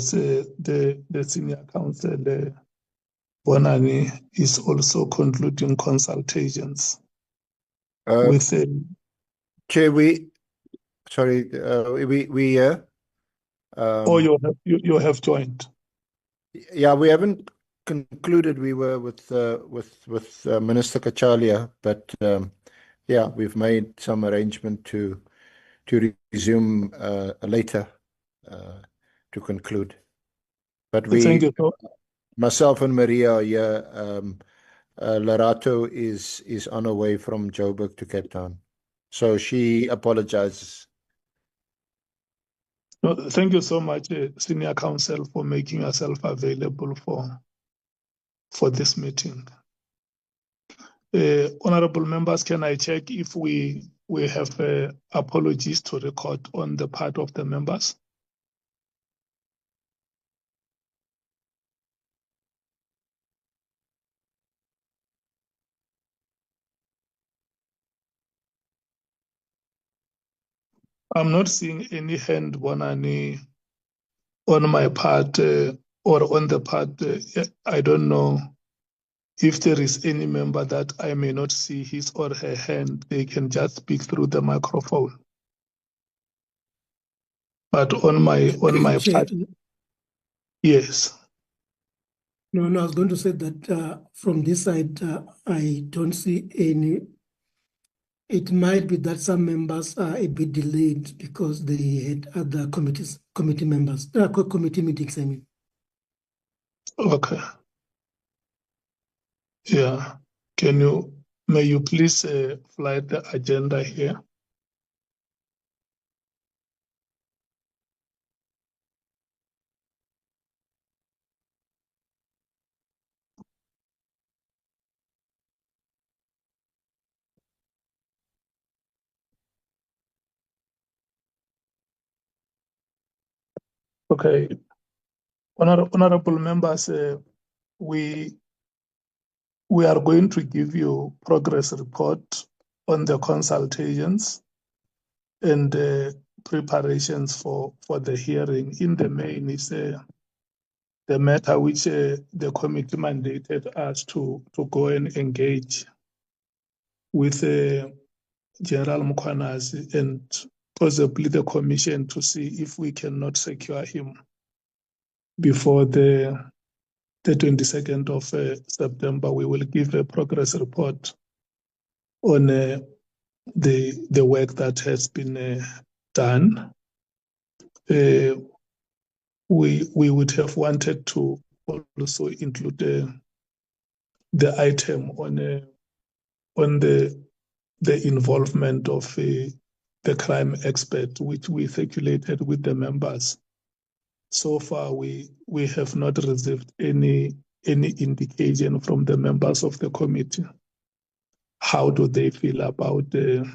as the senior counsel, Bonani, is also concluding consultations with. Chair, we you have joined. Yeah, we haven't concluded. We were with Minister Kachalia, but yeah, we've made some arrangement to resume later to conclude. But Thank you. Myself and Maria are here. Lerato is on her way from Joburg to Cape Town, so she apologizes. No, thank you so much, Senior Counsel, for making yourself available for this meeting. Honorable members, can I check if we have apologies to record on the part of the members? I'm not seeing any hand, Bonani, on my part or on the part. I don't know if there is any member that I may not see his or her hand. They can just speak through the microphone. But on my part, yes. No, I was going to say that from this side, I don't see any. It might be that some members are a bit delayed because they had other committee meetings, I mean. Okay. Yeah. May you please fly the agenda here? Okay. Honorable members, we are going to give you progress report on the consultations and preparations for the hearing. In the main is the matter which the committee mandated us to go and engage with General Mkhwanazi and possibly the commission to see if we cannot secure him before the 22nd of September. We will give a progress report on the work that has been done. We would have wanted to also include the item on the involvement of the crime expert, which we circulated with the members. So far, we have not received any indication from the members of the committee. How do they feel about the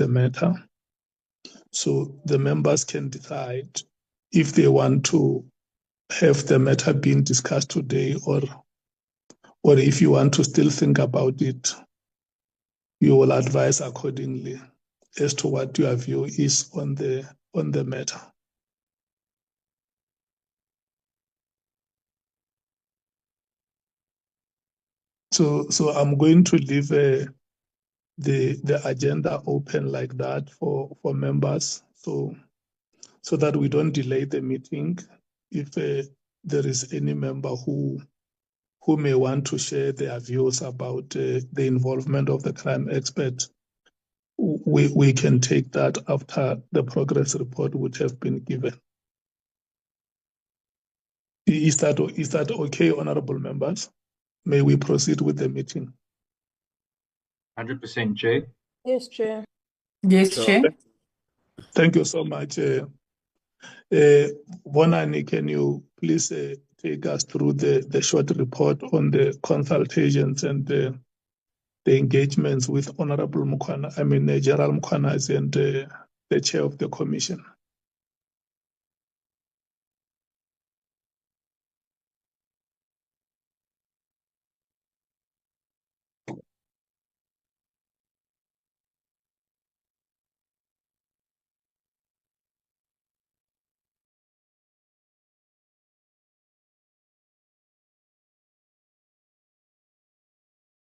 matter? So the members can decide if they want to have the matter being discussed today, or if you want to still think about it, you will advise accordingly as to what your view is on the matter. So I'm going to leave the agenda open like that for members, so that we don't delay the meeting. If there is any member who may want to share their views about the involvement of the crime expert, we can take that after the progress report would have been given. Is that okay, honorable members? May we proceed with the meeting? 100%, Chair. Yes, Chair. Yes, Chair. Thank you so much. Bonani, can you please take us through the short report on the consultations and the engagements with Honorable General Mkhwanazi and the chair of the commission?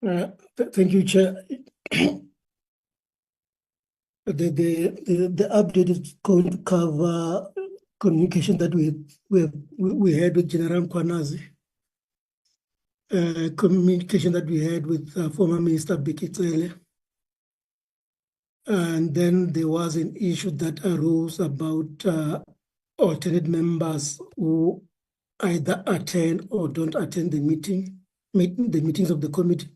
Thank you, Chair. The update is going to cover communication that we had with General Mkhwanazi, communication that we had with former Minister Bikitsele. And then there was an issue that arose about alternate members who either attend or don't attend the meetings of the committee.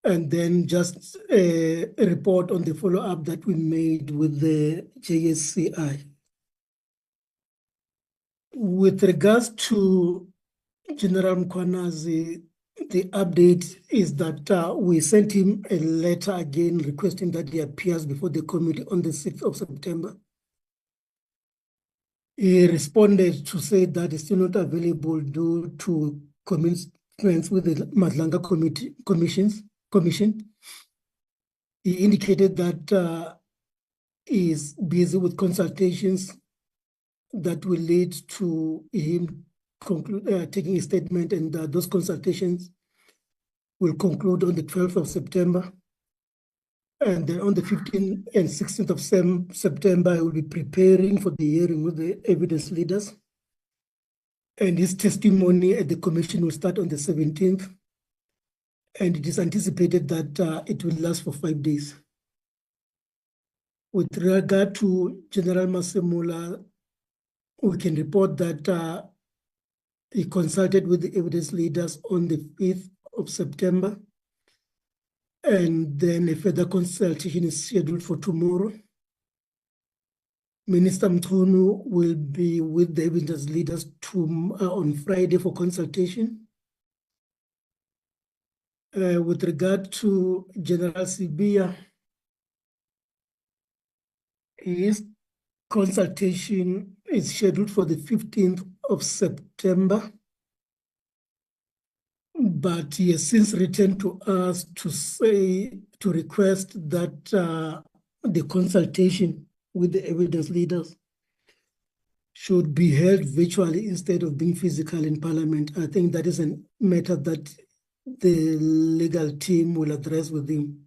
And then just a report on the follow-up that we made with the JSCI. With regards to General Mkhwanazi, the update is that we sent him a letter again requesting that he appears before the committee on the 6th of September. He responded to say that he's still not available due to commitments with the Madlanga Commission. He indicated that he is busy with consultations that will lead to him taking a statement, and those consultations will conclude on the 12th of September. And then on the 15th and 16th of September, I will be preparing for the hearing with the evidence leaders. And his testimony at the commission will start on the 17th. And it is anticipated that it will last for 5 days. With regard to General Masemola, we can report that he consulted with the evidence leaders on the 5th of September. And then a further consultation is scheduled for tomorrow. Minister Mkhunu will be with the evidence leaders on Friday for consultation. With regard to General Sibia, his consultation is scheduled for the 15th of September, but he has since returned to us to request that the consultation with the evidence leaders should be held virtually instead of being physical in Parliament. I think that is a matter that the legal team will address with him.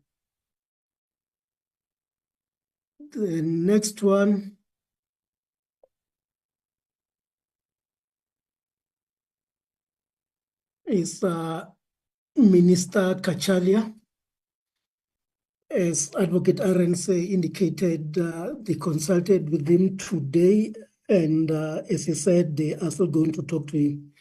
The next one is Minister Kachalia. As Advocate Arendse indicated, they consulted with him today, and as he said, they are still going to talk to him.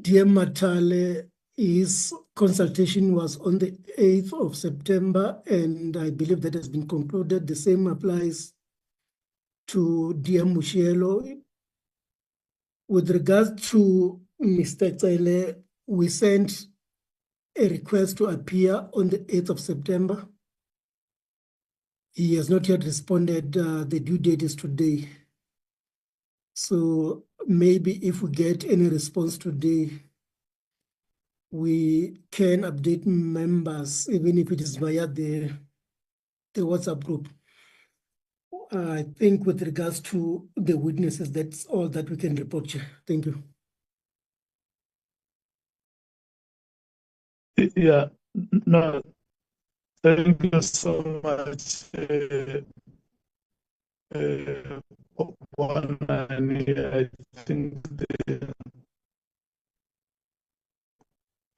DM Matale, his consultation was on the 8th of September, and I believe that has been concluded. The same applies to DM Mushielo. With regard to Mr. Tsele, we sent a request to appear on the 8th of September. He has not yet responded. The due date is today. So maybe if we get any response today, we can update members, even if it is via the WhatsApp group. I think with regards to the witnesses, that's all that we can report, Chair. Thank you. Yeah, no, thank you so much. I think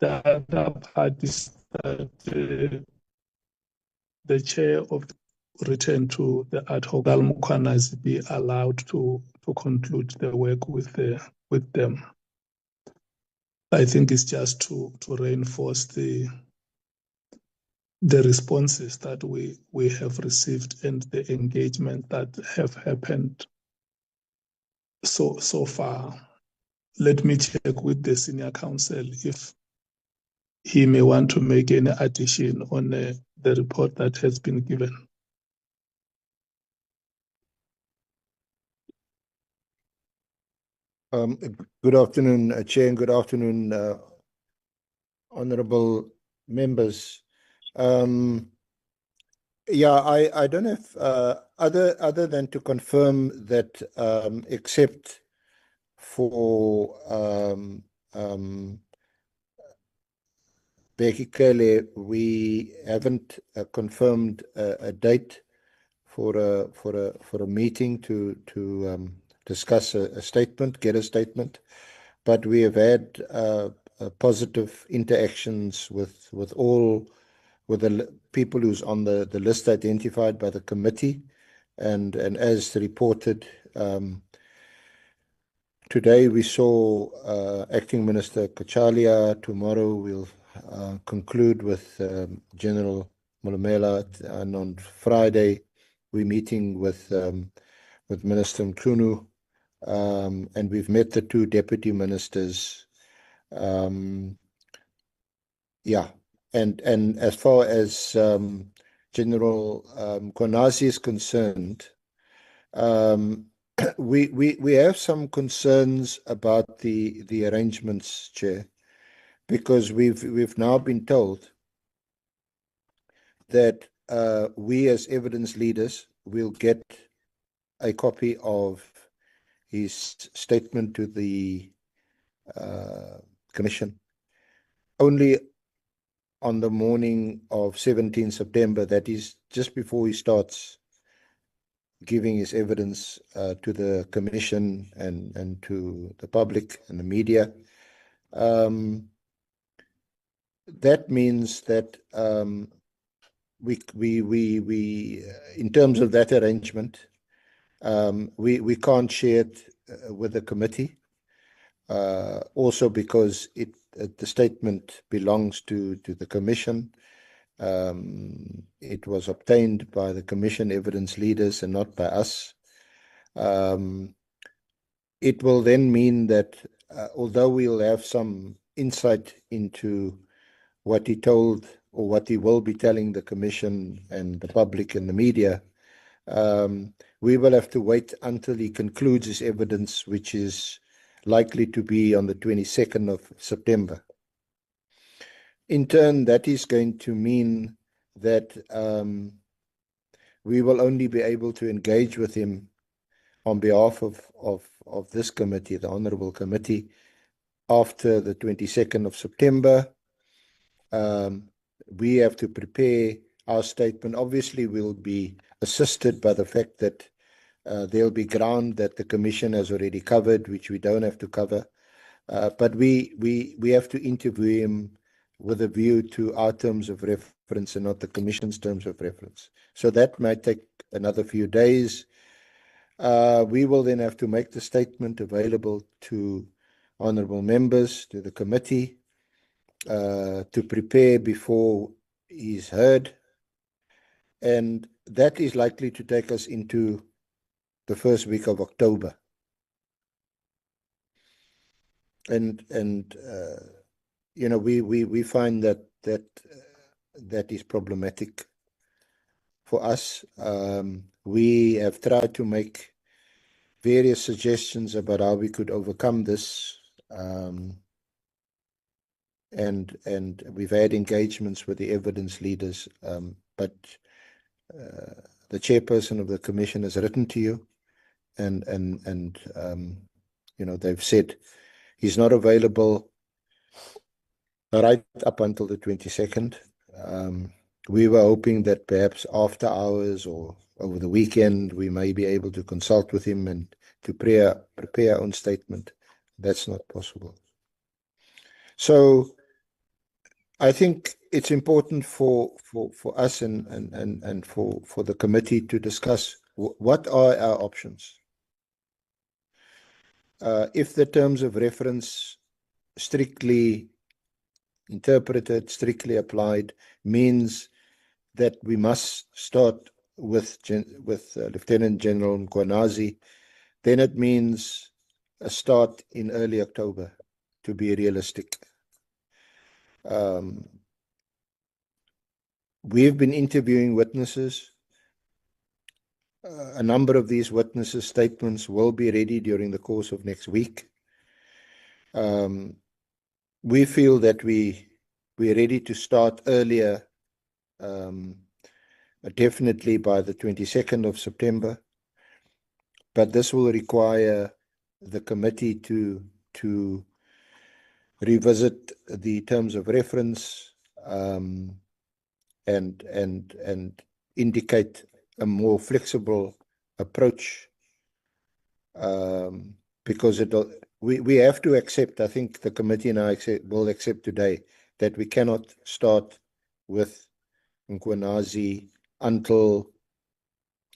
the other part is that the chair of the return to the ad hoc Mkhwanazi be allowed to conclude the work with them. I think it's just to reinforce the responses that we have received and the engagement that have happened so far. Let me check with the senior counsel if he may want to make any addition on the report that has been given. Good afternoon, Chair, and good afternoon, honorable members. Yeah, I don't know if other than to confirm that except for Becky Kele, we haven't confirmed a date for a meeting to discuss a statement, get a statement, but we have had positive interactions with the people who's on the list identified by the committee, and as reported. Today we saw Acting Minister Kachalia. Tomorrow we'll conclude with General Mulumela, and on Friday we're meeting with Minister Mkhwanazi, and we've met the two deputy ministers. Yeah, and as far as General Mkhwanazi is concerned, we have some concerns about the arrangements, Chair, because we've now been told that we as evidence leaders will get a copy of his statement to the Commission only on the morning of 17 September, that is just before he starts giving his evidence to the Commission and to the public and the media. That means that we in terms of that arrangement, we can't share it with the committee. Also because the statement belongs to the Commission. It was obtained by the Commission evidence leaders and not by us. It will then mean that although we'll have some insight into what he told or what he will be telling the Commission and the public and the media, we will have to wait until he concludes his evidence, which is likely to be on the 22nd of September. In turn, that is going to mean that we will only be able to engage with him on behalf of this committee, the Honourable Committee, after the 22nd of September. We have to prepare our statement. Obviously, we'll be assisted by the fact that there'll be ground that the Commission has already covered, which we don't have to cover. But we have to interview him with a view to our terms of reference and not the Commission's terms of reference. So that might take another few days. We will then have to make the statement available to honourable members, to the committee, to prepare before he's heard. And that is likely to take us into the first week of October. And you know, we find that is problematic for us. We have tried to make various suggestions about how we could overcome this, and we've had engagements with the evidence leaders, but the chairperson of the Commission has written to you, and you know, they've said he's not available right up until the 22nd. We were hoping that perhaps after hours or over the weekend, we may be able to consult with him and to prepare our own statement. That's not possible. So I think it's important for us and for the committee to discuss what are our options. If the terms of reference strictly interpreted, strictly applied, means that we must start with Lieutenant General Mkhwanazi, then it means a start in early October, to be realistic. We've been interviewing witnesses. A number of these witnesses' statements will be ready during the course of next week. We feel that we're ready to start earlier, definitely by the 22nd of September. But this will require the committee to revisit the terms of reference, and indicate a more flexible approach, because we have to accept, I think the committee and I will accept today, that we cannot start with Mkhwanazi until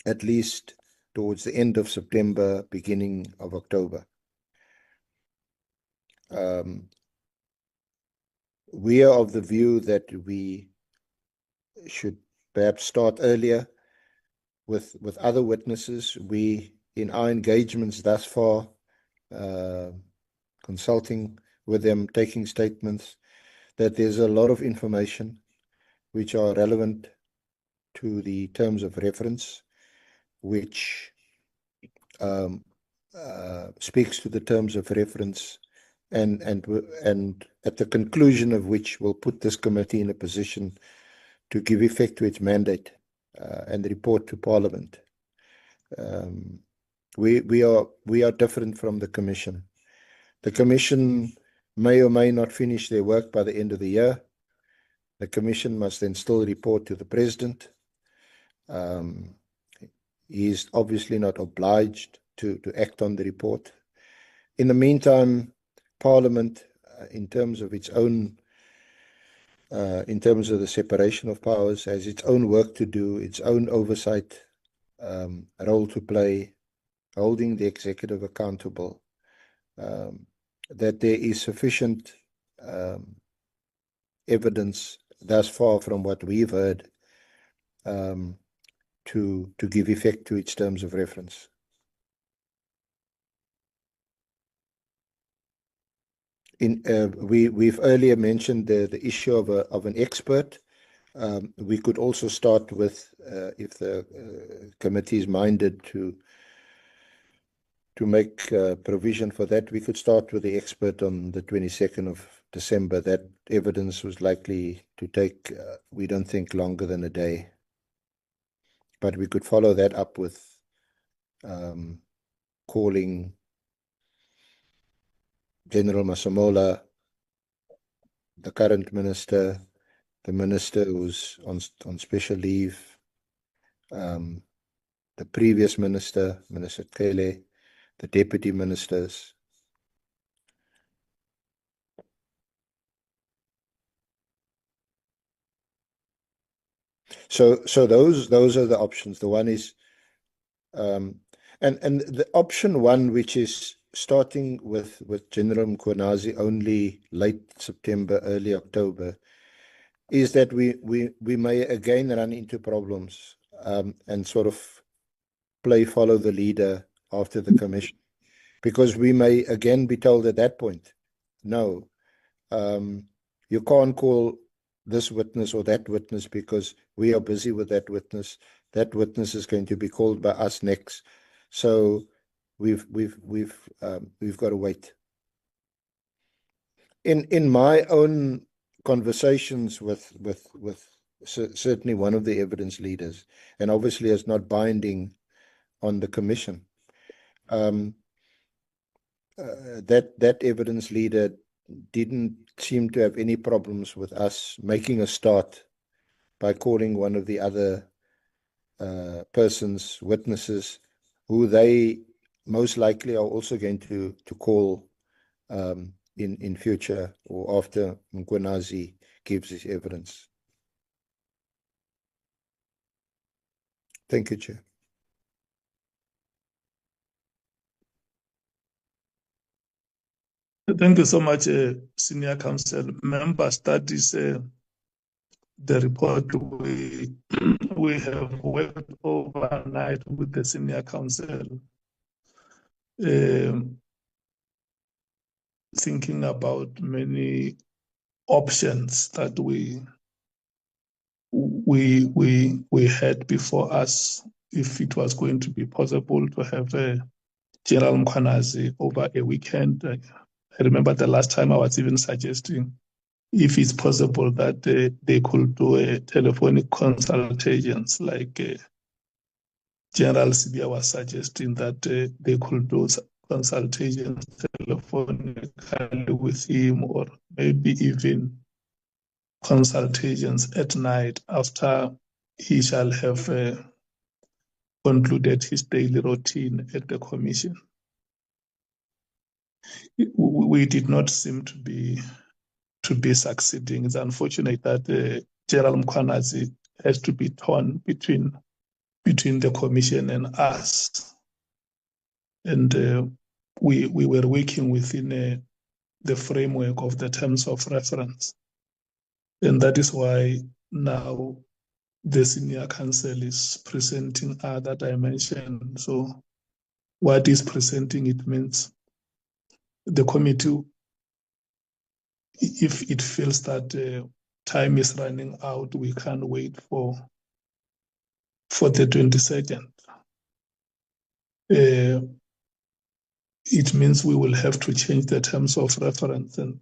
at least towards the end of September, beginning of October. We are of the view that we should perhaps start earlier with other witnesses. We, in our engagements thus far, consulting with them, taking statements, that there's a lot of information which are relevant to the terms of reference, which speaks to the terms of reference, and at the conclusion of which will put this committee in a position to give effect to its mandate and report to Parliament. We are different from the Commission. The Commission may or may not finish their work by the end of the year. The Commission must then still report to the President. He is obviously not obliged to act on the report. In the meantime, Parliament, in terms of its own, in terms of the separation of powers, has its own work to do, its own oversight role to play, holding the executive accountable, that there is sufficient evidence thus far from what we've heard to give effect to its terms of reference. We've earlier mentioned the issue of an expert. We could also start with, if the committee is minded to make provision for that, we could start with the expert on the 22nd of December. That evidence was likely to take, we don't think, longer than a day. But we could follow that up with calling General Masemola, the current minister, the minister who's on special leave, the previous minister, Minister Kele, the deputy ministers. So those are the options. The one is, and the option one, which is starting with General Mkhwanazi only late September, early October, is that we may again run into problems and sort of follow the leader after the commission, because we may again be told at that point, no, you can't call this witness or that witness because we are busy with that witness. That witness is going to be called by us next. So we've got to wait. In my own conversations with certainly one of the evidence leaders, and obviously it's not binding on the commission, that evidence leader didn't seem to have any problems with us making a start by calling one of the other persons, witnesses, who they most likely are also going to call in future or after Mkhwanazi gives his evidence. Thank you, Chair. Thank you so much, Senior Counsel. Members, that is the report. We have worked overnight with the Senior Counsel, thinking about many options that we had before us, if it was going to be possible to have General Mkhwanazi over a weekend. I remember the last time I was even suggesting if it's possible that they could do a telephonic consultations, like General Sibia was suggesting that they could do consultations telephonically with him, or maybe even consultations at night after he shall have concluded his daily routine at the commission. We did not seem to be succeeding. It's unfortunate that Gen Mkhwanazi has to be torn between the commission and us. And we were working within the framework of the terms of reference. And that is why now the senior counsel is presenting other dimension. So what is presenting, it means the committee, if it feels that time is running out, we can't wait for the 22nd. It means we will have to change the terms of reference and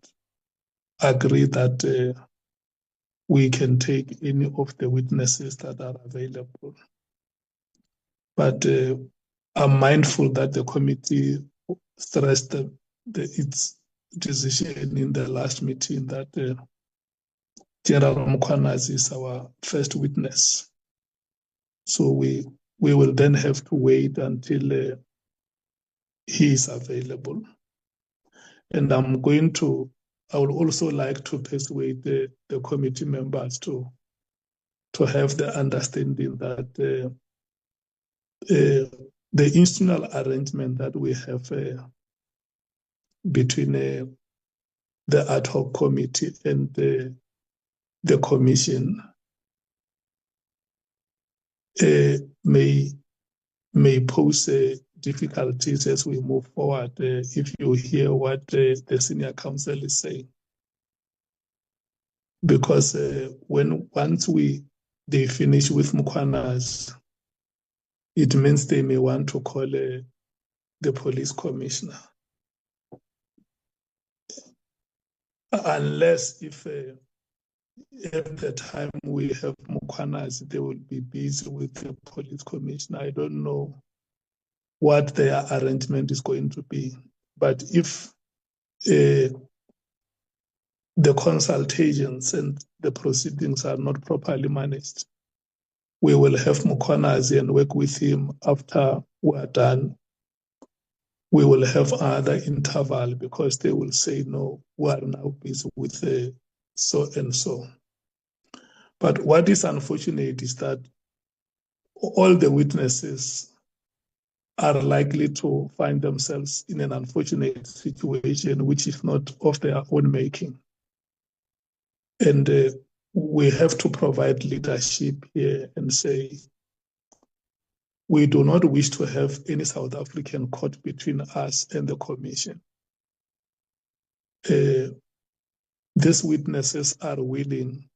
agree that we can take any of the witnesses that are available. But I'm mindful that the committee stressed its decision in the last meeting that Gen Mkhwanazi is our first witness. So we will then have to wait until he is available. And I would also like to persuade the committee members to have the understanding that the institutional arrangement that we have between the ad hoc committee and the commission may pose difficulties as we move forward. If you hear what the senior counsel is saying, because once they finish with Mkhwanazi, it means they may want to call the police commissioner, unless if at the time we have Mkhwanazi, they will be busy with the police commissioner. I don't know what their arrangement is going to be. But if the consultations and the proceedings are not properly managed, we will have Mkhwanazi and work with him after we are done. We will have another interval because they will say, no, we are now busy with so and so. But what is unfortunate is that all the witnesses are likely to find themselves in an unfortunate situation which is not of their own making. And we have to provide leadership here and say, we do not wish to have any South African court between us and the commission. These witnesses are willing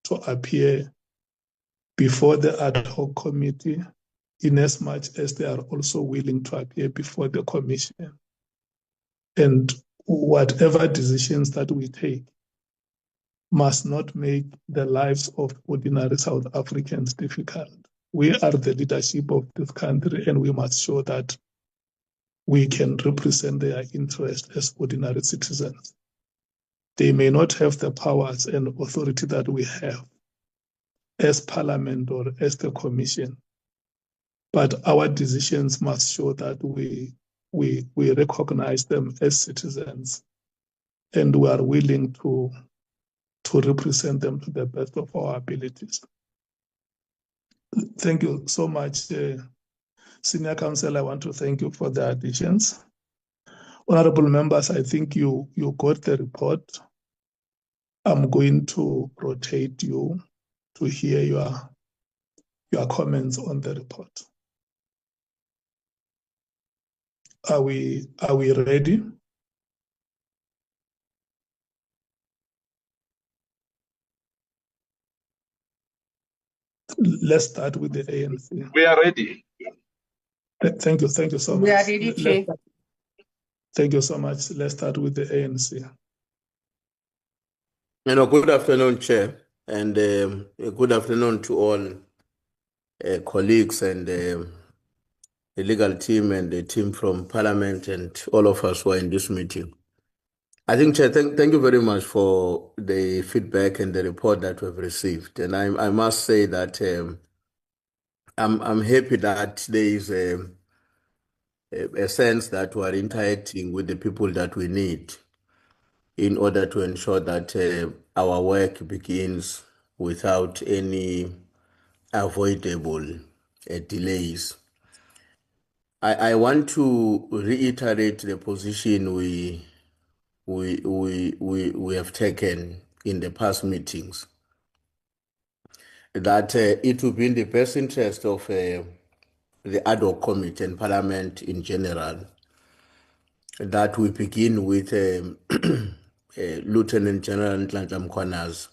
to appear before the ad hoc committee in as much as they are also willing to appear before the commission. And whatever decisions that we take must not make the lives of ordinary South Africans difficult. We are the leadership of this country, and we must show that we can represent their interests as ordinary citizens. They may not have the powers and authority that we have as Parliament or as the Commission, but our decisions must show that we recognize them as citizens, and we are willing to represent them to the best of our abilities. Thank you so much, Senior Counsel. I want to thank you for the additions. Honorable members, I think you got the report. I'm going to rotate you to hear your comments on the report. Are we ready? Let's start with the ANC. We are ready. Thank you so much. We are ready, Chair. Thank you so much. Let's start with the ANC. Good afternoon, Chair, and good afternoon to all colleagues and the legal team and the team from Parliament and all of us who are in this meeting. I think, Chair, thank you very much for the feedback and the report that we've received. And I must say that I'm happy that there is a sense that we are interacting with the people that we need in order to ensure that our work begins without any avoidable delays. I want to reiterate the position we have taken in the past meetings, that it will be in the best interest of the ad hoc committee and Parliament in general that we begin with Lieutenant General Gen Mkhwanazi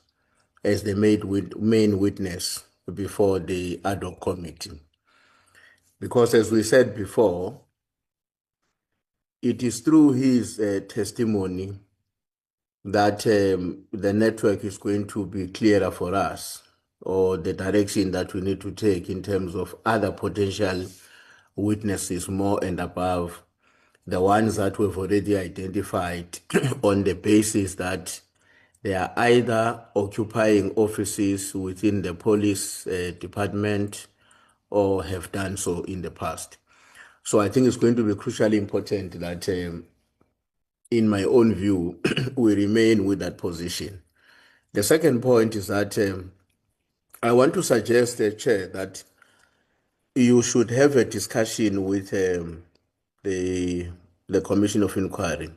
as the main witness before the ad hoc committee. Because as we said before, it is through his testimony that the network is going to be clearer for us, or the direction that we need to take in terms of other potential witnesses more and above the ones that we've already identified on the basis that they are either occupying offices within the police department or have done so in the past. So I think it's going to be crucially important that, in my own view, we remain with that position. The second point is that I want to suggest, Chair, that you should have a discussion with the Commission of Inquiry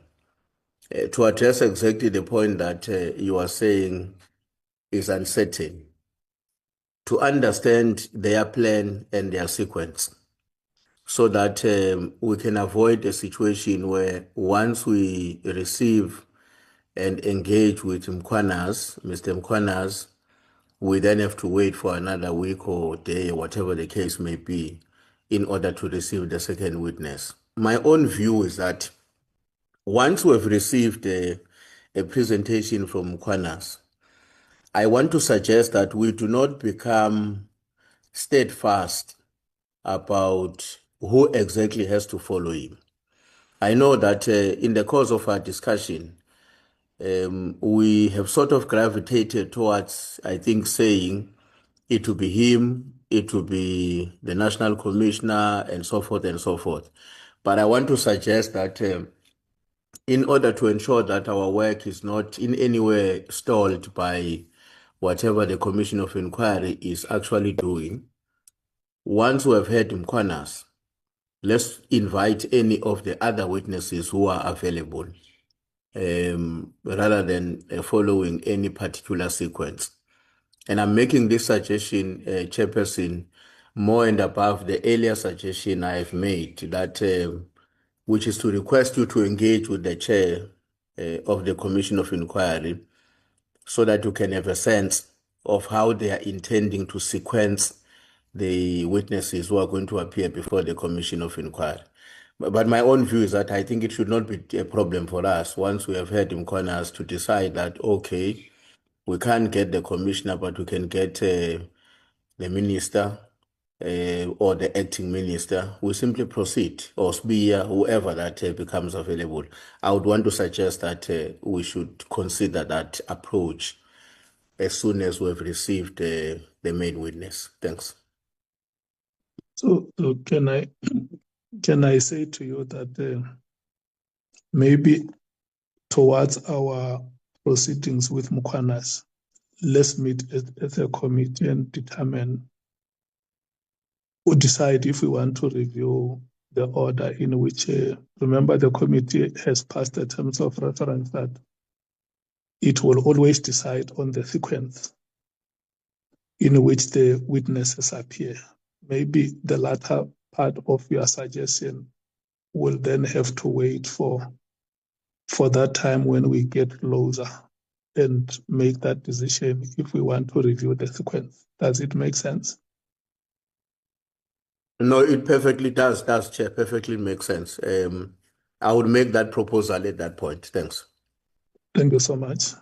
to address exactly the point that you are saying is uncertain, to understand their plan and their sequence, so that we can avoid a situation where once we receive and engage with Mr. Mkhwanazi, we then have to wait for another week or day, whatever the case may be, in order to receive the second witness. My own view is that once we've received a presentation from Mkhwanazi, I want to suggest that we do not become steadfast about who exactly has to follow him. I know that in the course of our discussion, we have sort of gravitated towards, I think, saying it will be him, it will be the National Commissioner, and so forth and so forth. But I want to suggest that in order to ensure that our work is not in any way stalled by whatever the Commission of Inquiry is actually doing, once we have heard Mkhwanazi, let's invite any of the other witnesses who are available, rather than following any particular sequence. And I'm making this suggestion, Chairperson, more and above the earlier suggestion I have made, that which is to request you to engage with the chair of the Commission of Inquiry, so that you can have a sense of how they are intending to sequence the witnesses who are going to appear before the Commission of Inquiry. But my own view is that I think it should not be a problem for us, once we have heard Mkhwanazi, to decide that, okay, we can't get the commissioner, but we can get the minister or the acting minister. We simply proceed, or SBIA, whoever that becomes available. I would want to suggest that we should consider that approach as soon as we've received the main witness. Thanks. So can I say to you that maybe towards our proceedings with Mkhwanazi, let's meet as a committee and determine or decide if we want to review the order in which, remember, the committee has passed the terms of reference that it will always decide on the sequence in which the witnesses appear. Maybe the latter part of your suggestion will then have to wait for that time when we get closer and make that decision if we want to review the sequence. Does it make sense? No, it perfectly does, Chair. Perfectly makes sense. I would make that proposal at that point. Thanks. Thank you so much.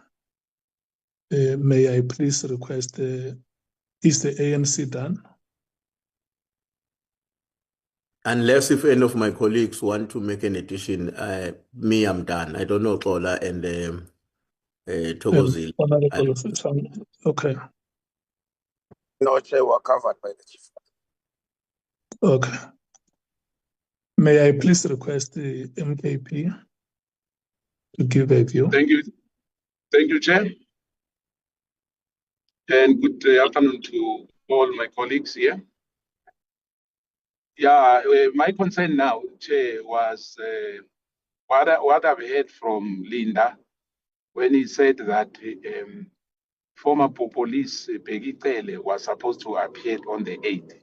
May I please request, is the ANC done? Unless if any of my colleagues want to make an addition, I'm done. I don't know, Xola and Thokozile. Honorable, okay. No, Chair, were covered by the Chief. Okay. May I please request the MKP to give a view? Thank you, Chair. And good afternoon to all my colleagues here. Yeah, my concern now, Chair, was what I've heard from Linda when he said that former police Peggy Cele was supposed to appear on the 8th.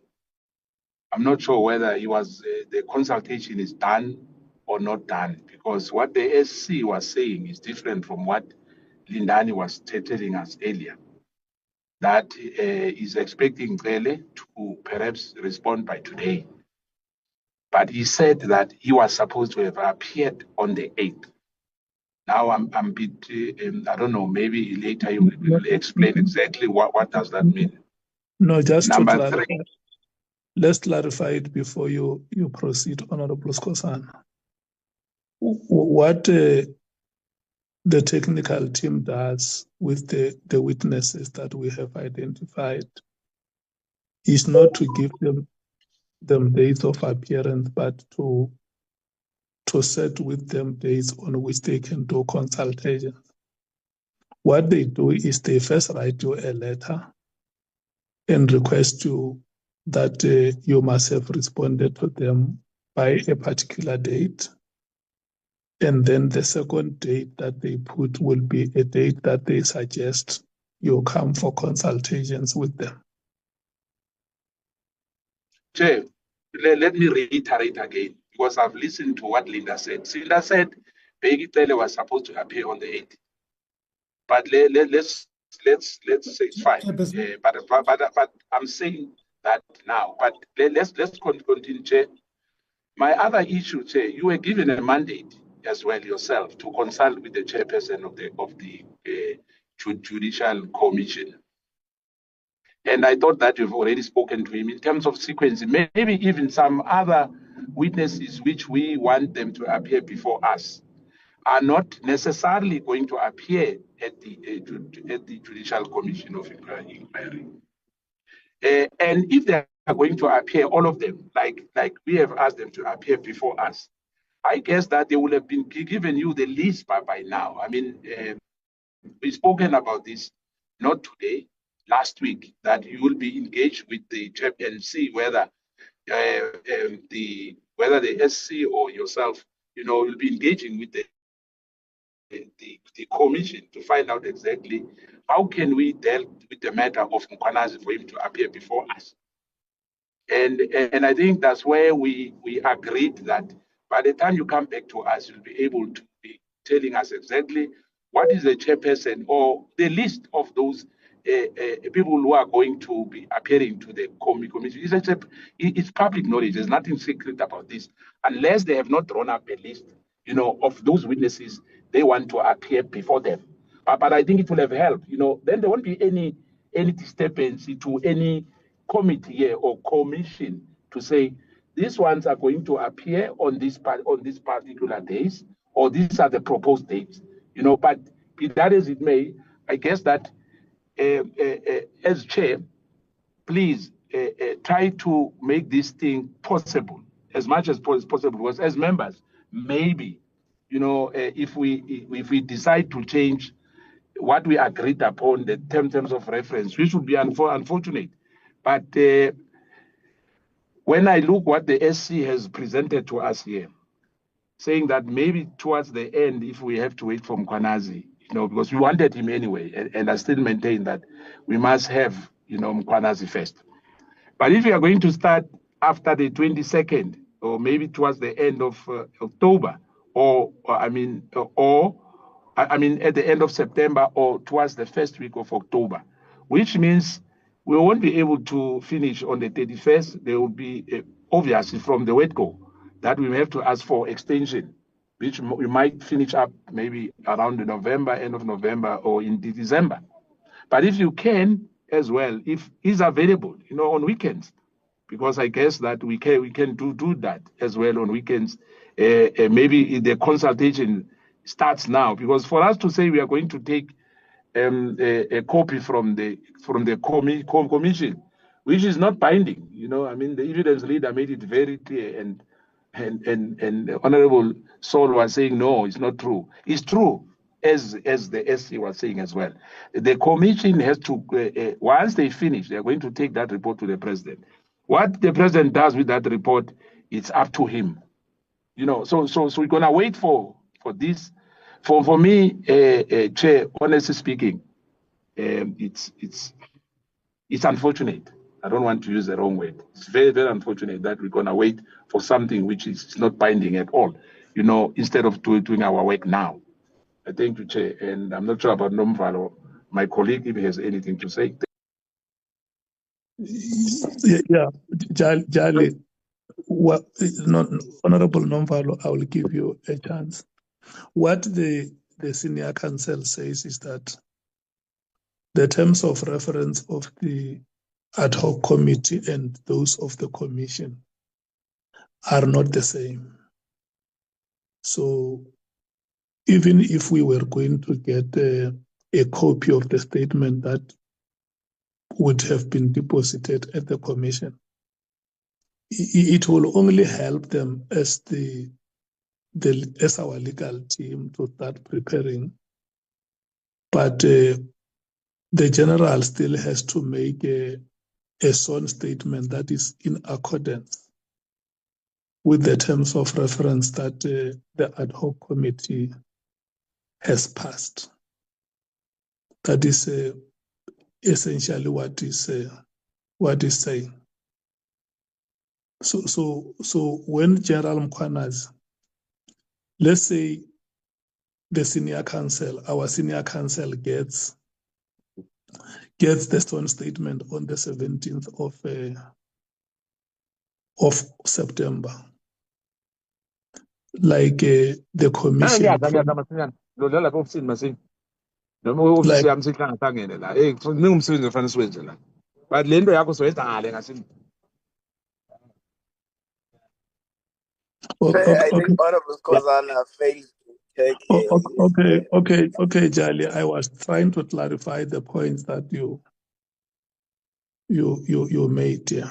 I'm not sure whether he was the consultation is done or not done, because what the SC was saying is different from what Lindani was telling us earlier. That is expecting Cele to perhaps respond by today. But he said that he was supposed to have appeared on the 8th. Now I'm a bit, I don't know, maybe later you will explain exactly what does that mean. No, just Number to clarify. 3. Let's clarify it before you proceed, Honorable Skosana. What the technical team does with the witnesses that we have identified is not to give them dates of appearance, but to set with them days on which they can do consultations. What they do is they first write you a letter and request you that you must have responded to them by a particular date. And then the second date that they put will be a date that they suggest you come for consultations with them. Chair, let me reiterate again, because I've listened to what Linda said. Linda said Peggy Cele was supposed to appear on the 8th. But let's say it's fine. But I'm saying that now. But let's continue, Chair. My other issue, Chair, you were given a mandate as well yourself to consult with the chairperson of the Judicial Commission. And I thought that you've already spoken to him in terms of sequencing, maybe even some other witnesses which we want them to appear before us are not necessarily going to appear at the Judicial Commission of Inquiry. And if they are going to appear, all of them, like we have asked them to appear before us, I guess that they will have been given you the list by now. I mean, we've spoken about this, not today, last week, that you will be engaged with the CHEP and see whether the SC or yourself, will be engaging with the commission to find out exactly how can we deal with the matter of Mkhwanazi for him to appear before us. And I think that's where we agreed that by the time you come back to us, you'll be able to be telling us exactly what is the chairperson or the list of those people who are going to be appearing to the commission. It's public knowledge. There's nothing secret about this, unless they have not drawn up a list, of those witnesses they want to appear before them. But I think it will have helped. Then there won't be any disturbance to any committee here or commission to say these ones are going to appear on this particular days, or these are the proposed dates. But be that as it may, I guess that as chair, please try to make this thing possible as much as possible. Because as members, maybe if we decide to change what we agreed upon, the terms of reference, which would be unfortunate. But when I look what the SC has presented to us here, saying that maybe towards the end, if we have to wait for Mkhwanazi, because we wanted him anyway, and I still maintain that we must have, Mkhwanazi first. But if we are going to start after the 22nd, or maybe towards the end of October, or at the end of September, or towards the first week of October, which means we won't be able to finish on the 31st. There will be, obviously, from the word go, that we may have to ask for extension, which we might finish up maybe around November, end of November, or in December. But if you can, as well, if he's available, on weekends, because I guess that we can do that as well on weekends. Maybe the consultation starts now, because for us to say we are going to take a copy from the commission, which is not binding. I mean, the evidence leader made it very clear, and Honorable Saul was saying, no, it's not true. It's true, as the SC was saying as well. The commission has to, once they finish, they're going to take that report to the president. What the president does with that report, it's up to him. So we're gonna wait for this. For me, Chair, honestly speaking, it's unfortunate. I don't want to use the wrong word. It's very, very unfortunate that we're gonna wait for something which is not binding at all. Instead of doing our work now. I thank you, Chair, and I'm not sure about Nomvalo, my colleague, if he has anything to say. Yeah, Jali, Honorable Nomvalo, I will give you a chance. What the senior counsel says is that the terms of reference of the ad hoc committee and those of the commission are not the same. So even if we were going to get a copy of the statement that would have been deposited at the commission, it will only help them as as our legal team to start preparing. But the general still has to make a sworn statement that is in accordance with the terms of reference that the ad hoc committee has passed. That is essentially what is saying. So when General Mkhwanazi, let's say the senior counsel, our senior counsel gets the sworn statement on the 17th of September, like the commission. I think Honorable Kozana failed to take Okay, Jali. I was trying to clarify the points that you made here.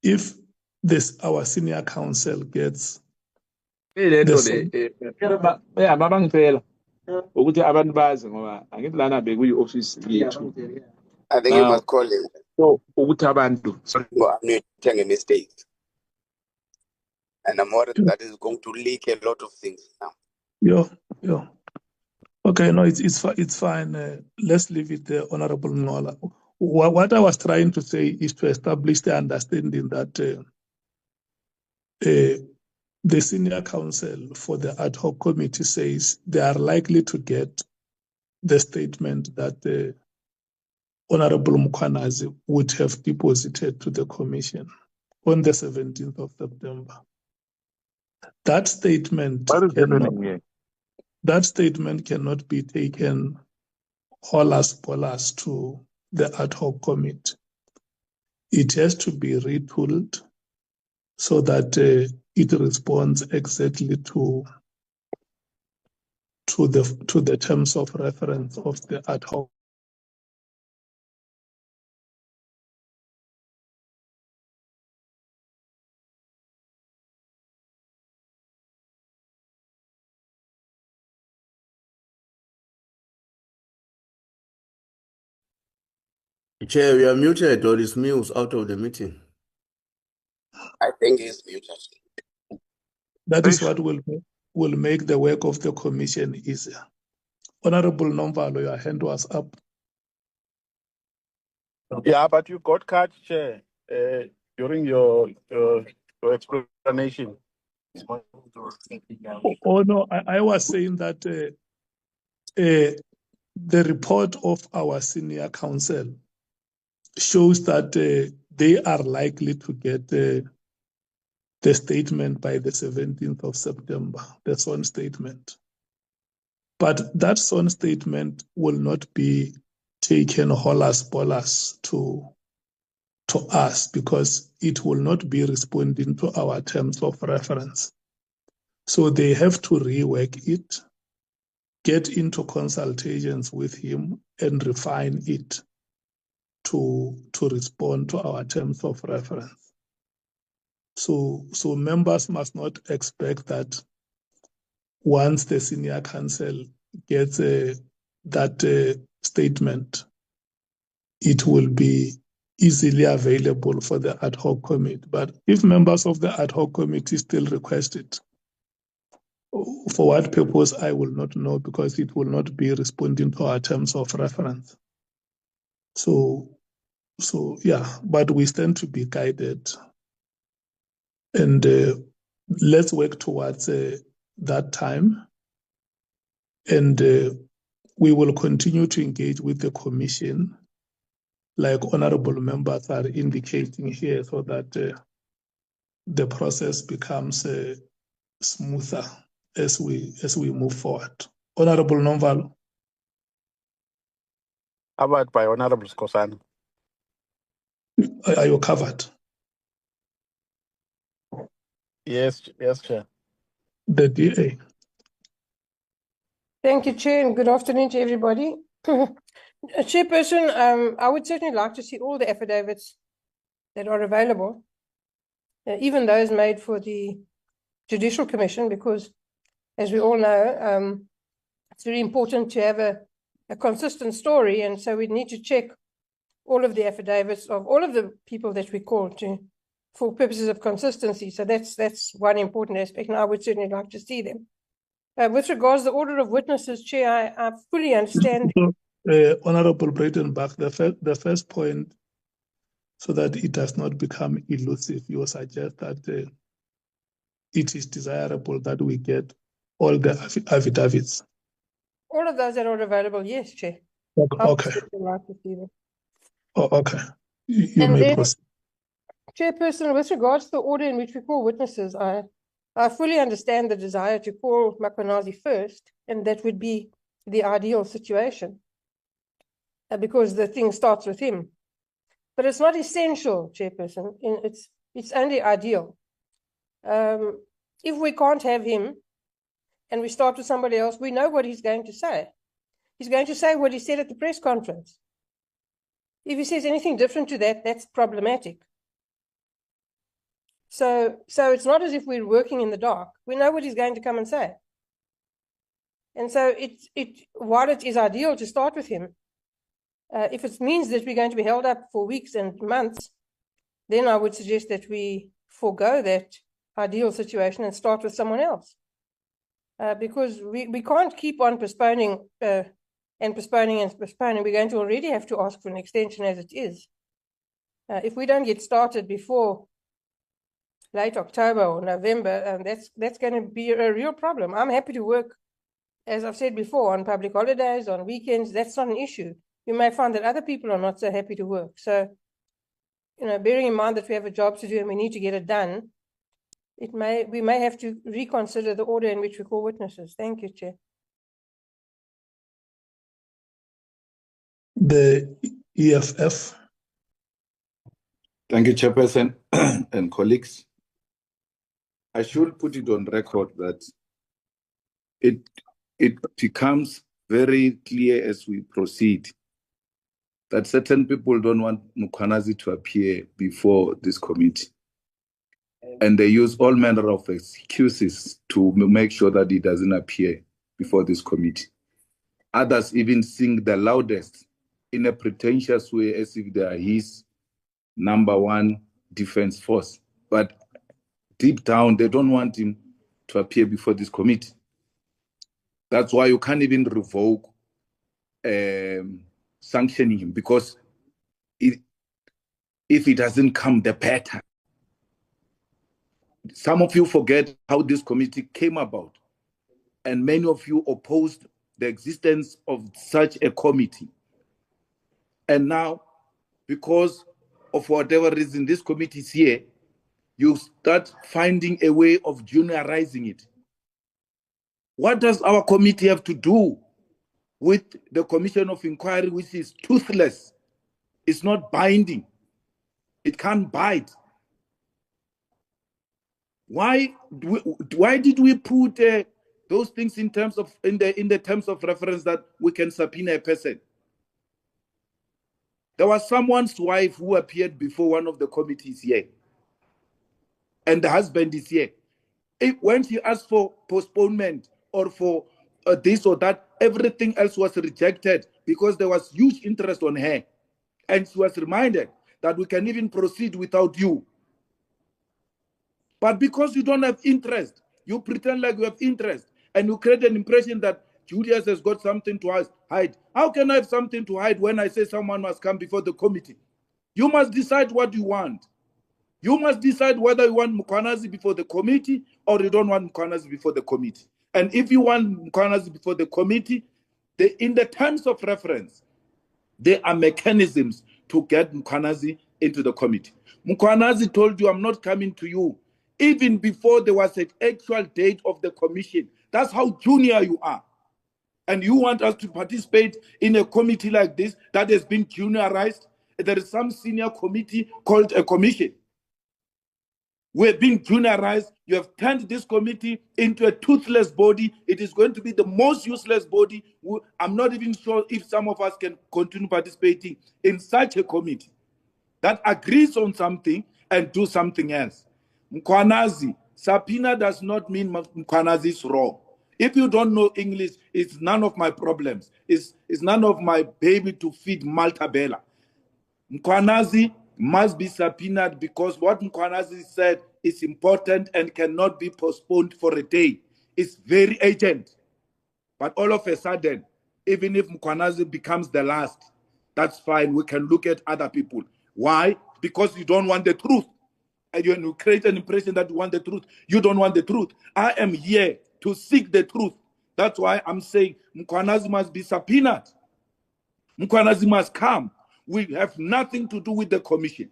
If our senior counsel gets I think you must call him. I'm making a mistake. And I'm worried that is going to leak a lot of things now. Yeah. Okay, no, it's fine. Let's leave it there, Honorable Ngola. What I was trying to say is to establish the understanding that the senior counsel for the ad hoc committee says they are likely to get the statement that Honorable Mkhwanazi would have deposited to the commission on the 17th of September. That statement cannot be taken holas polas to the ad hoc committee. It has to be retooled so that it responds exactly to the terms of reference of the ad hoc. Chair, you are muted, or is Mills out of the meeting? I think he's muted. That is what will make the work of the commission easier. Honorable Nomvalo, your hand was up. Yeah, but you got cut, Chair, during your explanation. Oh no, I was saying that the report of our senior counsel shows that they are likely to get the statement by the 17th of September, the sworn statement. But that sworn statement will not be taken holas polas to to us because it will not be responding to our terms of reference. So they have to rework it, get into consultations with him and refine it to respond to our terms of reference. So members must not expect that once the senior council gets that statement, it will be easily available for the ad hoc committee. But if members of the ad hoc committee still request it, for what purpose, I will not know because it will not be responding to our terms of reference. So yeah, but we stand to be guided, and let's work towards that time, and we will continue to engage with the commission, like honorable members are indicating here, so that the process becomes smoother as we move forward. Honorable Nomvalo. Covered by Honorable Skosana. Are you covered? Yes, Chair. The DA. Thank you, Chair, and good afternoon to everybody. Chairperson, I would certainly like to see all the affidavits that are available, even those made for the Judicial Commission, because, as we all know, it's very important to have a consistent story, and so we need to check all of the affidavits of all of the people that we call to for purposes of consistency. So that's one important aspect, and I would certainly like to see them. With regards to the order of witnesses, Chair, I fully understand. Honorable Breitenbach, the first point, so that it does not become elusive, you suggest that it is desirable that we get all the affidavits. All of those that are available, yes, Chair. Okay. I would like to see them. Oh, okay. You And may then, proceed. Chairperson, with regards to the order in which we call witnesses, I fully understand the desire to call Mkhwanazi first, and that would be the ideal situation because the thing starts with him. But it's not essential, Chairperson. It's only ideal. If we can't have him and we start with somebody else, we know what he's going to say. He's going to say what he said at the press conference. If he says anything different to that, that's problematic. So it's not as if we're working in the dark. We know what he's going to come and say. And so while it is ideal to start with him, if it means that we're going to be held up for weeks and months, then I would suggest that we forego that ideal situation and start with someone else. Because we can't keep on postponing and postponing and postponing. We're going to already have to ask for an extension as it is. If we don't get started before late October or November, that's going to be a real problem. I'm happy to work, as I've said before, on public holidays, on weekends. That's not an issue. You may find that other people are not so happy to work. So, bearing in mind that we have a job to do and we need to get it done, we may have to reconsider the order in which we call witnesses. Thank you, Chair. The EFF. Thank you, Chairperson and colleagues. I should put it on record that it becomes very clear as we proceed that certain people don't want Mkhwanazi to appear before this committee. And they use all manner of excuses to make sure that he doesn't appear before this committee. Others even sing the loudest in a pretentious way as if they are his #1 defense force. But deep down, they don't want him to appear before this committee. That's why you can't even revoke sanctioning him, because if he doesn't come, the better. Some of you forget how this committee came about, and many of you opposed the existence of such a committee. And now, because of whatever reason this committee is here, you start finding a way of juniorizing it. What does our committee have to do with the Commission of Inquiry, which is toothless? It's not binding. It can't bite. Why did we put those things in terms of in the terms of reference that we can subpoena a person? There was someone's wife who appeared before one of the committees here, and the husband is here. When she asked for postponement or for this or that, everything else was rejected because there was huge interest on her. And she was reminded that we can even proceed without you. But because you don't have interest, you pretend like you have interest, and you create an impression that Julius has got something to hide. How can I have something to hide when I say someone must come before the committee? You must decide what you want. You must decide whether you want Mkhwanazi before the committee or you don't want Mkhwanazi before the committee. And if you want Mkhwanazi before the committee, in the terms of reference, there are mechanisms to get Mkhwanazi into the committee. Mkhwanazi told you, I'm not coming to you, even before there was an actual date of the commission. That's how junior you are. And you want us to participate in a committee like this that has been juniorized? There is some senior committee called a commission. We've been juniorized. You have turned this committee into a toothless body. It is going to be the most useless body. I'm not even sure if some of us can continue participating in such a committee that agrees on something and do something else. Mkhwanazi, subpoena does not mean Mkhwanazi is wrong. If you don't know English, it's none of my problems. It's none of my baby to feed Malta Bella. Mkhwanazi must be subpoenaed because what Mkhwanazi said is important and cannot be postponed for a day. It's very urgent. But all of a sudden, even if Mkhwanazi becomes the last, that's fine. We can look at other people. Why? Because you don't want the truth. And you create an impression that you want the truth. You don't want the truth. I am here to seek the truth. That's why I'm saying Mkhwanazi must be subpoenaed. Mkhwanazi must come. We have nothing to do with the commission.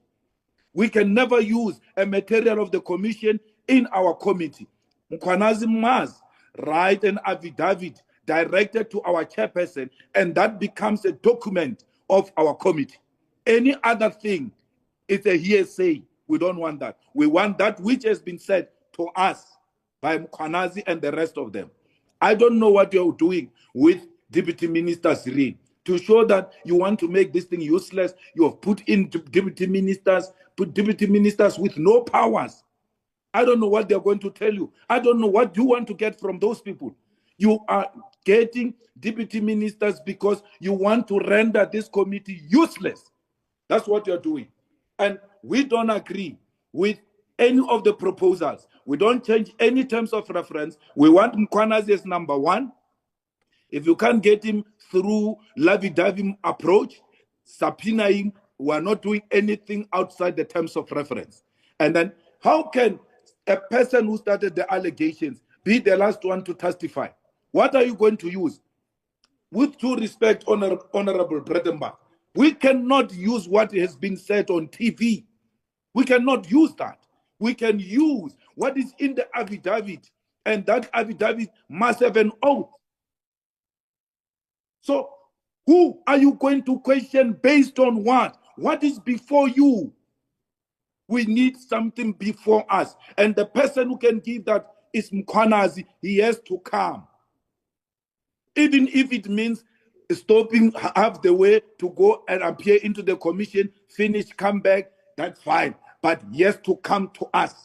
We can never use a material of the commission in our committee. Mkhwanazi must write an affidavit directed to our chairperson, and that becomes a document of our committee. Any other thing is a hearsay. We don't want that. We want that which has been said to us by Mkhwanazi and the rest of them. I don't know what you're doing with Deputy Minister Sirine. To show that you want to make this thing useless, you have put in deputy ministers with no powers. I don't know what they're going to tell you. I don't know what you want to get from those people. You are getting deputy ministers because you want to render this committee useless. That's what you're doing. And we don't agree with any of the proposals. We don't change any terms of reference. We want Mkhwanazi as number one. If you can't get him through Lavi-Davi approach, subpoena him. We are not doing anything outside the terms of reference. And then how can a person who started the allegations be the last one to testify? What are you going to use? With due respect, Honorable Bredenbach, we cannot use what has been said on TV. We cannot use that. We can use what is in the affidavit, and that affidavit must have an oath. So who are you going to question based on what? What is before you? We need something before us. And the person who can give that is Mkhwanazi. He has to come. Even if it means stopping half the way to go and appear into the commission, finish, come back, that's fine. But he has to come to us.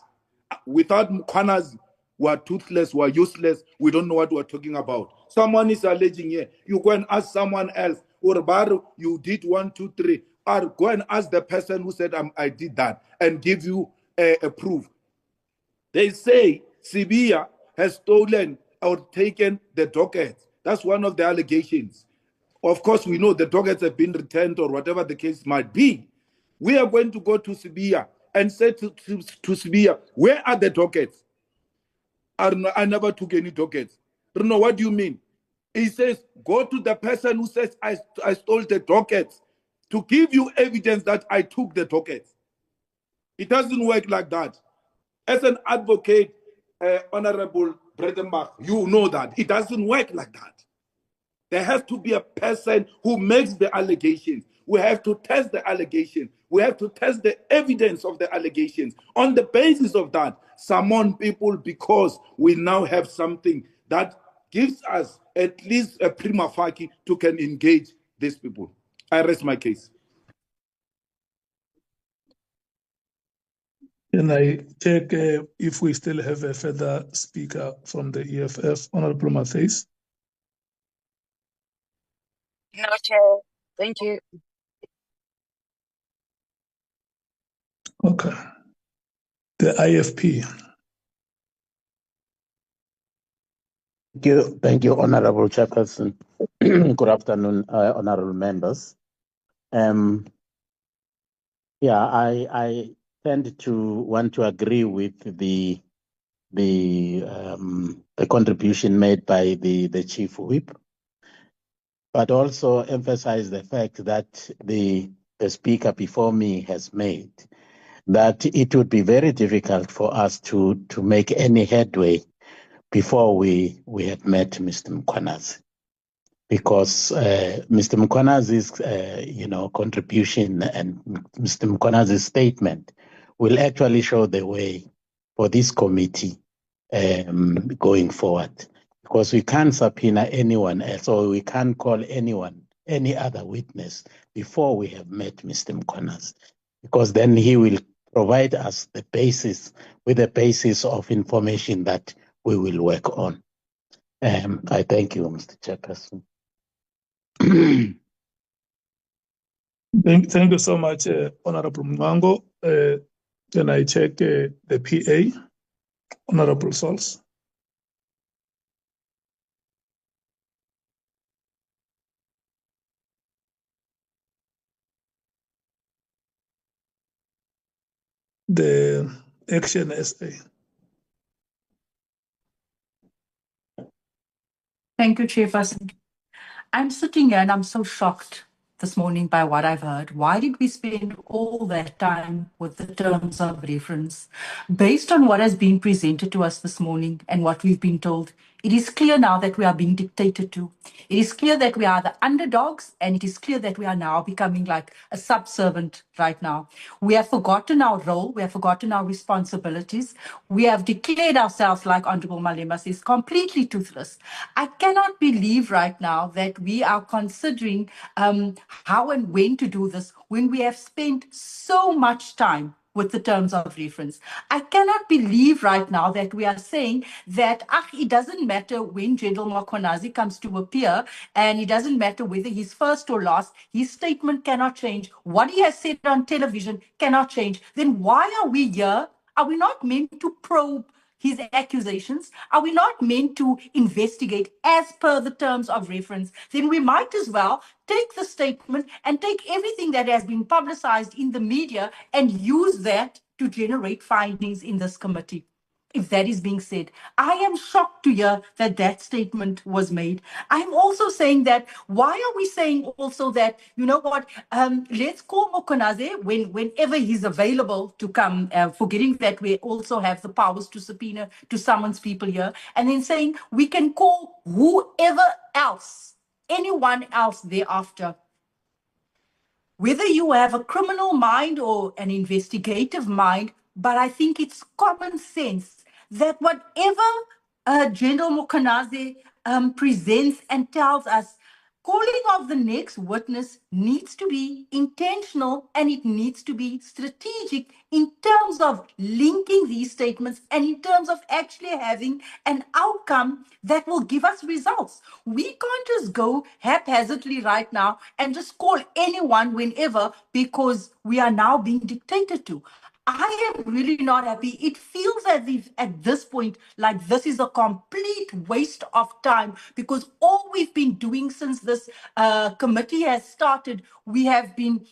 Without Mkhwanazi, we are toothless, we are useless, we don't know what we're talking about. Someone is alleging here. You go and ask someone else, or Baru, you did 1, 2, 3. Or go and ask the person who said, I did that, and give you a proof. They say Sibia has stolen or taken the dockets. That's one of the allegations. Of course, we know the dockets have been returned or whatever the case might be. We are going to go to Sibia and say to Sibia, where are the dockets? I never took any dockets. Don't know, what do you mean? He says, go to the person who says I stole the dockets to give you evidence that I took the dockets. It doesn't work like that. As an advocate, Honorable Bredenbach, you know that. It doesn't work like that. There has to be a person who makes the allegations. We have to test the allegation. We have to test the evidence of the allegations. On the basis of that, summon people, because we now have something that gives us at least a prima facie to can engage these people. I rest my case. Can I check if we still have a further speaker from the EFF? Honorable Matthys. No, Chair. Thank you. Okay. The IFP. Thank you, Honorable Chairperson. Good afternoon, honorable members. I tend to want to agree with the contribution made by the Chief Whip, but also emphasize the fact that the speaker before me has made, that it would be very difficult for us to make any headway before we had met Mr. Mkhwanazi, because Mr. Mkhwanazi's contribution and Mr. Mkhwanazi's statement will actually show the way for this committee going forward, because we can't subpoena anyone else, or we can't call any other witness before we have met Mr. Mkhwanazi, because then he will provide us the basis of information that we will work on. I thank you, Mr. Chairperson. Thank you so much, Honorable Mwango. Can I check the PA, Honorable Sols? The Action SA. Thank you, Chairperson. I'm sitting here and I'm so shocked this morning by what I've heard. Why did we spend all that time with the terms of reference? Based on what has been presented to us this morning and what we've been told, it is clear now that we are being dictated to. It is clear that we are the underdogs, and it is clear that we are now becoming like a subservient right now. We have forgotten our role. We have forgotten our responsibilities. We have declared ourselves, like Honorable Malema says, completely toothless. I cannot believe right now that we are considering how and when to do this when we have spent so much time with the terms of reference. I cannot believe right now that we are saying that it doesn't matter when General Mkhwanazi comes to appear, and it doesn't matter whether he's first or last, his statement cannot change. What he has said on television cannot change. Then why are we here? Are we not meant to probe his accusations? Are we not meant to investigate as per the terms of reference? Then we might as well take the statement and take everything that has been publicized in the media and use that to generate findings in this committee. If that is being said, I am shocked to hear that that statement was made. I'm also saying that, why are we saying also that, you know what, let's call Mkhwanazi whenever he's available to come, forgetting that we also have the powers to subpoena, to summons people here, and then saying we can call whoever else, anyone else thereafter. Whether you have a criminal mind or an investigative mind, but I think it's common sense that whatever General Mkhwanazi presents and tells us, calling of the next witness needs to be intentional, and it needs to be strategic in terms of linking these statements and in terms of actually having an outcome that will give us results. We can't just go haphazardly right now and just call anyone whenever, because we are now being dictated to. I am really not happy. It feels as if at this point, like this is a complete waste of time, because all we've been doing since this committee has started, we have been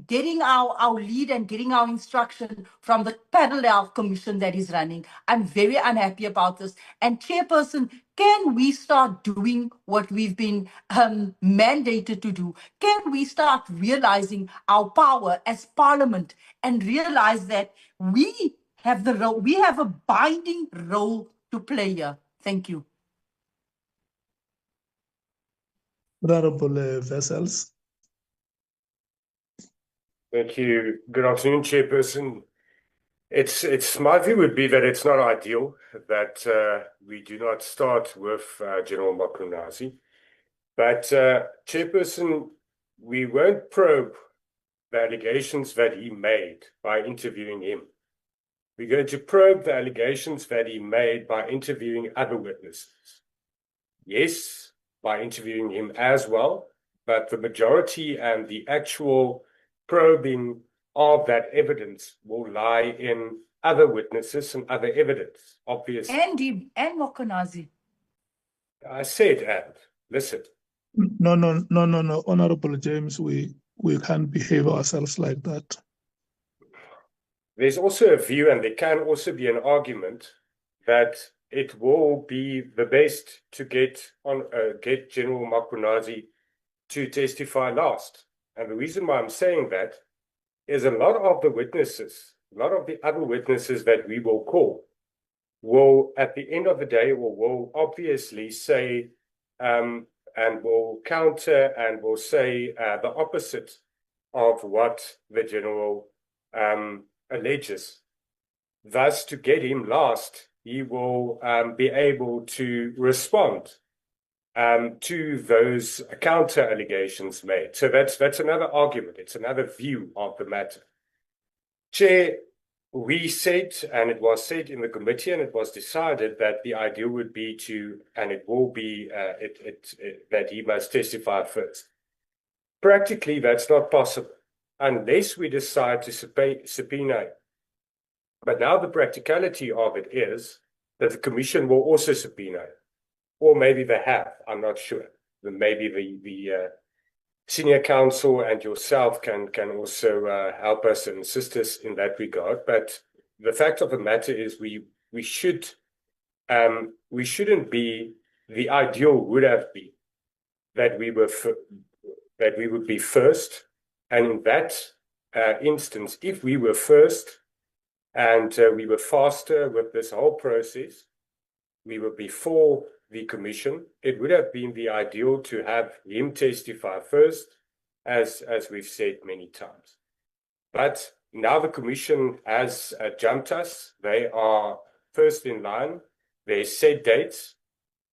getting our lead and getting our instruction from the parallel commission that is running. I'm very unhappy about this. And Chairperson, can we start doing what we've been mandated to do? Can we start realizing our power as Parliament and realize that we have the role, we have a binding role to play here? Thank you. Honorable Vessels. Thank you. Good afternoon, Chairperson. It's my view would be that it's not ideal that we do not start with General Mkhwanazi. But Chairperson, we won't probe the allegations that he made by interviewing him. We're going to probe the allegations that he made by interviewing other witnesses. Yes, by interviewing him as well, but the majority and the actual probing of that evidence will lie in other witnesses and other evidence, obviously. And Mkhwanazi. I said, and listen. No, Honorable James, we can't behave ourselves like that. There's also a view, and there can also be an argument, that it will be the best to get General Mkhwanazi to testify last. And the reason why I'm saying that is a lot of the witnesses, a lot of the other witnesses that we will call will, at the end of the day, will obviously say and will counter and will say the opposite of what the general alleges. Thus, to get him last, he will be able to respond to those counter allegations made. So that's another argument. It's another view of the matter. Chair, we said, and it was said in the committee, and it was decided that the ideal would be to, and it will be, that he must testify first. Practically, that's not possible unless we decide to subpoena him. But now the practicality of it is that the commission will also subpoena him. Or maybe they have, I'm not sure. Maybe the senior counsel and yourself can also help us and assist us in that regard. But the fact of the matter is we shouldn't be, the ideal would have been that we would be first. And in that instance, if we were first and we were faster with this whole process, we were before the commission, it would have been the ideal to have him testify first, as we've said many times. But now the commission has jumped us. They are first in line. They set dates,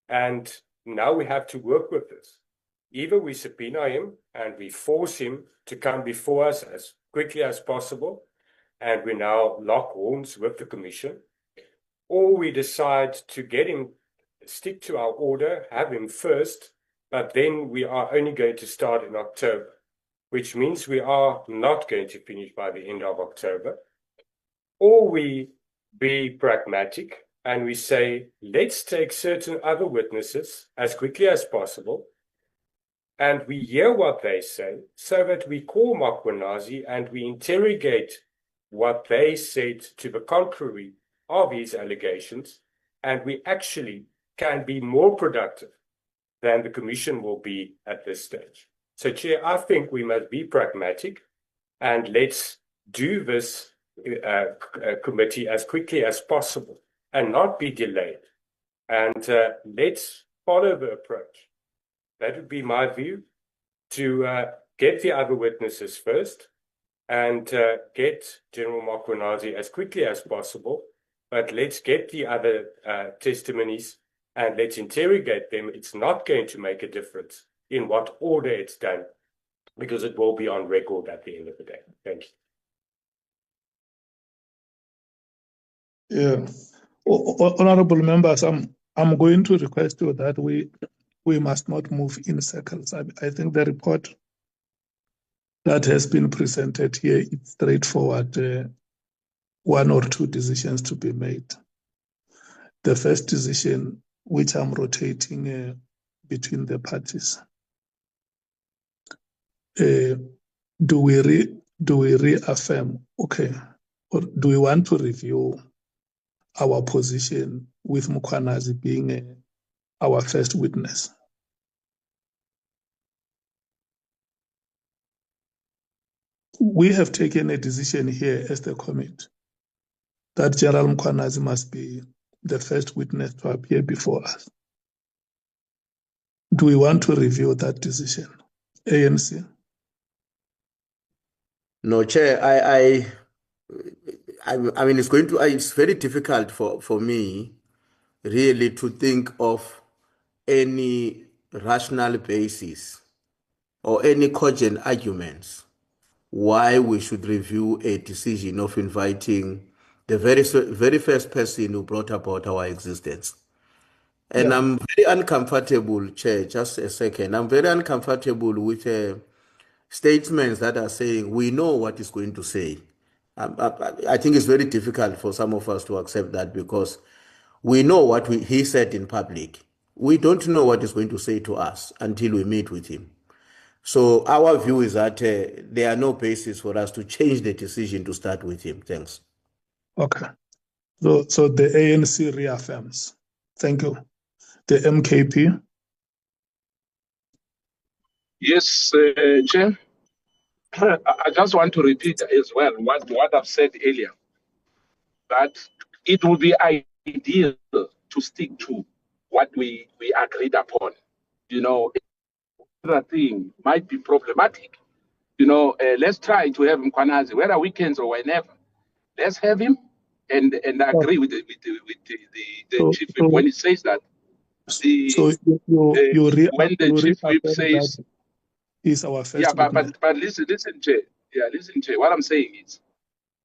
and now we have to work with this. Either we subpoena him and we force him to come before us as quickly as possible, and we now lock horns with the commission, or we decide to get him, stick to our order, have him first, but then we are only going to start in October, which means we are not going to finish by the end of October. Or we be pragmatic and we say, let's take certain other witnesses as quickly as possible, and we hear what they say, so that we call Mkhwanazi and we interrogate what they said to the contrary of his allegations, and we actually can be more productive than the commission will be at this stage. So, Chair, I think we must be pragmatic and let's do this committee as quickly as possible and not be delayed. And let's follow the approach. That would be my view, to get the other witnesses first and get General Mkhwanazi as quickly as possible, but let's get the other testimonies and let's interrogate them. It's not going to make a difference in what order it's done, because it will be on record at the end of the day. Thank you. Yeah. Honorable members, I'm going to request you that we must not move in circles. I think the report that has been presented here is straightforward. One or two decisions to be made. The first decision, which I'm rotating between the parties, do we reaffirm, okay, or do we want to review our position with Mkhwanazi being our first witness? We have taken a decision here as the committee that General Mkhwanazi must be the first witness to appear before us. Do we want to review that decision? ANC? No, Chair, I mean, it's very difficult for me really to think of any rational basis or any cogent arguments why we should review a decision of inviting the very first person who brought about our existence. And Yeah. I'm very uncomfortable, Chair, just a second. I'm very uncomfortable with statements that are saying we know what he's going to say. I think it's very difficult for some of us to accept that because we know what he said in public. We don't know what he's going to say to us until we meet with him. So our view is that there are no basis for us to change the decision to start with him. Thanks. Okay. So the ANC reaffirms. Thank you. The MKP. Yes, Chair. I just want to repeat as well what I've said earlier, that it would be ideal to stick to what we agreed upon. You know, other thing might be problematic. You know, let's try to have Mkhwanazi, whether weekends or whenever. Let's have him and agree with the So, chief whip when he says that so when the chief whip reaffirm says, that is our first yeah, witness. but listen, Chair. Yeah, listen, Chair. What I'm saying is,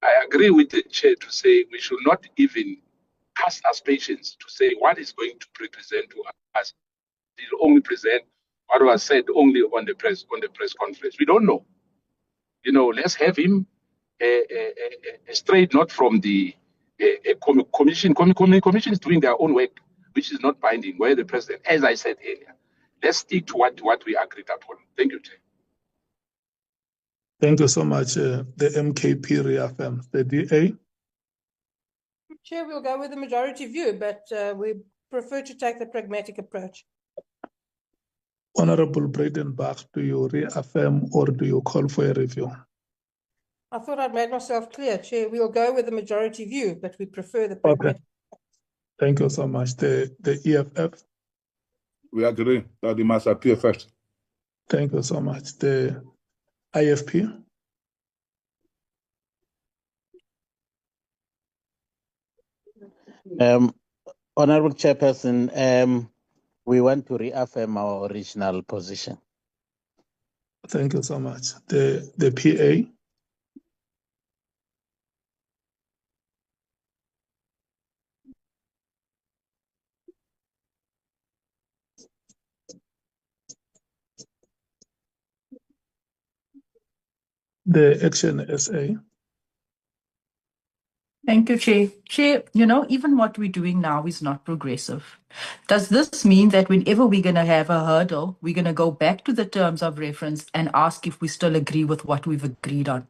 I agree with the Chair to say we should not even cast aspersions to say what is going to represent to us. He'll only present what was said only on the press conference. We don't know. You know, let's have him straight, not from the commission. Commission is doing their own work, which is not binding. Where the president, as I said earlier, let's stick to what we agreed upon. Thank you, Chair. Thank you so much. The MKP reaffirms. The DA. Chair, we'll go with the majority view, but we prefer to take the pragmatic approach. Honorable Bredenbach, do you reaffirm or do you call for a review? I thought I'd made myself clear, Chair. We'll go with the majority view, but we prefer the pragmatic. Okay. Thank you so much. The EFF. We agree that he must appear first. Thank you so much. The IFP. Honorable Chairperson, we want to reaffirm our original position. Thank you so much. The PA. The Action SA. Thank you, Chair. Chair, you know, even what we're doing now is not progressive. Does this mean that whenever we're going to have a hurdle, we're going to go back to the terms of reference and ask if we still agree with what we've agreed on?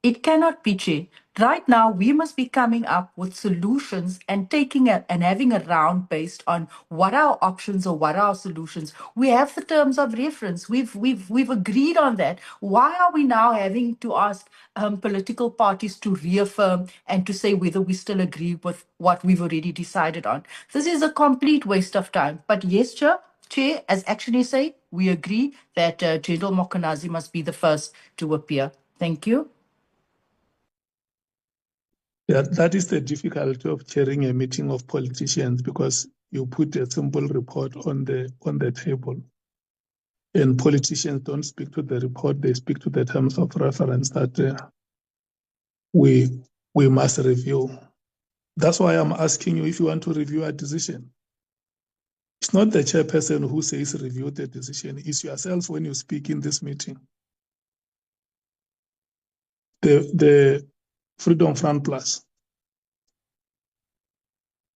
It cannot be, Chair. Right now, we must be coming up with solutions and having a round based on what our options or what our solutions. We have the terms of reference. We've agreed on that. Why are we now having to ask political parties to reaffirm and to say whether we still agree with what we've already decided on? This is a complete waste of time. But yes, Chair, as actually say, we agree that General Mkhwanazi must be the first to appear. Thank you. Yeah, that is the difficulty of chairing a meeting of politicians because you put a simple report on the table. And politicians don't speak to the report, they speak to the terms of reference that we must review. That's why I'm asking you if you want to review a decision. It's not the chairperson who says review the decision, it's yourself when you speak in this meeting. The Freedom Front Plus.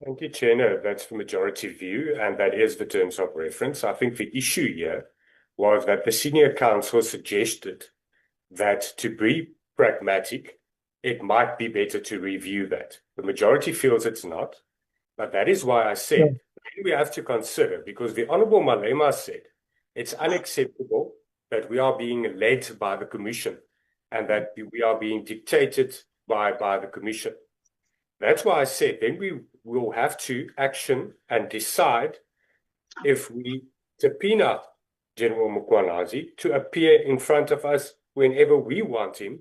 Thank you, Chair. No, that's the majority view, and that is the terms of reference. I think the issue here was that the senior counsel suggested that to be pragmatic, it might be better to review that. The majority feels it's not, but that is why I said we have to consider, because the Honourable Malema said it's unacceptable that we are being led by the Commission and that we are being dictated by the Commission. That's why I said then we will have to action and decide if we subpoena General Mkhwanazi to appear in front of us whenever we want him,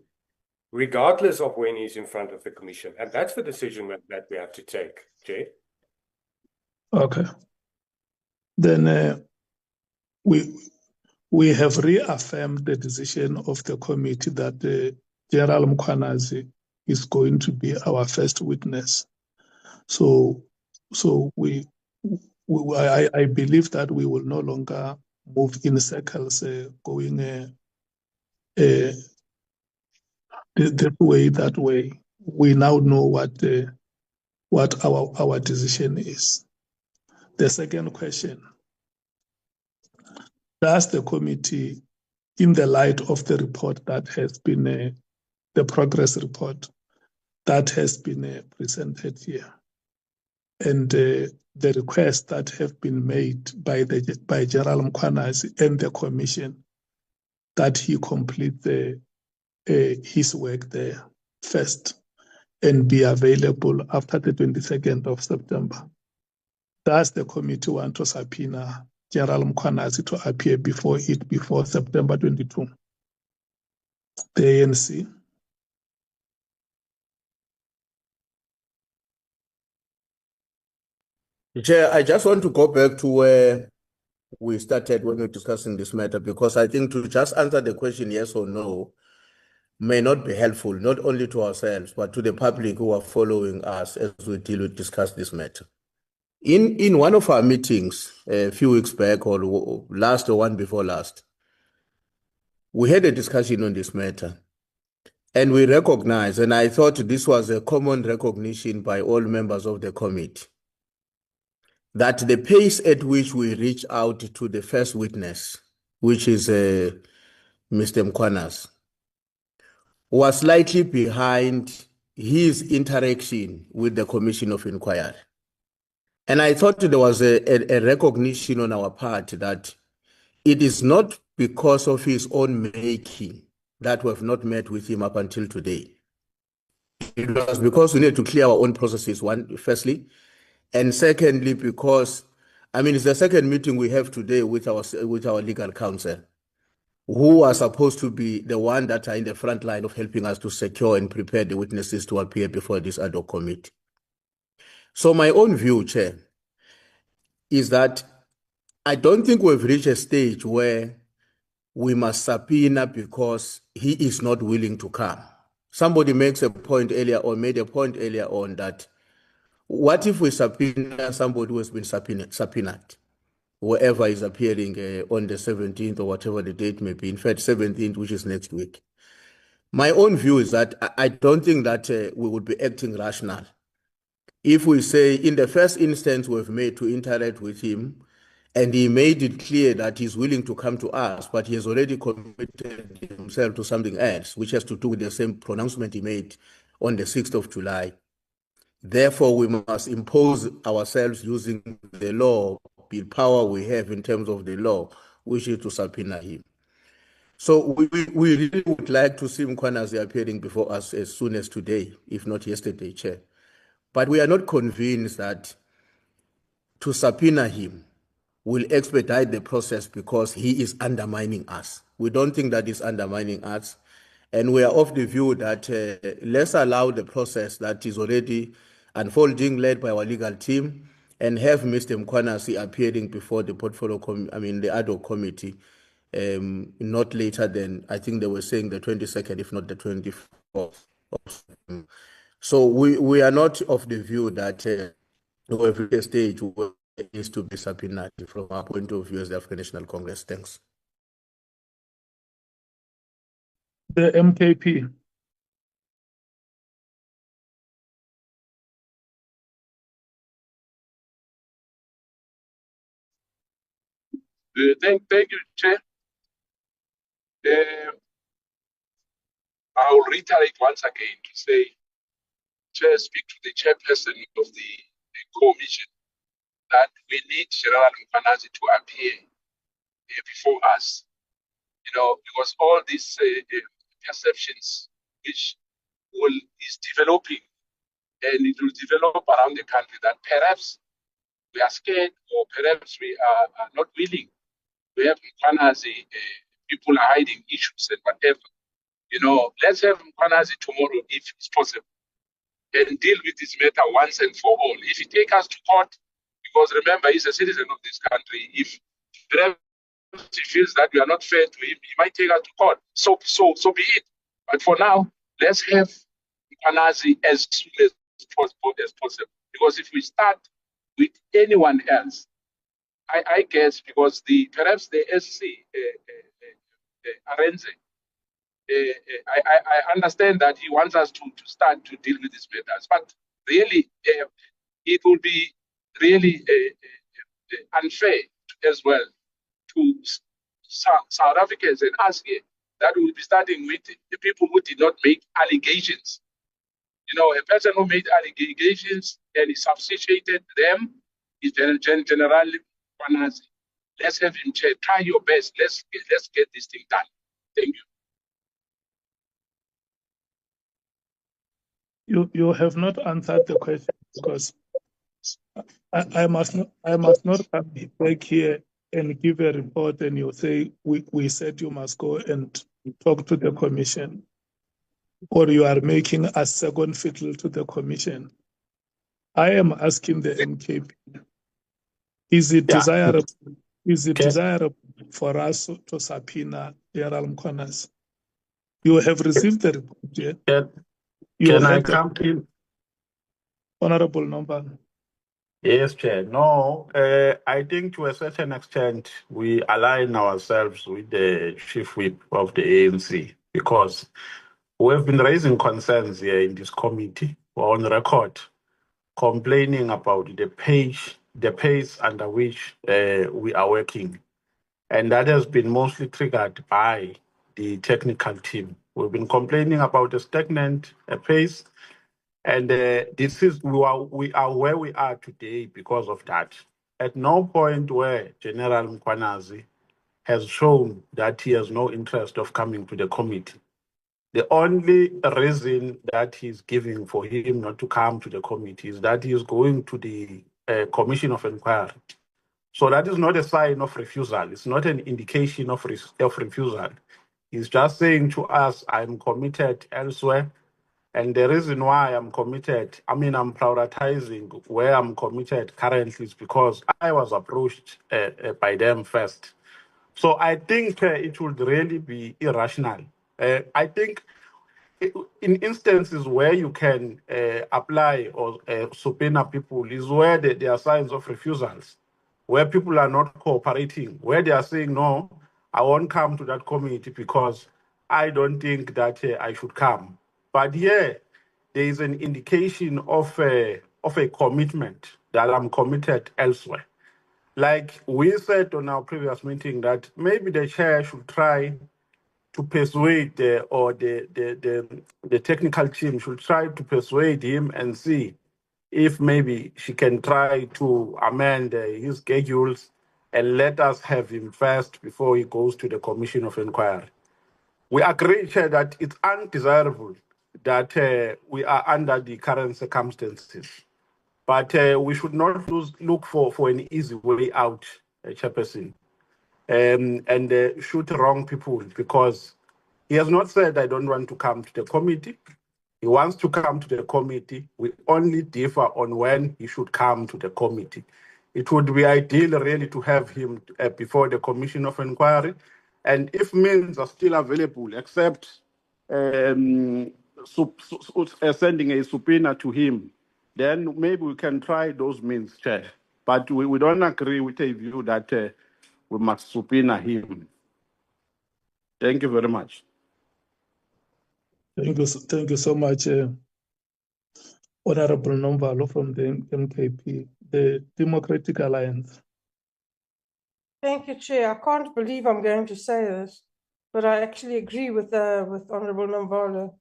regardless of when he's in front of the commission. And that's the decision that we have to take, Chair. Okay. Then we have reaffirmed the decision of the committee that General Mkhwanazi is going to be our first witness. So I believe that we will no longer move in circles, going this way, that way. We now know what our decision is. The second question: does the committee, in the light of the report that has been the progress report that has been presented here, and the requests that have been made by General Mkhwanazi and the Commission, that he complete his work there first and be available after the 22nd of September. Does the committee want to subpoena General Mkhwanazi to appear before September 22? The ANC. Chair, I just want to go back to where we started when we were discussing this matter, because I think to just answer the question yes or no may not be helpful, not only to ourselves, but to the public who are following us as we discuss this matter. In one of our meetings a few weeks back, or last or one before last, we had a discussion on this matter. And we recognized, and I thought this was a common recognition by all members of the committee, that the pace at which we reach out to the first witness, which is Mr. Mkhwanazi, was slightly behind his interaction with the Commission of Inquiry. And I thought there was a recognition on our part that it is not because of his own making that we have not met with him up until today. It was because we need to clear our own processes, firstly, and secondly, because, it's the second meeting we have today with our legal counsel, who are supposed to be the one that are in the front line of helping us to secure and prepare the witnesses to appear before this ad hoc committee. So my own view, Chair, is that I don't think we've reached a stage where we must subpoena because he is not willing to come. Somebody made a point earlier on that what if we subpoena somebody who has been subpoenaed, whoever is appearing on the 17th or whatever the date may be, in fact 17th, which is next week. My own view is that I don't think that we would be acting rational if we say in the first instance we've made to interact with him and he made it clear that he's willing to come to us, but he has already committed himself to something else, which has to do with the same pronouncement he made on the 6th of July. Therefore, we must impose ourselves using the law, the power we have in terms of the law, which is to subpoena him. So we really would like to see Mkhwanazi appearing before us as soon as today, if not yesterday, Chair. But we are not convinced that to subpoena him will expedite the process because he is undermining us. We don't think that is undermining us. And we are of the view that let's allow the process that is already unfolding, led by our legal team, and have Mr. Mkhwanazi appearing before the the ad hoc committee, not later than, I think they were saying the 22nd, if not the 24th. So we are not of the view that we have reached a stage where it needs to be subpoenaed from our point of view as the African National Congress. Thanks. The MKP. Thank you, Chair. I will reiterate once again to say, Chair, speak to the chairperson of the commission that we need General Mkhwanazi to appear before us. Because all these perceptions which is developing, and it will develop around the country, that perhaps we are scared or perhaps we are not willing. We have Mkhwanazi, people are hiding issues and whatever. let's have Mkhwanazi tomorrow if it's possible and deal with this matter once and for all. If he take us to court, because remember, he's a citizen of this country, if he feels that we are not fair to him, he might take us to court. So be it. But for now, let's have Mkhwanazi as soon as possible. Because if we start with anyone else, I guess because perhaps the SC Arenze, I understand that he wants us to start to deal with these matters, but really it will be really unfair as well to South Africans and us here that will be starting with the people who did not make allegations. A person who made allegations and he substituted them is General Mkhwanazi. Let's have him try your best. Let's get this thing done. Thank you. You have not answered the question because I must not come back here and give a report and you say we said you must go and talk to the commission, or you are making a second fiddle to the commission. I am asking the MKP, is it desirable for us to subpoena General Mkhwanazi? You have received the report, yeah? Can I come in? Honorable Number. Yes, Chair. No, I think to a certain extent we align ourselves with the chief whip of the ANC because we have been raising concerns here in this committee on record, complaining about the pace under which we are working. And that has been mostly triggered by the technical team. We've been complaining about the stagnant pace. And this is we are where we are today because of that. At no point where General Mkhwanazi has shown that he has no interest of coming to the committee. The only reason that he's giving for him not to come to the committee is that he is going to the Commission of Inquiry. So that is not a sign of refusal. It's not an indication of refusal. He's just saying to us, I'm committed elsewhere. And the reason why I'm committed, I'm prioritizing where I'm committed currently is because I was approached by them first. So I think it would really be irrational. I think in instances where you can apply or subpoena people is where there are signs of refusals, where people are not cooperating, where they are saying, no, I won't come to that committee because I don't think that I should come. But here, there is an indication of a commitment that I'm committed elsewhere. Like we said on our previous meeting that maybe the chair should try to persuade the technical team should try to persuade him and see if maybe she can try to amend his schedules and let us have him first before he goes to the Commission of Inquiry. We agree, Chair, that it's undesirable that we are under the current circumstances. But we should not look for an easy way out, Chairperson, and shoot wrong people, because he has not said, I don't want to come to the committee. He wants to come to the committee. We only differ on when he should come to the committee. It would be ideal, really, to have him before the Commission of Inquiry. And if means are still available, except sending a subpoena to him, then maybe we can try those means, Chair. But we don't agree with a view that we must subpoena him. Thank you very much. Thank you so much, Honorable Nombalo from the MKP, the Democratic Alliance. Thank you, Chair. I can't believe I'm going to say this, but I actually agree with Honorable Nombalo.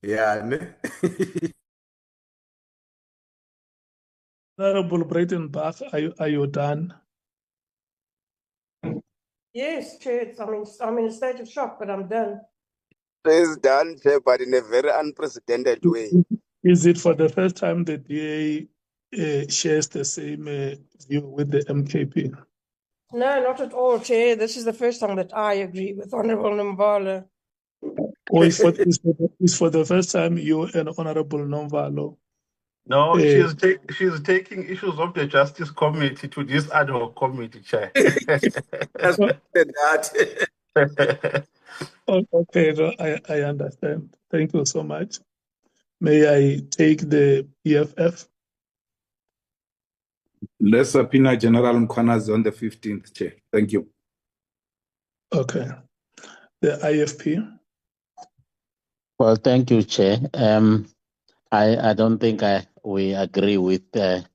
Yeah. Honorable Breitenbach, are you done? Yes, Chair. I'm in a state of shock, but I'm done. It's done, Chair, but in a very unprecedented way. Is it for the first time the DA shares the same view with the MKP. No, not at all, Chair. This is the first time that I agree with Honourable Nomvalo. Or it's for the first time you and Honourable Nomvalo. No, she's taking issues of the Justice Committee to this ad hoc committee, Chair. That's that. Okay, no, I understand. Thank you so much. May I take the EFF? Let's subpoena General Mkhwanazi on the 15th, Chair. Thank you. Okay. The IFP? Well, thank you, Chair. I don't think we agree with the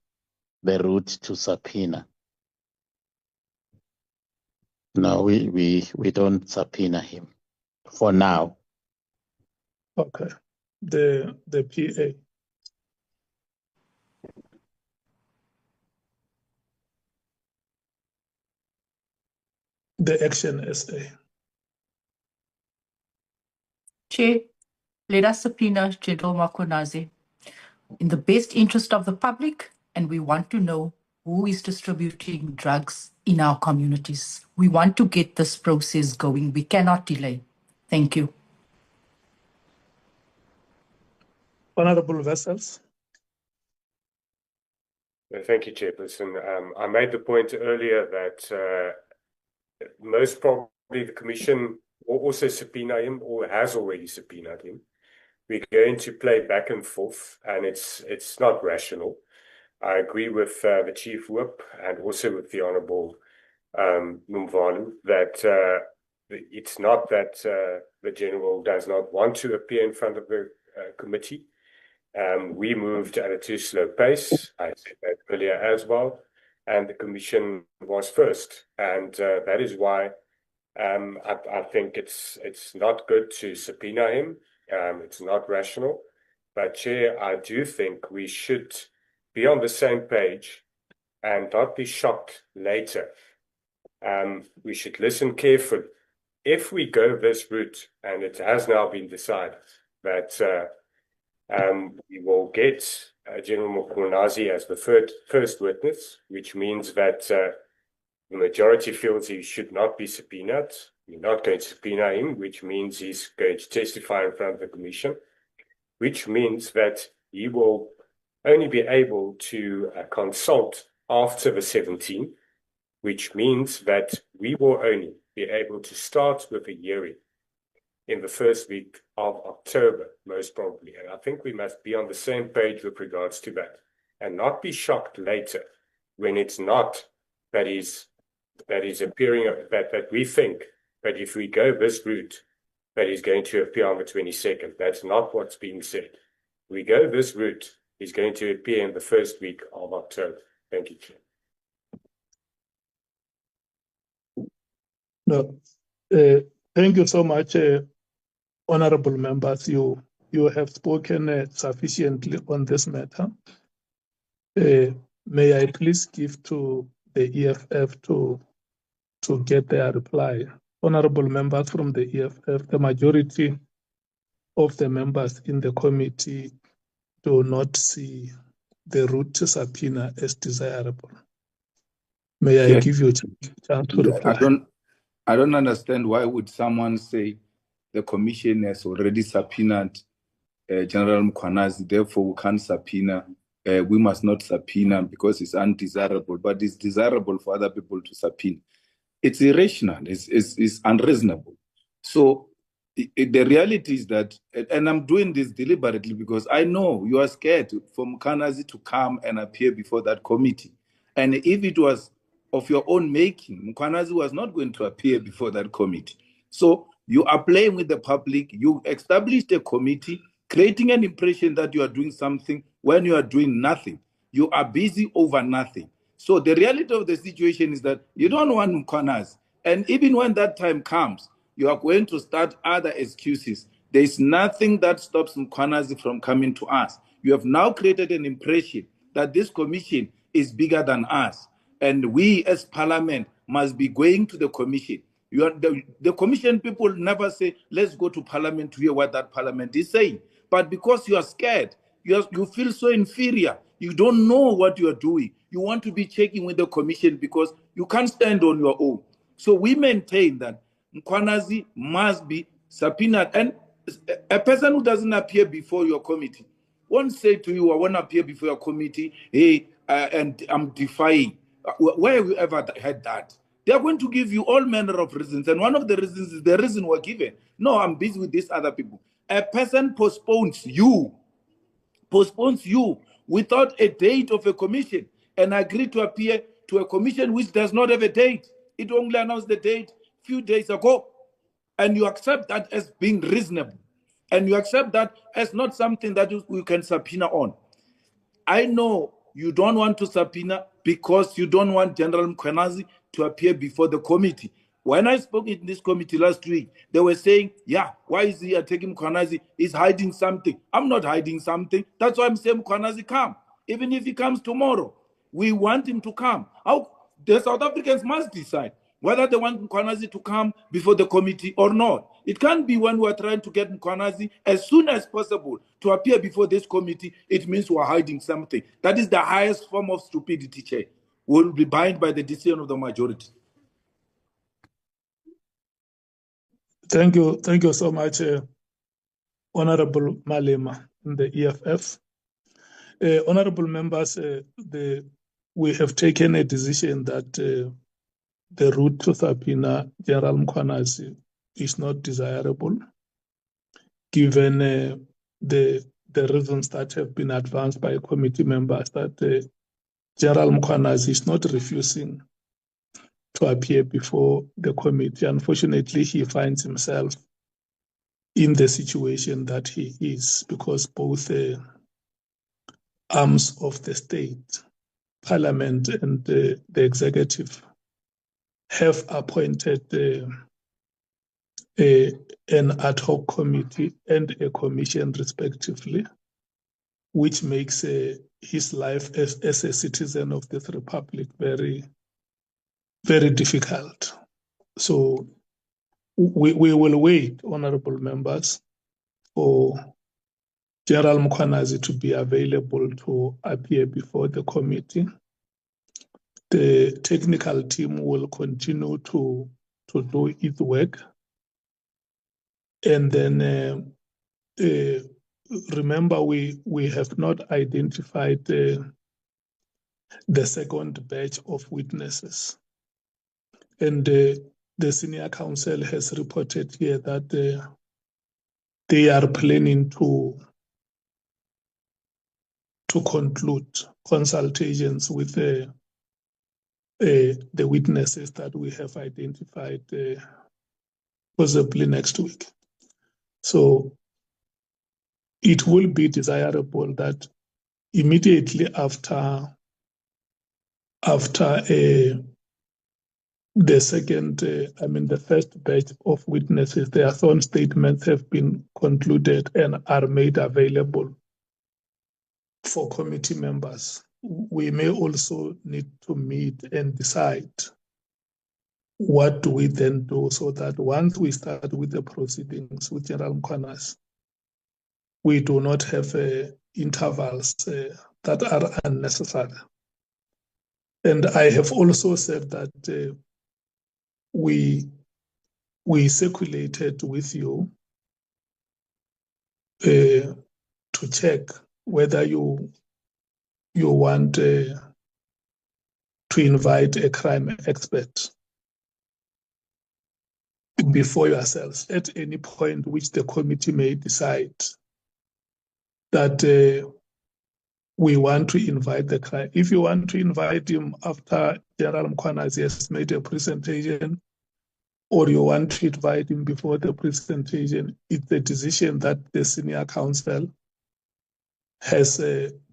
route to subpoena. No, we don't subpoena him for now. Okay. The PA? The Action SA? Chair, let us subpoena Gen Mkhwanazi in the best interest of the public, and we want to know who is distributing drugs in our communities. We want to get this process going. We cannot delay. Thank you. Honourable Vessels? Thank you, Chairperson. I made the point earlier that most probably the Commission will also subpoena him or has already subpoenaed him. We're going to play back and forth, and it's not rational. I agree with the Chief Whip and also with the Honourable Nomvalo that it's not that the General does not want to appear in front of the committee. We moved at a too slow pace. I said that earlier as well, and the Commission was first, and that is why I think it's not good to subpoena him. It's not rational, but Chair, I do think we should be on the same page and not be shocked later. We should listen carefully. If we go this route, and it has now been decided that we will get General Mkhwanazi as the first witness, which means that the majority feels he should not be subpoenaed. We're not going to subpoena him, which means he's going to testify in front of the Commission, which means that he will only be able to consult after the 17th, which means that we will only be able to start with a hearing in the first week of October, most probably. And I think we must be on the same page with regards to that and not be shocked later when it's not that is appearing, that we think that if we go this route, that he's going to appear on the 22nd. That's not what's being said. We go this route, he's going to appear in the first week of October. Thank you, Chair. No. Thank you so much, honourable members. You have spoken sufficiently on this matter. May I please give to the EFF to get their reply. Honourable members from the EFF, the majority of the members in the committee do not see the route to subpoena as desirable. May I give you a chance to reply? I don't understand why would someone say the Commission has already subpoenaed General Mkhwanazi, therefore we can't subpoena. We must not subpoena because it's undesirable, but it's desirable for other people to subpoena. It's irrational, it's unreasonable. So the reality is that, and I'm doing this deliberately because I know you are scared for Mkhwanazi to come and appear before that committee. And if it was of your own making, Mkhwanazi was not going to appear before that committee. So you are playing with the public. You established a committee, creating an impression that you are doing something when you are doing nothing. You are busy over nothing. So the reality of the situation is that you don't want Mkhwanazi. And even when that time comes, you are going to start other excuses. There is nothing that stops Mkhwanazi from coming to us. You have now created an impression that this commission is bigger than us. And we as parliament must be going to the commission. The commission people never say, let's go to parliament to hear what that parliament is saying. But because you are scared, you feel so inferior. You don't know what you are doing. You want to be checking with the commission because you can't stand on your own. So we maintain that Mkhwanazi must be subpoenaed, and a person who doesn't appear before your committee won't say to you, I want to appear before your committee, hey, and I'm defying. Where have you ever had that? They are going to give you all manner of reasons. And one of the reasons is the reason we're given. No, I'm busy with these other people. A person postpones you without a date of a commission and agree to appear to a commission which does not have a date. It only announced the date a few days ago. And you accept that as being reasonable. And you accept that as not something that we can subpoena on. I know you don't want to subpoena because you don't want General Mkhwanazi to appear before the committee. When I spoke in this committee last week, they were saying, yeah, why is he attacking Mkhwanazi? He's hiding something. I'm not hiding something. That's why I'm saying Mkhwanazi come. Even if he comes tomorrow, we want him to come. The South Africans must decide whether they want Mkhwanazi to come before the committee or not. It can't be when we're trying to get Mkhwanazi as soon as possible to appear before this committee. It means we're hiding something. That is the highest form of stupidity, Chair. We'll be bound by the decision of the majority. Thank you so much, Honorable Malema in the EFF. Honorable members, we have taken a decision that the route to subpoena General Mkhwanazi is not desirable, given the reasons that have been advanced by committee members that General Mkhwanazi is not refusing to appear before the committee. Unfortunately, he finds himself in the situation that he is because both arms of the state, Parliament and the executive, have appointed an ad hoc committee and a commission respectively, which makes his life as a citizen of this republic very, very difficult. So we will wait, honorable members, for General Mkhwanazi to be available to appear before the committee. The technical team will continue to do its work. And then remember, we have not identified the second batch of witnesses. And the senior counsel has reported here that they are planning to conclude consultations with the witnesses that we have identified possibly next week. So it will be desirable that immediately after the first batch of witnesses, their sworn statements have been concluded and are made available for committee members. We may also need to meet and decide what do we then do so that once we start with the proceedings with General Mkhwanazi, we do not have intervals that are unnecessary. And I have also said that we circulated with you to check whether you want to invite a crime expert before yourselves at any point which the committee may decide that we want to invite the crime. If you want to invite him after General Mkhwanazi has made a presentation, or you want to invite him before the presentation, it's a decision that the senior counsel has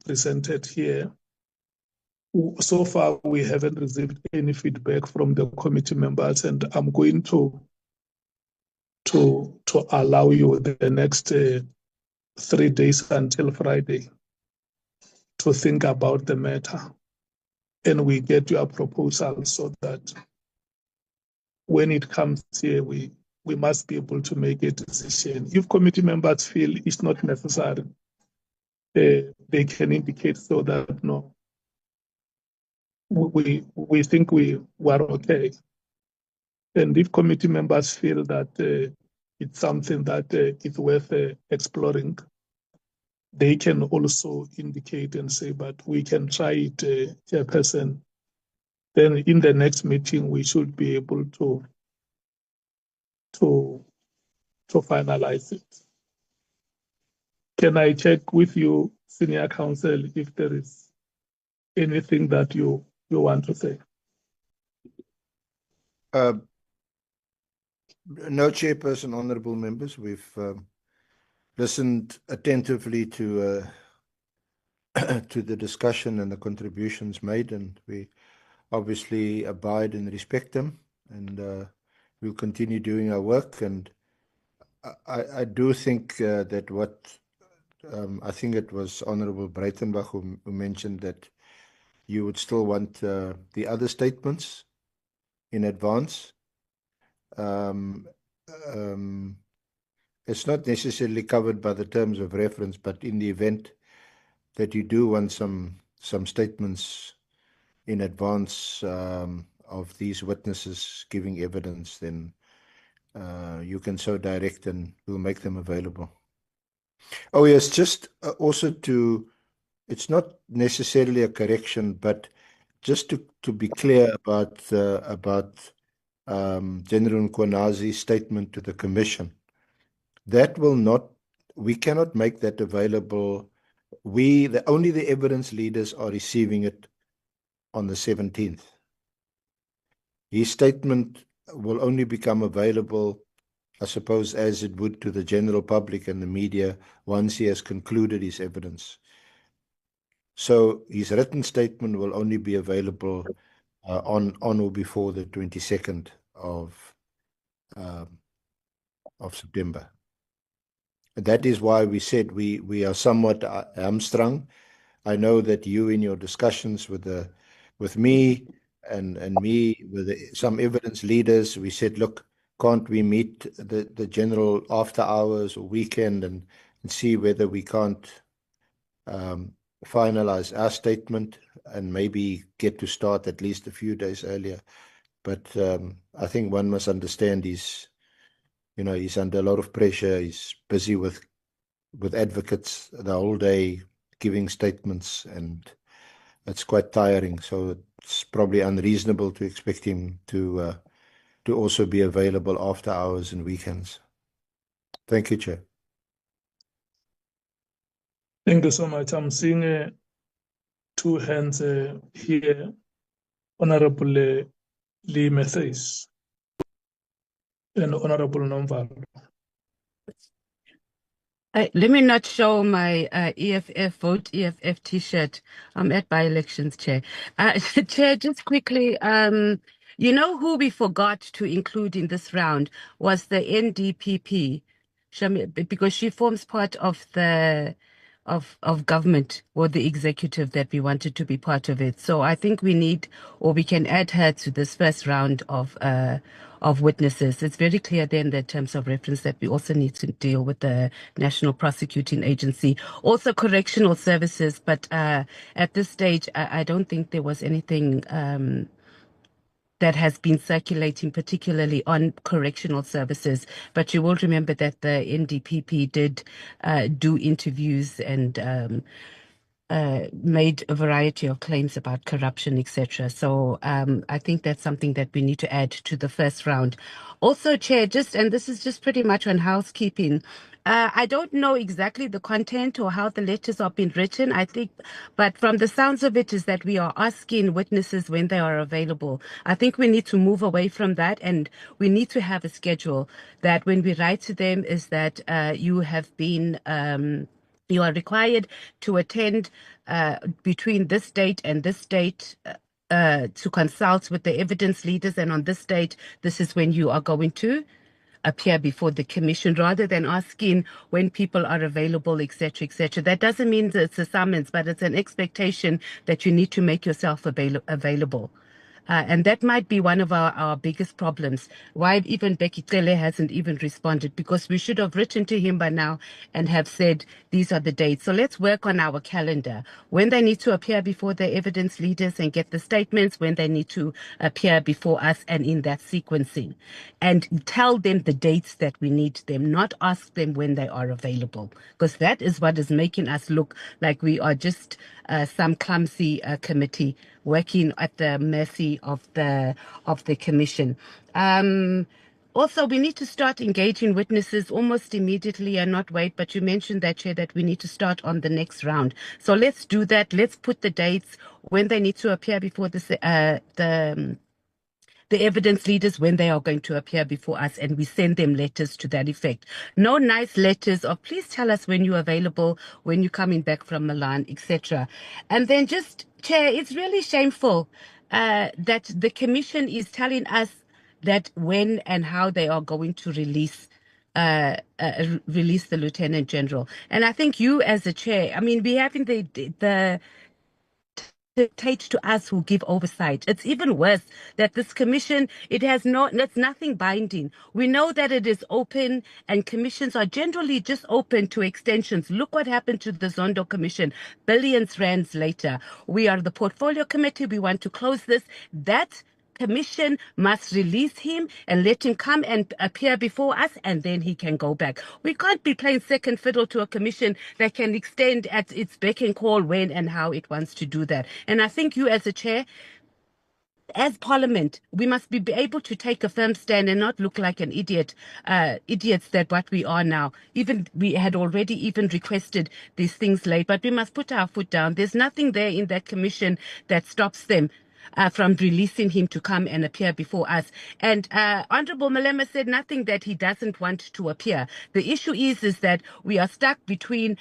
presented here. So far, we haven't received any feedback from the committee members, and I'm going to allow you the next 3 days until Friday to think about the matter, and we get your proposal so that when it comes here, we must be able to make a decision. If committee members feel it's not necessary they can indicate so that no, we think we were okay. And if committee members feel that it's something that is worth exploring, they can also indicate and say, but we can try it, Chairperson. Then in the next meeting, we should be able to finalize it. Can I check with you, Senior Counsel, if there is anything that you want to say? No, Chairperson, honourable members. We've listened attentively to to the discussion and the contributions made, and we obviously abide and respect them, and we'll continue doing our work. And I do think that what I think it was Honourable Breitenbach who mentioned that you would still want the other statements in advance. It's not necessarily covered by the terms of reference, but in the event that you do want some statements in advance of these witnesses giving evidence, then you can so direct and we'll make them available. Oh yes, just also it's not necessarily a correction, but just to be clear about General Mkhwanazi's statement to the Commission. That will not, we cannot make that available. Only the evidence leaders are receiving it on the 17th. His statement will only become available, I suppose, as it would to the general public and the media once he has concluded his evidence. So his written statement will only be available on or before the 22nd of September. And that is why we said we are somewhat hamstrung. I know that you, in your discussions with me and me with some evidence leaders, we said, look, can't we meet the general after hours or weekend and see whether we can't finalize our statement and maybe get to start at least a few days earlier. But I think one must understand he's under a lot of pressure. He's busy with advocates the whole day giving statements, and it's quite tiring. So it's probably unreasonable to expect him to also be available after hours and weekends. Thank you, Chair. Thank you so much. I'm seeing two hands here. Honorable Lee Matthews and Honorable Nomvalo. Let me not show my vote EFF t-shirt. I'm at by-elections, Chair. Chair, just quickly, you know who we forgot to include in this round was the NDPP, because she forms part of the government or the executive that we wanted to be part of it. So I think we need, or we can add her to this first round of witnesses. It's very clear then the terms of reference that we also need to deal with the National Prosecuting Agency, also correctional services. But at this stage, I don't think there was anything that has been circulating, particularly on correctional services. But you will remember that the NDPP did do interviews and made a variety of claims about corruption, etc. So I think that's something that we need to add to the first round. Also, Chair, and this is just pretty much on housekeeping. I don't know exactly the content or how the letters are being written, I think, but from the sounds of it is that we are asking witnesses when they are available. I think we need to move away from that, and we need to have a schedule that when we write to them is that you have been you are required to attend between this date and this date to consult with the evidence leaders, and on this date, this is when you are going to appear before the commission, rather than asking when people are available, etc., etc. That doesn't mean that it's a summons, but it's an expectation that you need to make yourself available. And that might be one of our biggest problems. Why even Becky Cele hasn't even responded, because we should have written to him by now and have said, these are the dates. So let's work on our calendar. When they need to appear before the evidence leaders and get the statements, when they need to appear before us, and in that sequencing. And tell them the dates that we need them, not ask them when they are available, because that is what is making us look like we are just some clumsy committee working at the mercy of the commission. Also, we need to start engaging witnesses almost immediately and not wait. But you mentioned that, Chair, that we need to start on the next round. So let's do that. Let's put the dates when they need to appear before the evidence leaders, when they are going to appear before us, and we send them letters to that effect. No nice letters of please tell us when you're available, when you're coming back from Milan, etc. And then just, Chair, it's really shameful that the commission is telling us that when and how they are going to release the Lieutenant General. And I think you as a chair, I mean, we having the dictate to us who give oversight. It's even worse that this commission, it's nothing binding. We know that it is open, and commissions are generally just open to extensions. Look what happened to the Zondo Commission, billions rands later. We are the portfolio committee. We want to close this. That commission must release him and let him come and appear before us, and then he can go back. We can't be playing second fiddle to a commission that can extend at its beck and call when and how it wants to do that. And I think you as a chair, as Parliament, we must be able to take a firm stand and not look like an idiots that what we are now. Even we had already even requested these things late, but we must put our foot down. There's nothing there in that commission that stops them from releasing him to come and appear before us. And Honorable Malema said nothing that he doesn't want to appear. The issue is that we are stuck between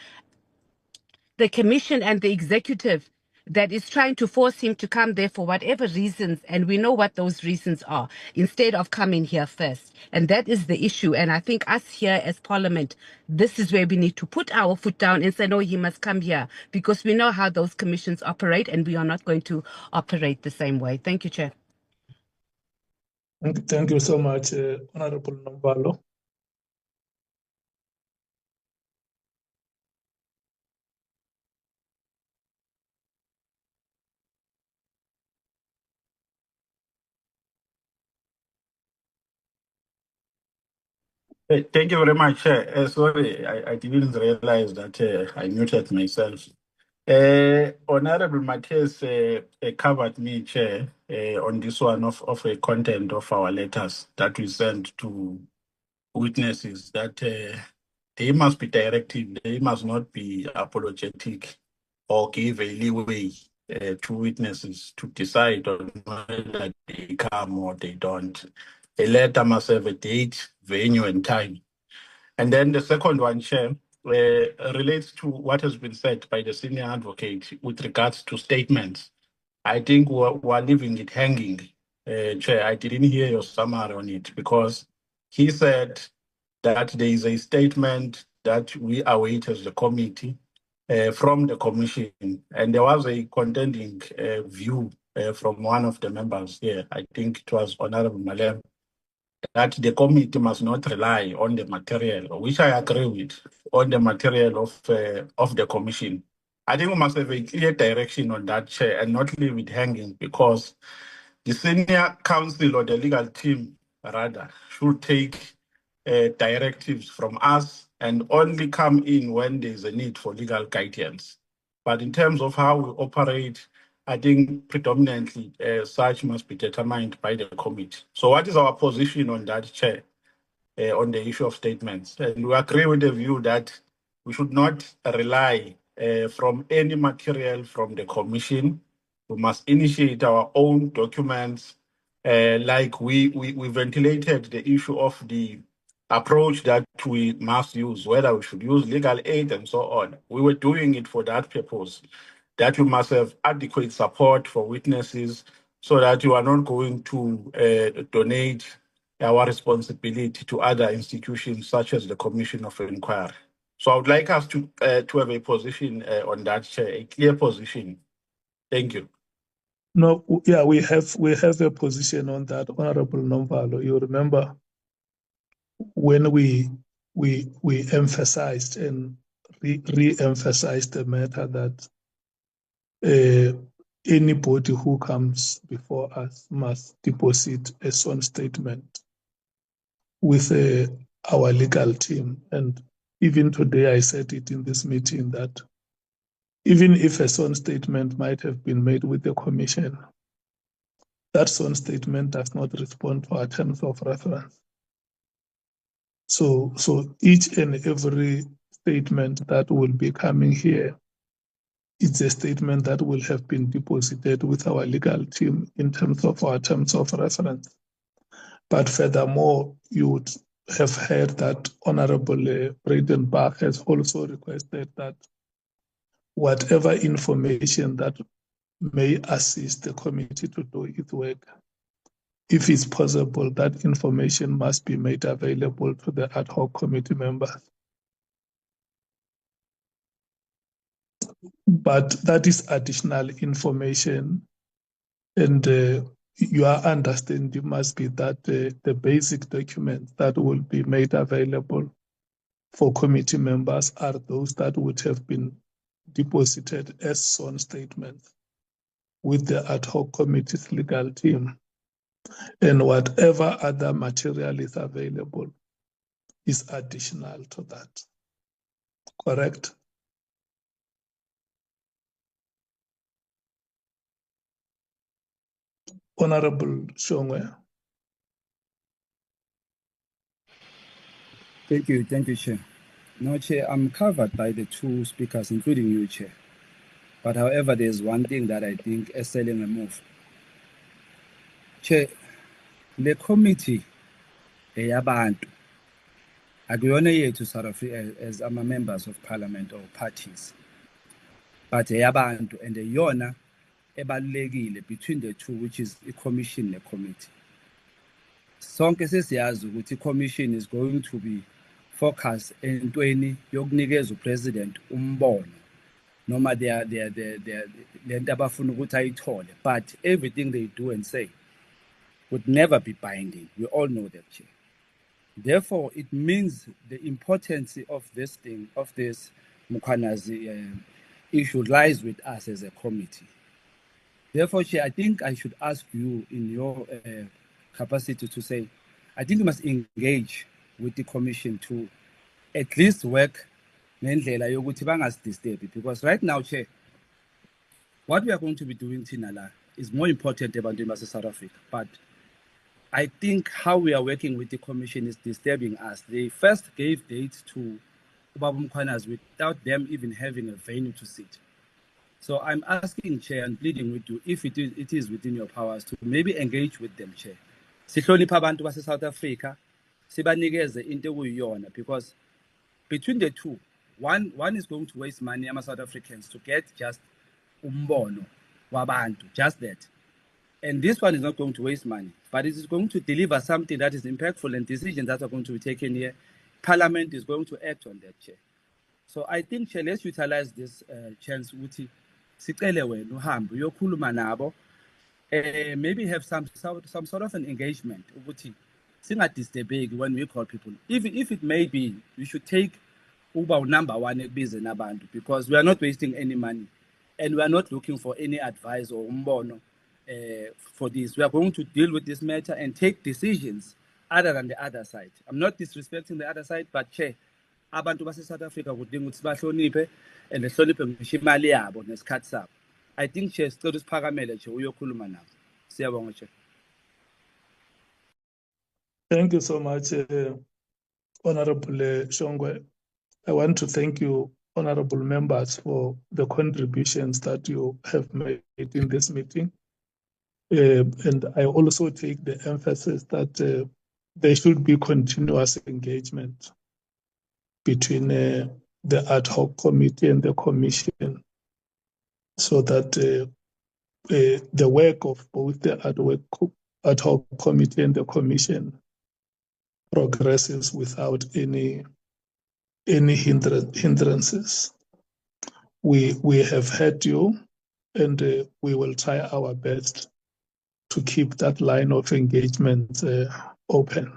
the commission and the executive that is trying to force him to come there for whatever reasons, and we know what those reasons are, instead of coming here first. And that is the issue. And I think us here as Parliament, this is where we need to put our foot down and say, no, he must come here, because we know how those commissions operate, and we are not going to operate the same way. Thank you, Chair. Thank you so much, Honorable Nombalo. Thank you very much. Sorry, I didn't realize that I muted myself. Honorable Matthias covered me, Chair, on this one of a content of our letters that we sent to witnesses, that they must be directed, they must not be apologetic or give a leeway to witnesses to decide on whether they come or they don't. A letter must have a date, venue, and time. And then the second one, Chair, relates to what has been said by the senior advocate with regards to statements. I think we're leaving it hanging. Chair, I didn't hear your summary on it, because he said that there is a statement that we await as the committee from the commission. And there was a contending view from one of the members here, I think it was Honorable Malem, that the committee must not rely on the material, which I agree with, on the material of the commission. I think we must have a clear direction on that, Chair, and not leave it hanging, because the senior counsel or the legal team, rather, should take directives from us and only come in when there's a need for legal guidance. But in terms of how we operate, I think predominantly such must be determined by the committee. So what is our position on that, Chair, on the issue of statements? And we agree with the view that we should not rely from any material from the commission. We must initiate our own documents, like we ventilated the issue of the approach that we must use, whether we should use legal aid and so on. We were doing it for that purpose, that we must have adequate support for witnesses so that you are not going to donate our responsibility to other institutions such as the Commission of Inquiry. So I would like us to have a position on that, Chair, a clear position. Thank you. No, yeah, we have a position on that, Honorable Nomvalo. You remember when we emphasized and re-emphasized the matter that anybody who comes before us must deposit a sworn statement with our legal team. And even today, I said it in this meeting that even if a sworn statement might have been made with the Commission, that sworn statement does not respond to our terms of reference. So each and every statement that will be coming here, it's a statement that will have been deposited with our legal team in terms of our terms of reference. But furthermore, you would have heard that Honorable Bredenbach has also requested that whatever information that may assist the committee to do its work, if it's possible, that information must be made available to the ad hoc committee members. But that is additional information, and your understanding must be that the basic documents that will be made available for committee members are those that would have been deposited as sworn statements with the ad hoc committee's legal team. And whatever other material is available is additional to that. Correct? Honorable Shongwe. Thank you, Chair. No, Chair, I'm covered by the two speakers, including you, Chair. But however, there's one thing that I think is selling a move. Chair, the committee, eyabantu, akuyona yethu South Africa as our members of parliament or parties, but eyabantu, and eyona ebalulekile between the two, which is the commission and the committee. Sonke sesiyazi ukuthi i-commission is going to be focused entweni yokunikeza upresident umbono noma lento abafuna ukuthi ayithole, but everything they do and say would never be binding. We all know that, Chair. Therefore, it means the importance of this thing, of this Mkhwanazi issue, lies with us as a committee. Therefore, Chair, I think I should ask you in your capacity to say, I think you must engage with the commission to at least work ngendlela yokuthi bangasidisturb, because right now, Chair, what we are going to be doing Tinala is more important about South Africa. But I think how we are working with the commission is disturbing us. They first gave dates to Ubaba Mkhwanazi without them even having a venue to sit. So I'm asking, Chair, and pleading with you, if it is within your powers, to maybe engage with them, Chair. Sihlonipha abantu base South Africa, sibanikeze into ekuyiyona, because between the two, one is going to waste money, South Africans, to get just umbono wabantu, just that. And this one is not going to waste money, but it is going to deliver something that is impactful, and decisions that are going to be taken here. Parliament is going to act on that, Chair. So I think, Chair, let's utilize this chance. Maybe have some sort of an engagement. When we call people, even if it may be, we should take Uber number one because we are not wasting any money, and we are not looking for any advice or umbono. For this, we are going to deal with this matter and take decisions other than the other side. I'm not disrespecting the other side, but Chair, abantu base South Africa kudinga ukuthi bahloniphe and lehloniphe ngisho imali yabo nesikhathi sabo. I think, Chair, sicela usiphakamele Chair uyokhuluma nabo. Siyabonga, Chair. Thank you so much, Honorable Shongwe. I want to thank you, honorable members, for the contributions that you have made in this meeting. And I also take the emphasis that there should be continuous engagement between the ad hoc committee and the commission, so that the work of both the ad hoc committee and the commission progresses without any hindrances. We have heard you, and we will try our best to keep that line of engagement open.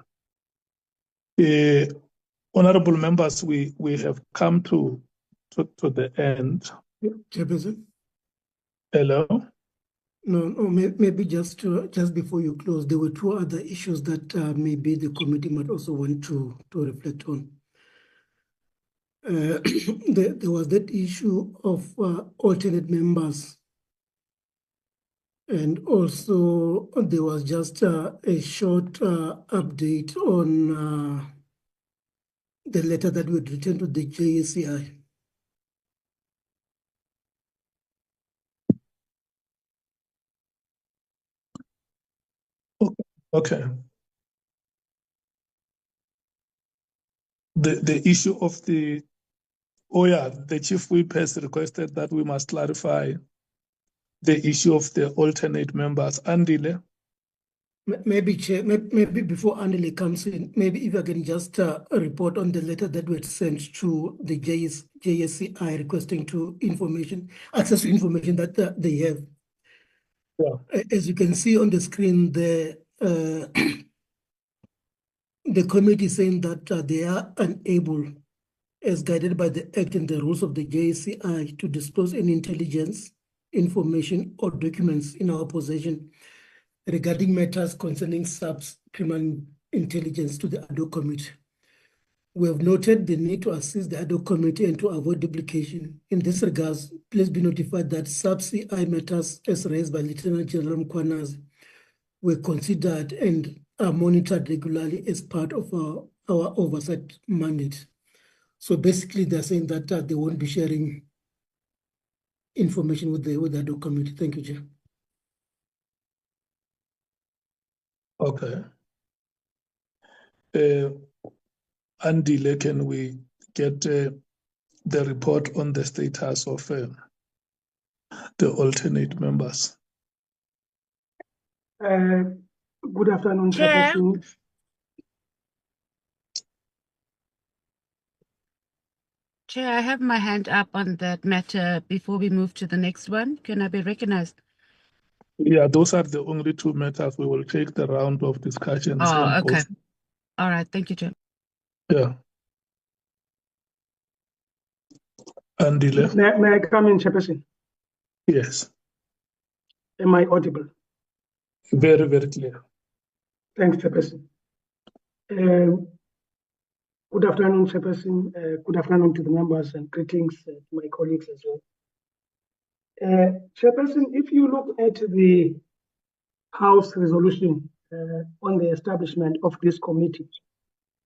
Honorable members, we have come to the end. Chairperson? Hello? No, maybe just before you close, there were two other issues that maybe the committee might also want to reflect on. There was that issue of alternate members, and also there was just a short update on the letter that we had written to the JSCI. Okay. The issue of the chief whip has requested that we must clarify the issue of the alternate members. Andile? Maybe, Chair, maybe before Andile comes in, maybe if I can just report on the letter that was sent to the JSCI requesting access to information that they have. Yeah. As you can see on the screen, the committee is saying that they are unable, as guided by the Act and the rules of the JSCI, to disclose any intelligence, information, or documents in our possession regarding matters concerning SAP's criminal intelligence to the ad hoc committee. We have noted the need to assist the ad hoc committee and to avoid duplication. In this regard, please be notified that sub-CI matters as raised by Lieutenant General Mkhwanazi were considered and are monitored regularly as part of our oversight mandate. So basically, they're saying that they won't be sharing information with the ad hoc committee. Thank you, Chair. Okay. Andile, can we get the report on the status of the alternate members? Good afternoon, Chair. Chairperson. Chair, I have my hand up on that matter before we move to the next one. Can I be recognized? Yeah, those are the only two matters. We will take the round of discussions. Oh, okay. Both. All right. Thank you, Chair. Yeah. Andile? May I come in, Chairperson? Yes. Am I audible? Very, very clear. Thanks, Chairperson. Good afternoon, Chairperson. Good afternoon to the members and greetings to my colleagues as well. Chairperson, if you look at the House resolution on the establishment of this committee,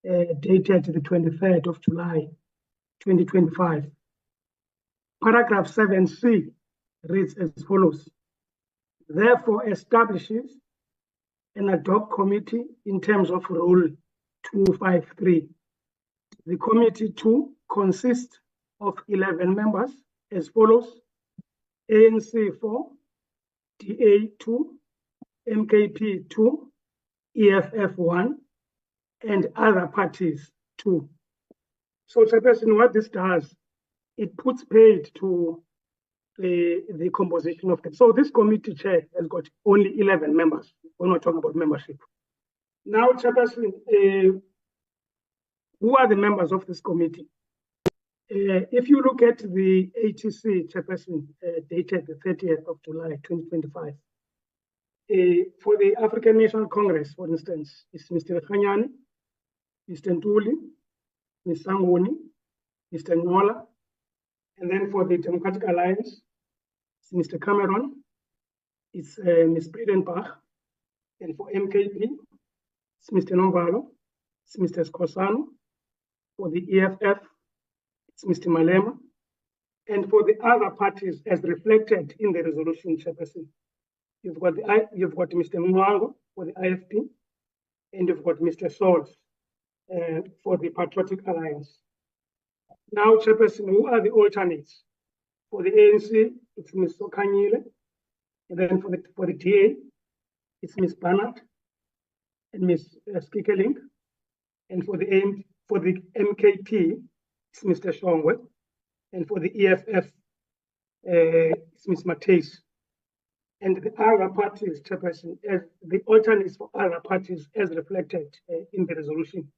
dated the 23rd of July, 2025, paragraph 7C reads as follows: therefore establishes an ad hoc committee in terms of Rule 253. The committee 2 consists of 11 members as follows: ANC 4, DA 2, MKP 2, EFF 1, and other parties 2. So, Chairperson, what this does, it puts paid to the composition of it. So this committee chair has got only 11 members. We're not talking about membership. Now, Chairperson, who are the members of this committee? If you look at the ATC, Chairperson, dated the 30th of July, 2025, for the African National Congress, for instance, it's Mr. Khanyani, Mr. Ntuli, Ms. Sangoni, Mr. Ngola, and then for the Democratic Alliance, it's Mr. Cameron, it's Ms. Bredenbach, and for MKP, it's Mr. Novalo, it's Mr. Skosano, for the EFF, it's Mr. Malema, and for the other parties as reflected in the resolution, Chairperson, you've got Mr. Mwango for the IFP, and you've got Mr. Sols for the Patriotic Alliance. Now, Chairperson, who are the alternates? For the ANC, it's Ms. Sokanyile, and then for the DA, it's Ms. Barnard and Ms. Skikeling, and for the MKP, it's Mr. Shongwe, and for the EFF, is Ms. Mateus. And the other parties, Chairperson, as the alternates for other parties as reflected in the resolution.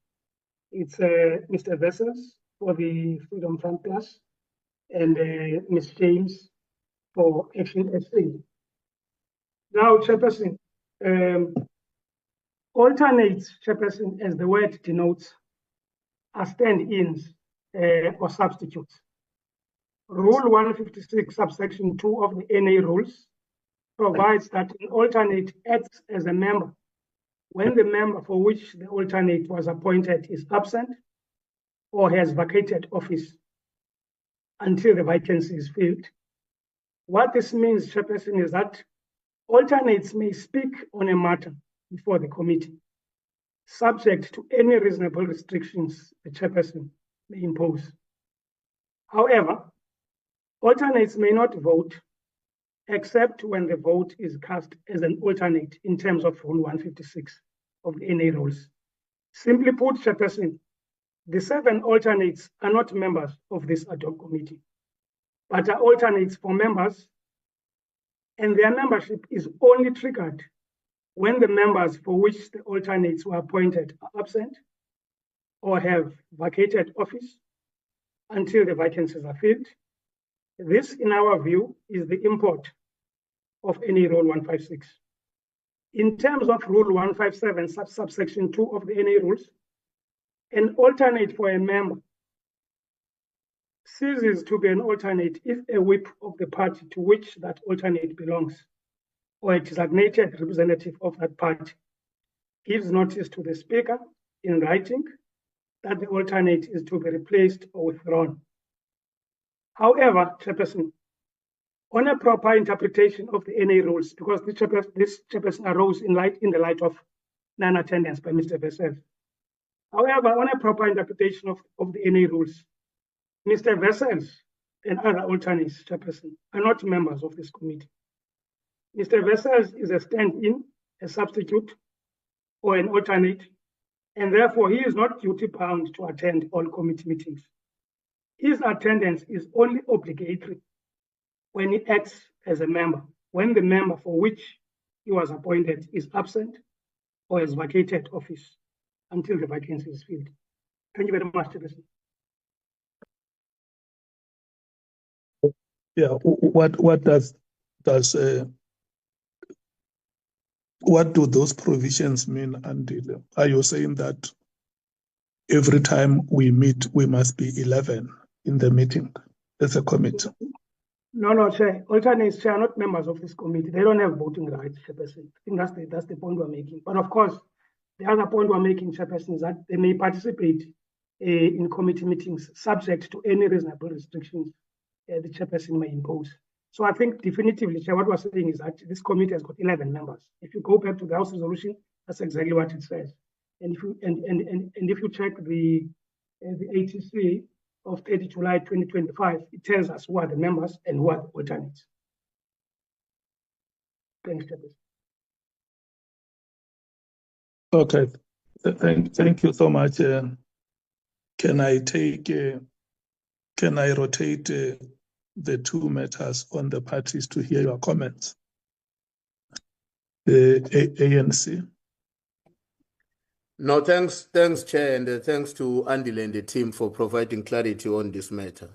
It's Mr. Vessels for the Freedom Front Plus and Ms. James for Action SA. Now, Chairperson, alternates, Chairperson, as the word denotes, are stand-ins or substitutes. Rule 156, subsection 2 of the NA rules provides that an alternate acts as a member when the member for which the alternate was appointed is absent or has vacated office until the vacancy is filled. What this means, Chairperson, is that alternates may speak on a matter before the committee, subject to any reasonable restrictions the Chairperson may impose. However, alternates may not vote except when the vote is cast as an alternate in terms of Rule 156 of the NA rules. Simply put, Chairperson, the 7 alternates are not members of this ad hoc committee, but are alternates for members, and their membership is only triggered when the members for which the alternates were appointed are absent or have vacated office until the vacancies are filled. This, in our view, is the import of any Rule 156. In terms of Rule 157, subsection 2 of the NA rules, an alternate for a member ceases to be an alternate if a whip of the party to which that alternate belongs or a designated representative of that party gives notice to the Speaker in writing that the alternate is to be replaced or withdrawn. However, Chairperson, on a proper interpretation of the NA rules, because this Chairperson arose in the light of non-attendance by Mr. Vessels. However, on a proper interpretation of the NA rules, Mr. Vessels and other alternates, Chairperson, are not members of this committee. Mr. Vessels is a stand-in, a substitute, or an alternate, and therefore he is not duty-bound to attend all committee meetings. His attendance is only obligatory when he acts as a member, when the member for which he was appointed is absent or has vacated office until the vacancy is filled. Thank you very much, Chairperson. Yeah, what do those provisions mean, Andile? Are you saying that every time we meet, we must be 11 in the meeting as a committee? No, Chair. Alternates, Chair, are not members of this committee. They don't have voting rights, Chairperson. I think that's the point we're making. But of course, the other point we're making, Chairperson, is that they may participate in committee meetings subject to any reasonable restrictions the Chairperson may impose. So I think definitively, Chair, what we're saying is that this committee has got 11 members. If you go back to the House resolution, that's exactly what it says. And if you check the ATC of 30 July 2025, it tells us who are the members and who are the alternates. Thanks, Chairperson. Okay, thank you so much. Can I rotate the 2 matters on the parties to hear your comments? The ANC. No, thanks, Chair, and thanks to Andile and the team for providing clarity on this matter.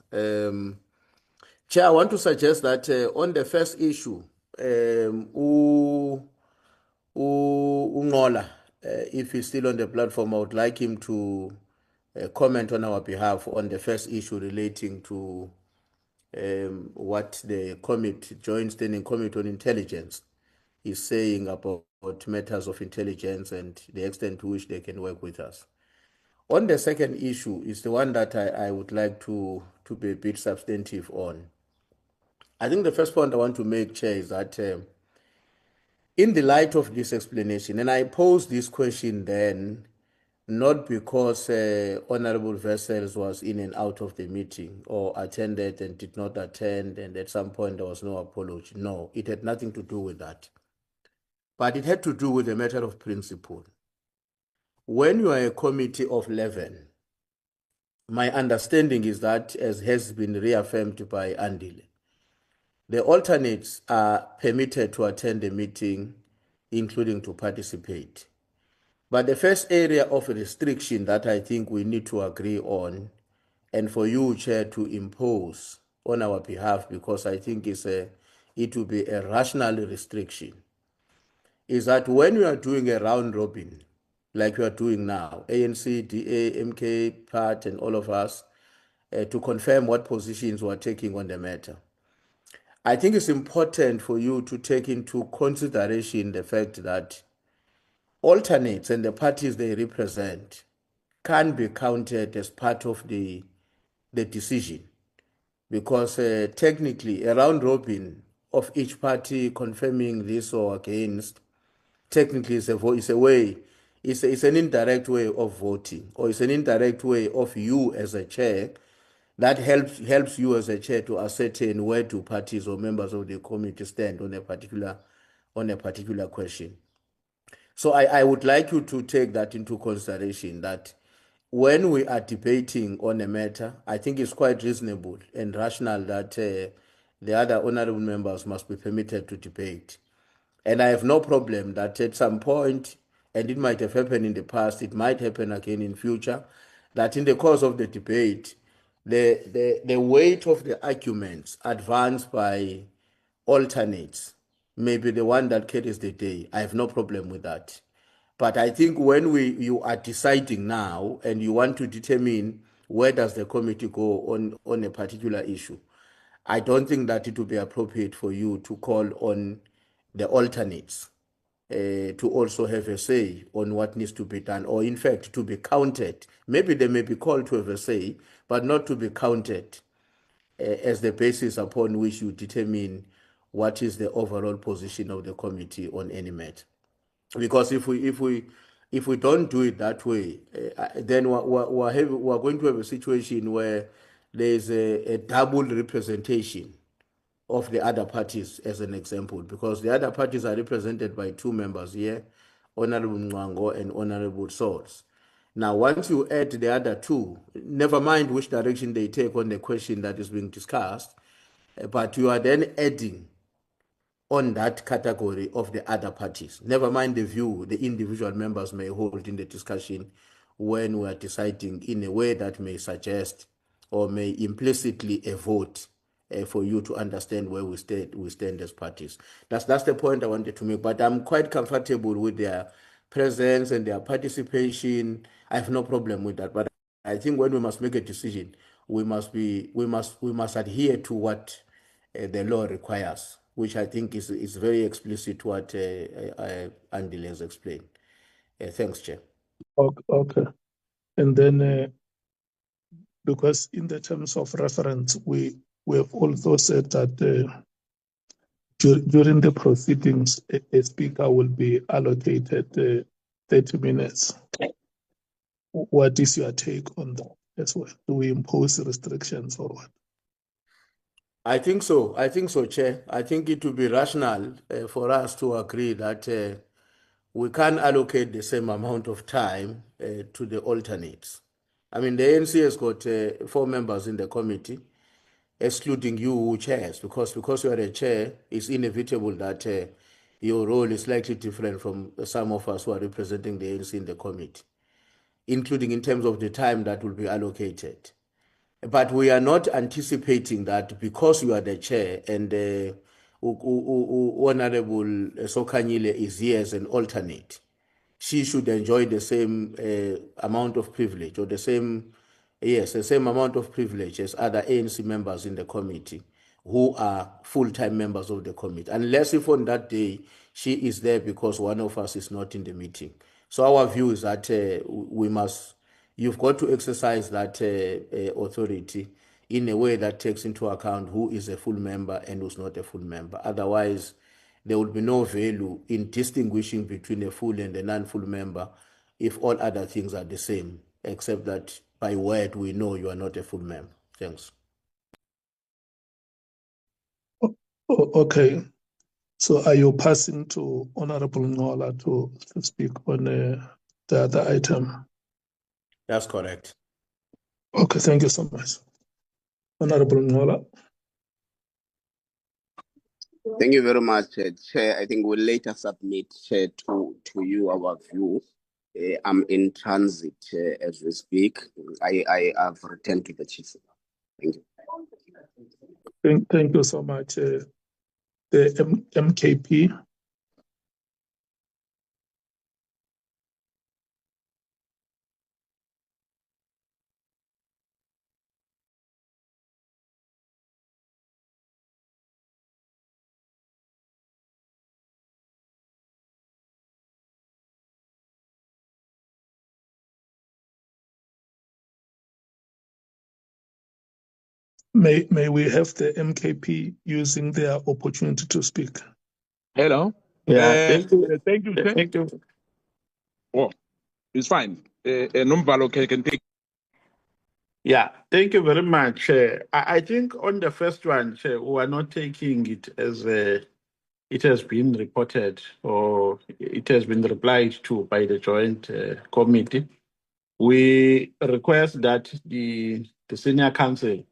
Chair, I want to suggest that on the first issue, Ungola, if he's still on the platform, I would like him to comment on our behalf on the first issue relating to what the Joint Standing Committee on Intelligence is saying about matters of intelligence and the extent to which they can work with us. On the second issue is the one that I would like to be a bit substantive on. I think the first point I want to make, Chair, is that in the light of this explanation, and I posed this question then, not because Honorable Vessels was in and out of the meeting or attended and did not attend, and at some point there was no apology. No, it had nothing to do with that. But it had to do with a matter of principle. When you are a committee of 11, my understanding is that, as has been reaffirmed by Andile, The alternates are permitted to attend the meeting, including to participate. But the first area of restriction that I think we need to agree on, and for you, Chair, to impose on our behalf, because I think it will be a rational restriction, is that when we are doing a round robin, like we are doing now, ANC, DA, MK, PART, and all of us, to confirm what positions we are taking on the matter, I think it's important for you to take into consideration the fact that alternates and the parties they represent can be counted as part of the decision, because technically a round robin of each party confirming this or against technically it's a way, it's an indirect way of voting, or it's an indirect way of you as a chair that helps you as a chair to ascertain where do parties or members of the committee stand on a particular question. So I would like you to take that into consideration, that when we are debating on a matter, I think it's quite reasonable and rational that the other honorable members must be permitted to debate. And I have no problem that at some point, and it might have happened in the past, it might happen again in future, that in the course of the debate, the weight of the arguments advanced by alternates may be the one that carries the day. I have no problem with that. But I think when you are deciding now and you want to determine where does the committee go on a particular issue, I don't think that it would be appropriate for you to call on the alternates to also have a say on what needs to be done, or in fact to be counted. Maybe they may be called to have a say, but not to be counted as the basis upon which you determine what is the overall position of the committee on any matter. Because if we don't do it that way, then we're going to have a situation where there's a double representation of the other parties, as an example, because the other parties are represented by two members here, Honorable Mngwango and Honorable Swords. Now, once you add the other two, never mind which direction they take on the question that is being discussed, but you are then adding on that category of the other parties. Never mind the view the individual members may hold in the discussion when we are deciding in a way that may suggest or may implicitly a vote for you to understand where we stand as parties. That's the point I wanted to make. But I'm quite comfortable with their presence and their participation. I have no problem with that. But I think when we must make a decision, we must adhere to what the law requires, which I think is very explicit what Andile has explained. Thanks, Chair. Okay. And then, because in the terms of reference, we have also said that during the proceedings, a speaker will be allocated 30 minutes. What is your take on that as well? Do we impose restrictions or what? I think so, Chair. I think it would be rational for us to agree that we can allocate the same amount of time to the alternates. I mean, the ANC has got 4 members in the committee, excluding you who chairs, because you are a chair, it's inevitable that your role is slightly different from some of us who are representing the ANC in the committee, including in terms of the time that will be allocated. But we are not anticipating that because you are the chair and Honorable Sokanyile is here as an alternate, she should enjoy the same amount of privilege, or the same amount of privilege as other ANC members in the committee who are full-time members of the committee, unless if on that day she is there because one of us is not in the meeting. So our view is that you've got to exercise that authority in a way that takes into account who is a full member and who's not a full member. Otherwise, there would be no value in distinguishing between a full and a non-full member if all other things are the same, except that by word we know you are not a full member. Thanks. Okay. So are you passing to Honorable Ngola to speak on the other item? That's correct. Okay, thank you so much. Honorable Ngola. Thank you very much, Chair. I think we'll later submit, Chair, to you our view. I'm in transit as we speak. I have returned to the chief. Thank you. Thank you so much. The MKP. May we have the MKP using their opportunity to speak? Hello. Yeah, thank you. Thank you, Chair. Thank you. Oh, it's fine. Numbalo can take. Yeah, thank you very much. I think on the first one, we are not taking it as it has been reported or it has been replied to by the joint committee. We request that the senior counsel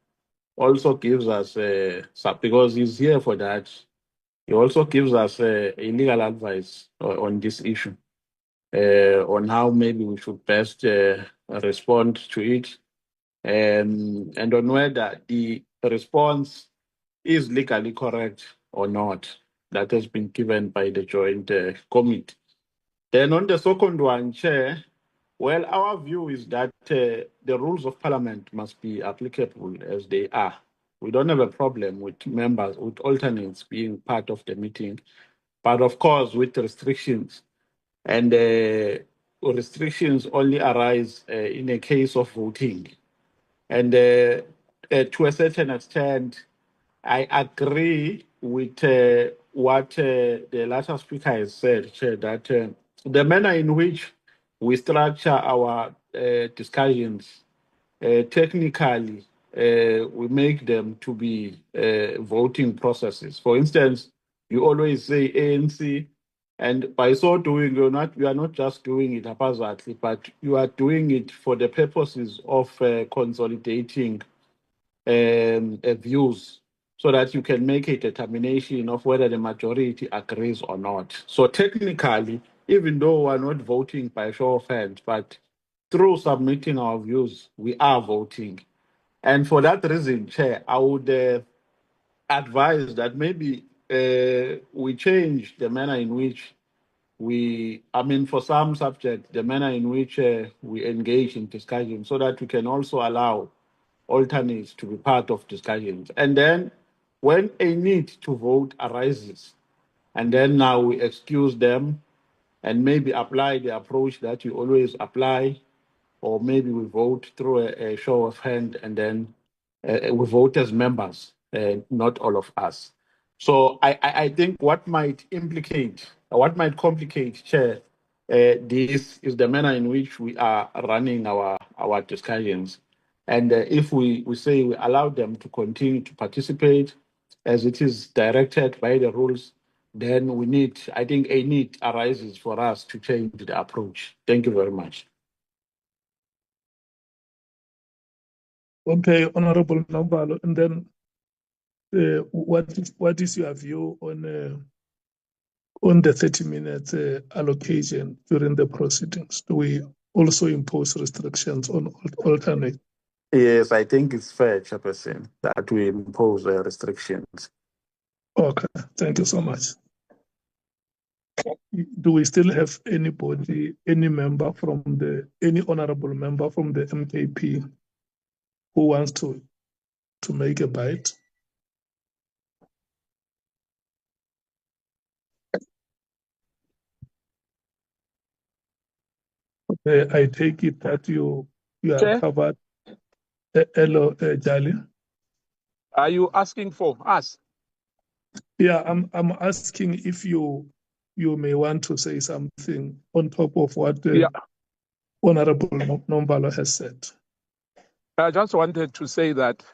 also gives us, because he's here for that, he also gives us a legal advice on this issue, on how maybe we should best respond to it, and on whether the response is legally correct or not. That has been given by the joint committee. Then on the second one, Chair, well, our view is that the rules of parliament must be applicable as they are. We don't have a problem with members, with alternates being part of the meeting, but of course with restrictions. And restrictions only arise in a case of voting. And to a certain extent, I agree with what the latter speaker has said, Chair, that the manner in which we structure our discussions, technically, we make them to be voting processes. For instance, you always say ANC, and by so doing, you are not just doing it haphazardly, but you are doing it for the purposes of consolidating views so that you can make a determination of whether the majority agrees or not. So technically, even though we're not voting by show of hands, but through submitting our views, we are voting. And for that reason, Chair, I would advise that maybe we change the manner in which for some subjects, the manner in which we engage in discussion so that we can also allow alternates to be part of discussions. And then when a need to vote arises, and then now we excuse them and maybe apply the approach that you always apply, or maybe we vote through a show of hand and then we vote as members, not all of us. So I think what might complicate, Chair, this is the manner in which we are running our discussions. And if we say we allow them to continue to participate as it is directed by the rules, then I think a need arises for us to change the approach. Thank you very much. Okay, Honorable Nambalo, and then what is your view on the 30 minutes allocation during the proceedings? Do we also impose restrictions on alternate? Yes, I think it's fair, Chairperson, that we impose restrictions. Okay, thank you so much. Do we still have any honorable member from the MKP who wants to make a bite? I take it that you are Chair? covered. Hello, Jali. Are you asking for us? Yeah, I'm asking if you may want to say something on top of what Honorable Nombalo has said. I just wanted to say that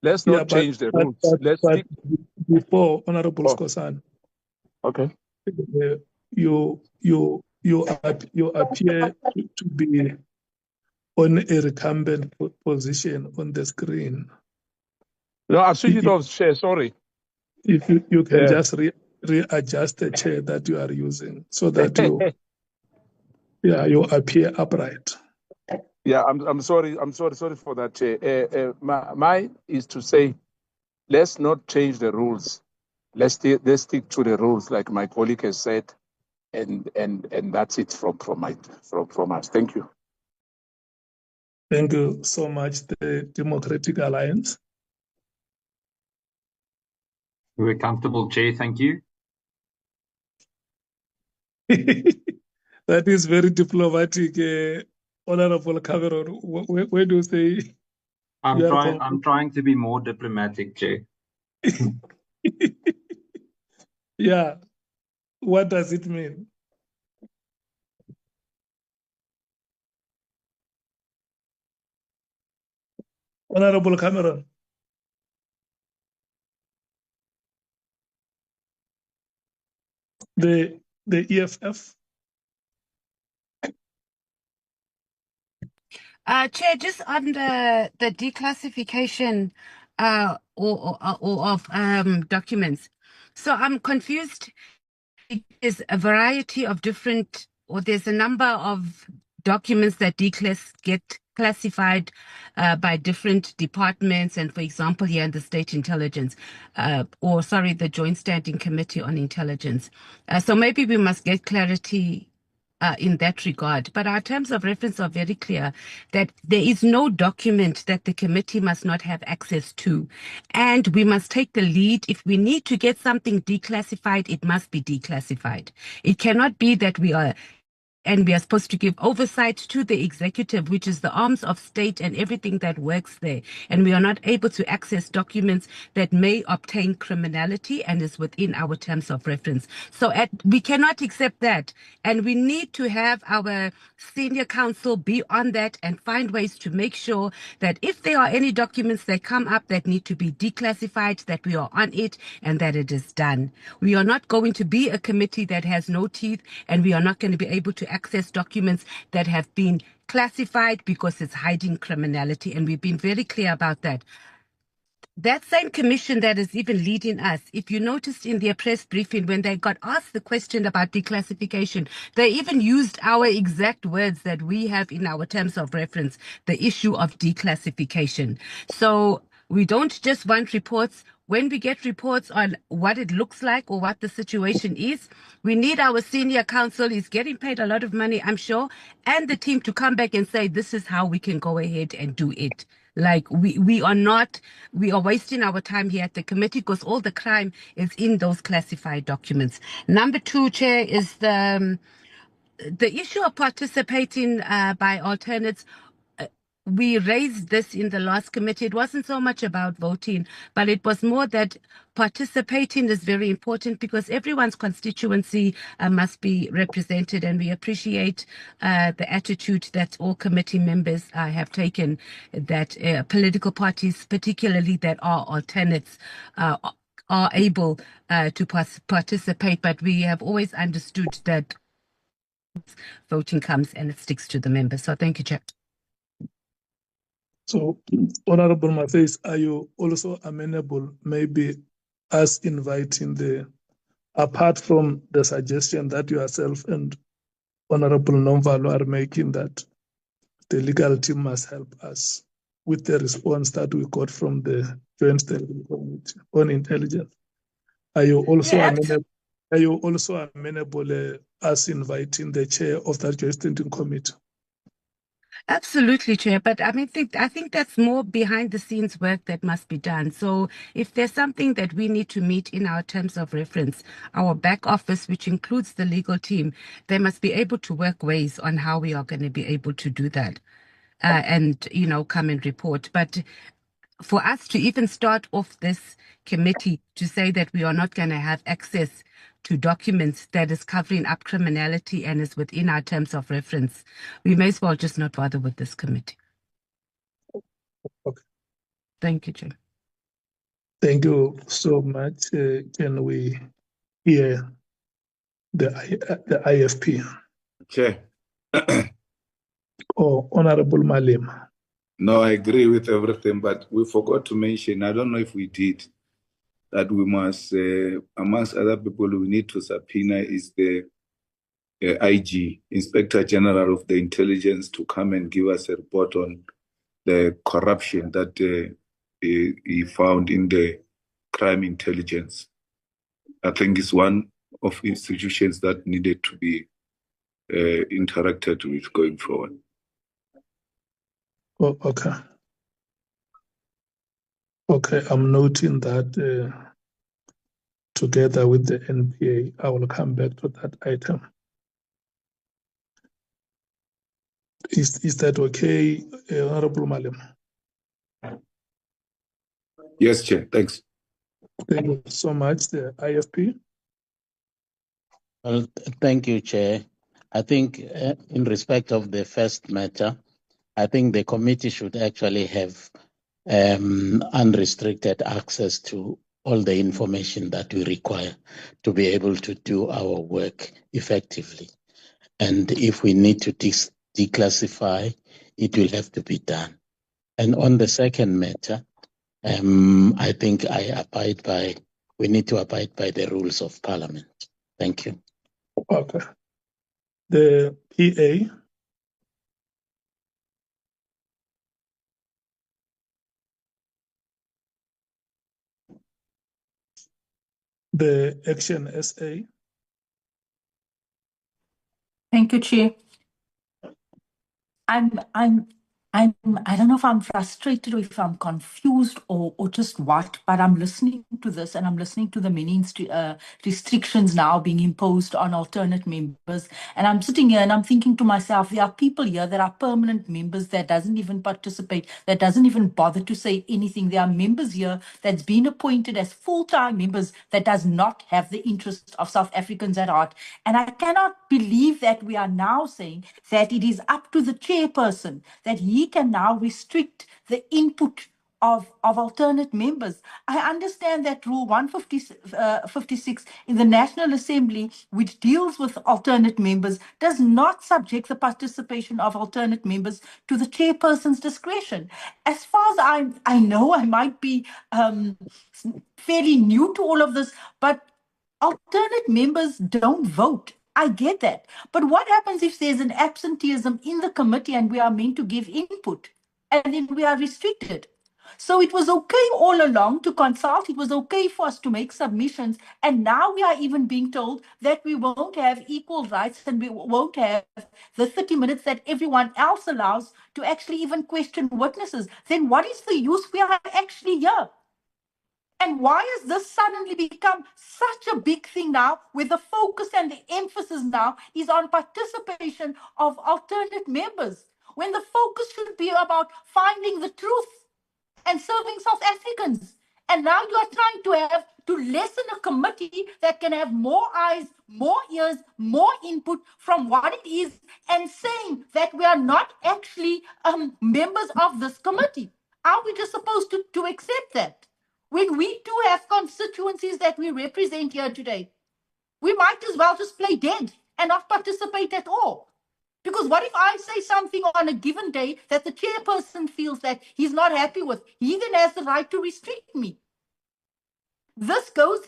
let's Yeah, not change the rules. Let's but stick. before Honorable Skosan, Okay. You appear to be on a recumbent position on the screen. No, I've switched it off, Chair. Sorry. if you can just readjust the chair that you are using so that you appear upright. Yeah, I'm sorry. Sorry for that, Chair. Mine is to say, let's not change the rules. Let's stick to the rules, like my colleague has said, and that's it from us. Thank you. Thank you so much, the Democratic Alliance. We're comfortable, Chair. Thank you. That is very diplomatic, Honorable Cameron. Where do you say I'm trying to be more diplomatic, Chair. Yeah. What does it mean? Honorable Cameron. The EFF. Chair, just on the declassification or of documents. So I'm confused. There's a variety of different, or there's a number of documents that get classified by different departments, and for example, here in the State Intelligence, the Joint Standing Committee on Intelligence. So maybe we must get clarity in that regard. But our terms of reference are very clear that there is no document that the committee must not have access to. And we must take the lead. If we need to get something declassified, it must be declassified. It cannot be that we are supposed to give oversight to the executive, which is the arms of state and everything that works there. And we are not able to access documents that may obtain criminality and is within our terms of reference. So we cannot accept that. And we need to have our senior counsel be on that and find ways to make sure that if there are any documents that come up that need to be declassified, that we are on it and that it is done. We are not going to be a committee that has no teeth, and we are not going to be able to access documents that have been classified because it's hiding criminality. And we've been very clear about that. That same commission that is even leading us, if you noticed in their press briefing, when they got asked the question about declassification, they even used our exact words that we have in our terms of reference, the issue of declassification. So we don't just want reports. When we get reports on what it looks like or what the situation is, we need our senior counsel, is getting paid a lot of money, I'm sure, and the team to come back and say, this is how we can go ahead and do it. Like we are wasting our time here at the committee because all the crime is in those classified documents. Number two, Chair, is the issue of participating by alternates. We raised this in the last committee. It wasn't so much about voting, but it was more that participating is very important because everyone's constituency must be represented, and we appreciate the attitude that all committee members have taken, that political parties, particularly that are alternates, are able to participate. But we have always understood that voting comes and it sticks to the members. So thank you, Chair. So, Honorable Matthys, are you also amenable, maybe us inviting apart from the suggestion that yourself and Honorable Nomvalo are making, that the legal team must help us with the response that we got from the Joint Standing Committee on Intelligence? Are you also amenable? Are you also amenable us inviting the chair of that Joint Standing Committee? Absolutely, Chair. But I think that's more behind the scenes work that must be done. So if there's something that we need to meet in our terms of reference, our back office, which includes the legal team, they must be able to work ways on how we are going to be able to do that and, come and report. But for us to even start off this committee to say that we are not going to have access to documents that is covering up criminality and is within our terms of reference, we may as well just not bother with this committee. Okay. Thank you, Chair. Thank you so much. Can we hear the IFP? Chair. Or Honorable Malim? No, I agree with everything, but we forgot to mention, I don't know if we did, that we must, amongst other people we need to subpoena is the IG, Inspector General of the Intelligence, to come and give us a report on the corruption that he found in the crime intelligence. I think it's one of institutions that needed to be interacted with going forward. Oh, okay. Okay, I'm noting that together with the NPA. I will come back to that item. Is that okay, Honorable Malim? Yes, Chair. Thanks. Thank you so much. The IFP. Well, thank you, Chair. I think in respect of the first matter, I think the committee should actually have unrestricted access to all the information that we require to be able to do our work effectively. And if we need to declassify, it will have to be done. And on the second matter, I think we need to abide by the rules of Parliament. Thank you. Okay. The PA. The Action SA. Thank you, Chair. I don't know if I'm frustrated or if I'm confused or just what, but I'm listening to this and I'm listening to the many restrictions now being imposed on alternate members. And I'm sitting here and I'm thinking to myself, there are people here that are permanent members that doesn't even participate, that doesn't even bother to say anything. There are members here that's been appointed as full-time members that does not have the interest of South Africans at heart. And I cannot believe that we are now saying that it is up to the chairperson, that he can now restrict the input of alternate members. I understand that Rule 156 in the National Assembly, which deals with alternate members, does not subject the participation of alternate members to the chairperson's discretion. As far as I know, I might be fairly new to all of this, but alternate members don't vote. I get that. But what happens if there's an absenteeism in the committee and we are meant to give input and then we are restricted? So it was okay all along to consult. It was okay for us to make submissions. And now we are even being told that we won't have equal rights and we won't have the 30 minutes that everyone else allows to actually even question witnesses. Then what is the use? We are actually here. And why has this suddenly become such a big thing now, where the focus and the emphasis now is on participation of alternate members, when the focus should be about finding the truth and serving South Africans? And now you are trying to lessen a committee that can have more eyes, more ears, more input from what it is, and saying that we are not actually members of this committee. Are we just supposed to accept that? When we do have constituencies that we represent here today, we might as well just play dead and not participate at all. Because what if I say something on a given day that the chairperson feels that he's not happy with? He then has the right to restrict me. This goes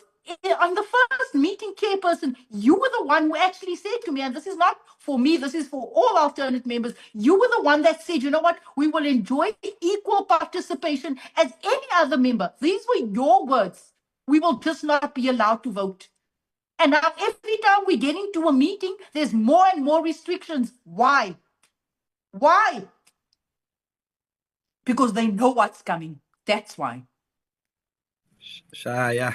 on the first meeting, chairperson. You were the one who actually said to me, and this is not for me, this is for all alternate members. You were the one that said, you know what, we will enjoy equal participation as any other member. These were your words. We will just not be allowed to vote. And now every time we get into a meeting, there's more and more restrictions. Why? Why? Because they know what's coming. That's why. Shaya.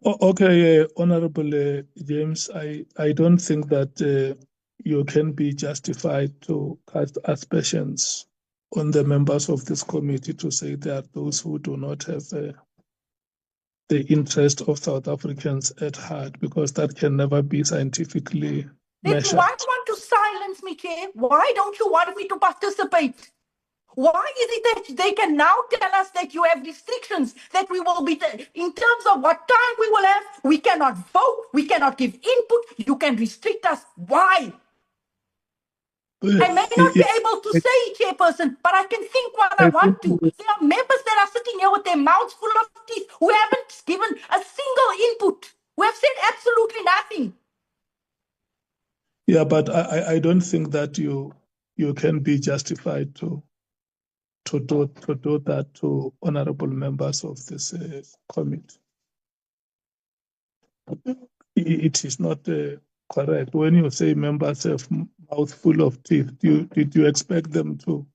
Okay, Honorable James, I don't think that you can be justified to cast aspersions on the members of this committee to say there are those who do not have the interest of South Africans at heart, because that can never be scientifically measured. Why want to silence me, Chair? Why don't you want me to participate? Why is it that they can now tell us that you have restrictions, that we will be, in terms of what time we will have, we cannot vote, we cannot give input, you can restrict us? Why? I may not be able to say, Chairperson, but I can think what I want to. There are members that are sitting here with their mouths full of teeth who haven't given a single input, who have said absolutely nothing. Yeah, but I don't think that you can be justified to do that to honorable members of this committee. It is not correct. When you say members have mouthful of teeth, did you expect them to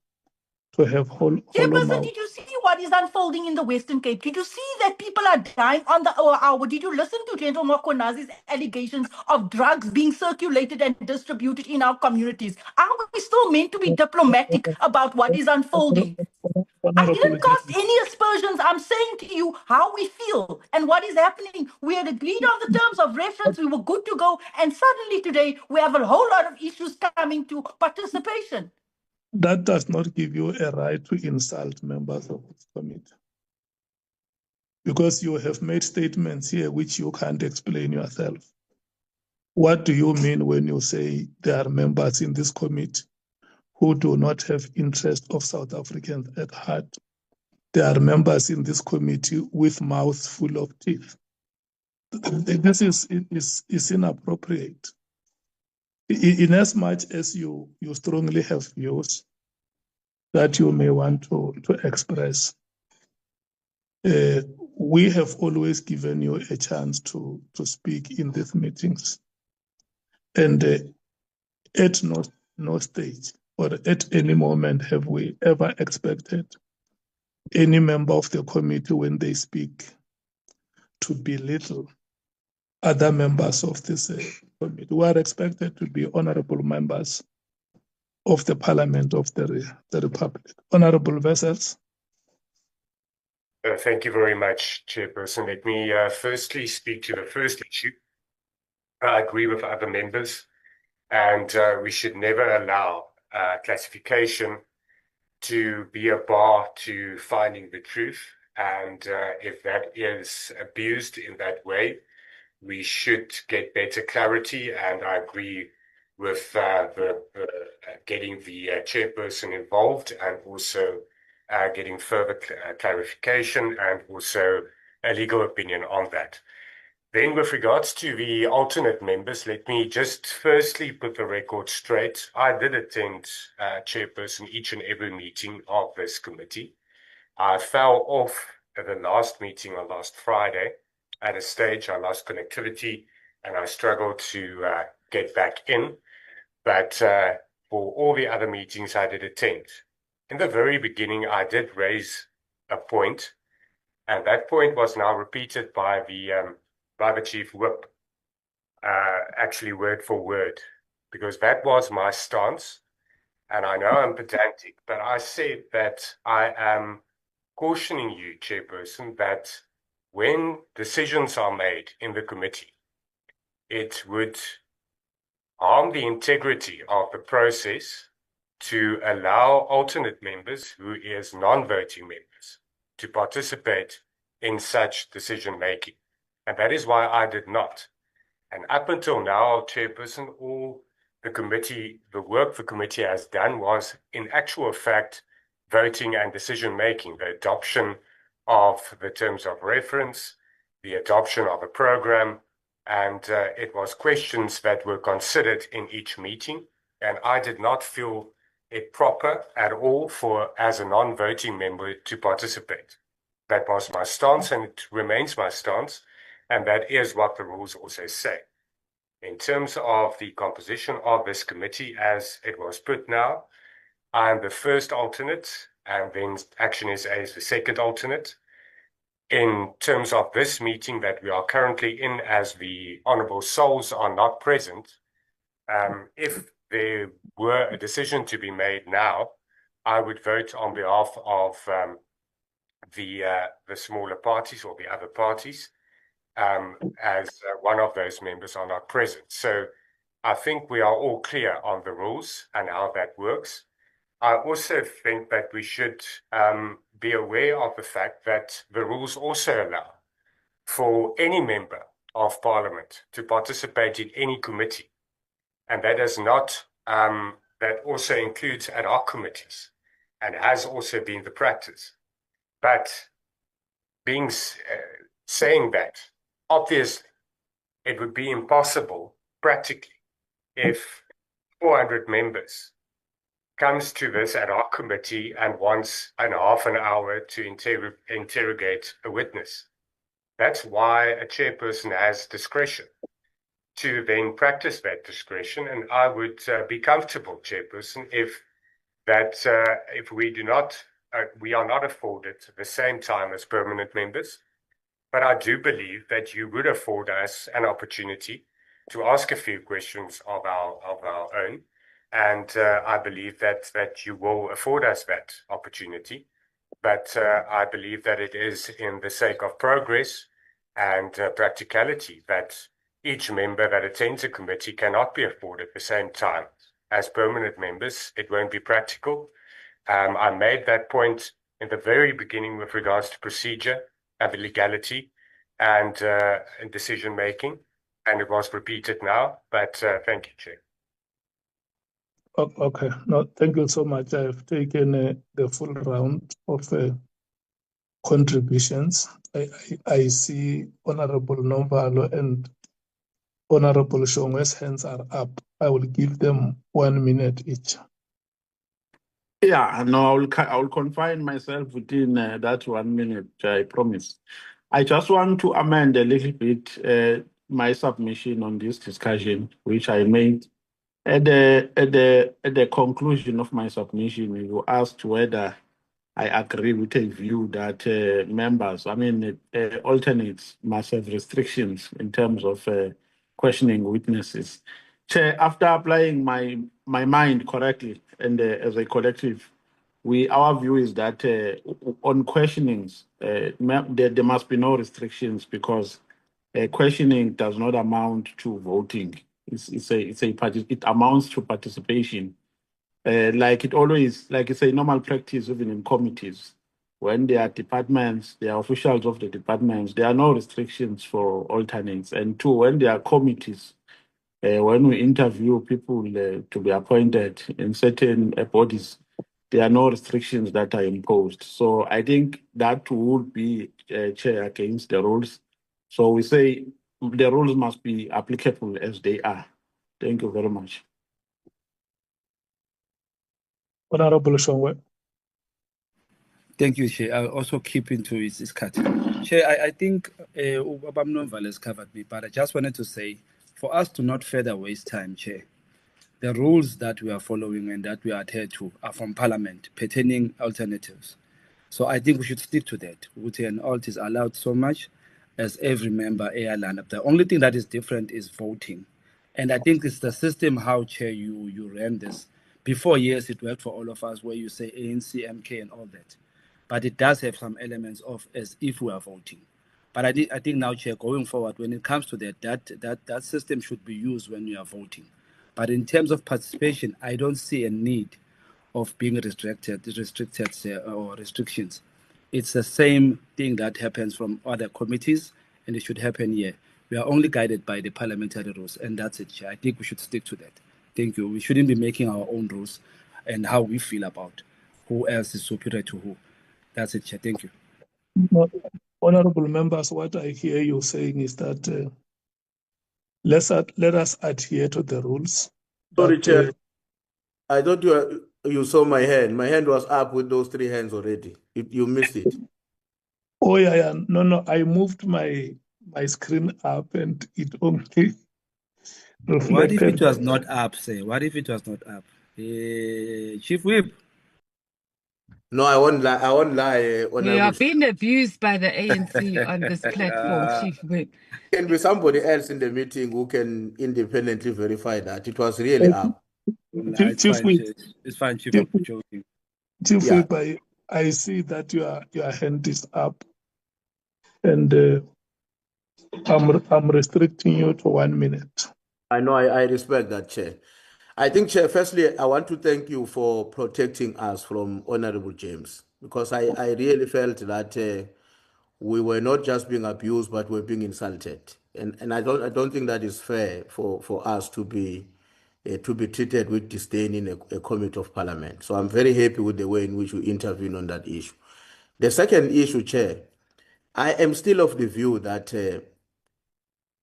have hollow Chairperson, mouth? did you see what is unfolding in the Western Cape? Did you see that people are dying on the hour? Did you listen to Gen Mkhwanazi's allegations of drugs being circulated and distributed in our communities? Are we still meant to be diplomatic about what is unfolding? I didn't cast any aspersions. I'm saying to you how we feel and what is happening. We had agreed on the terms of reference. We were good to go. And suddenly today, we have a whole lot of issues coming to participation. That does not give you a right to insult members of this committee. Because you have made statements here which you can't explain yourself. What do you mean when you say there are members in this committee who do not have interest of South Africans at heart? There are members in this committee with mouths full of teeth. This is inappropriate. In as much as you strongly have views that you may want to express, we have always given you a chance to speak in these meetings. And at no stage or at any moment have we ever expected any member of the committee, when they speak, to belittle other members of this committee. We are expected to be honorable members of the Parliament of the Republic. Honorable Vessels. Thank you very much, Chairperson. Let me firstly speak to the first issue. I agree with other members, and we should never allow classification to be a bar to finding the truth. And if that is abused in that way, we should get better clarity. And I agree with getting the chairperson involved and also getting further clarification and also a legal opinion on that. Then with regards to the alternate members, let me just firstly put the record straight. I did attend, chairperson, each and every meeting of this committee. I fell off at the last meeting on last Friday. At a stage, I lost connectivity and I struggled to get back in. But for all the other meetings I did attend. In the very beginning, I did raise a point, and that point was now repeated by the Chief Whip, actually word for word, because that was my stance. And I know I'm pedantic, but I said that I am cautioning you, Chairperson, that when decisions are made in the committee, it would harm the integrity of the process to allow alternate members, who is non-voting members, to participate in such decision-making. And that is why I did not. And up until now, Chairperson, all the work the committee has done was, in actual fact, voting and decision-making, the adoption of the terms of reference, the adoption of a program, and it was questions that were considered in each meeting. And I did not feel it proper at all as a non-voting member to participate. That was my stance, and it remains my stance, and that is what the rules also say. In terms of the composition of this committee, as it was put now, I'm the first alternate, and then Action SA is the second alternate. In terms of this meeting that we are currently in, as the Honourable Souls are not present, if there were a decision to be made now, I would vote on behalf of the smaller parties or the other parties, as one of those members are not present. So I think we are all clear on the rules and how that works. I also think that we should be aware of the fact that the rules also allow for any member of Parliament to participate in any committee. And that does not that also includes ad hoc committees and has also been the practice. But saying that, obviously, it would be impossible practically if 400 members comes to this ad hoc committee and wants half an hour to interrogate a witness. That's why a chairperson has discretion to then practice that discretion. And I would be comfortable, chairperson, if we are not afforded the same time as permanent members. But I do believe that you would afford us an opportunity to ask a few questions of our own. And I believe that you will afford us that opportunity. But I believe that it is in the sake of progress and practicality that each member that attends a committee cannot be afforded the same time as permanent members. It won't be practical. I made that point in the very beginning with regards to procedure and the legality and decision making, and it was repeated now. But thank you, Chair. Okay, no, thank you so much. I've taken the full round of contributions. I see Honorable Novalo and Honorable Shongwe's hands are up. I will give them 1 minute each. Yeah, no, I will confine myself within that 1 minute, I promise. I just want to amend a little bit my submission on this discussion, which I made at the conclusion of my submission. You asked whether I agree with a view that alternates must have restrictions in terms of questioning witnesses. Chair, after applying my mind correctly and as a collective, our view is that on questionings, there must be no restrictions because questioning does not amount to voting. It amounts to participation. Like it's a normal practice even in committees. When there are departments, there are officials of the departments, there are no restrictions for alternates. And two, when there are committees, when we interview people to be appointed in certain bodies, there are no restrictions that are imposed. So I think that would be chair against the rules. So we say the rules must be applicable as they are. Thank you very much. Honorable Shongwe. Thank you, Chair. I'll also keep into his cut. Chair, I think Ubaba Novalo has covered me, but I just wanted to say, for us to not further waste time, Chair, the rules that we are following and that we adhere to are from Parliament pertaining alternatives. So I think we should stick to that. An alt is allowed so much as every member airline. The only thing that is different is voting. And I think it's the system how, Chair, you ran this. Before, yes, it worked for all of us where you say ANC, MK and all that. But it does have some elements of as if we are voting. But I think now, Chair, going forward, when it comes to that system should be used when we are voting. But in terms of participation, I don't see a need of being restricted or restrictions. It's the same thing that happens from other committees, and it should happen here. We are only guided by the parliamentary rules, and that's it, Chair. I think we should stick to that. Thank you. We shouldn't be making our own rules and how we feel about who else is superior to who. That's it, Chair. Thank you. Honorable members, what I hear you saying is that let us adhere to the rules. Sorry, Chair. I thought you saw my hand. My hand was up with those 3 hands already. You missed it. Oh yeah. No. I moved my screen up and it only reflected. What if it was not up, say? What if it was not up? Chief Whip. No, I won't lie. You are being abused by the ANC on this platform, Chief Whip. Can be somebody else in the meeting who can independently verify that it was really up. It's fine, Chief. I'm joking. Chief Whip, I see that your hand is up, and I'm restricting you to 1 minute. I know. I respect that, Chair. I think, Chair, firstly, I want to thank you for protecting us from Honorable James, because I really felt that we were not just being abused, but we were being insulted. And I don't think that is fair for us to be to be treated with disdain in a committee of parliament. So I'm very happy with the way in which we intervene on that issue. The second issue, Chair, I am still of the view that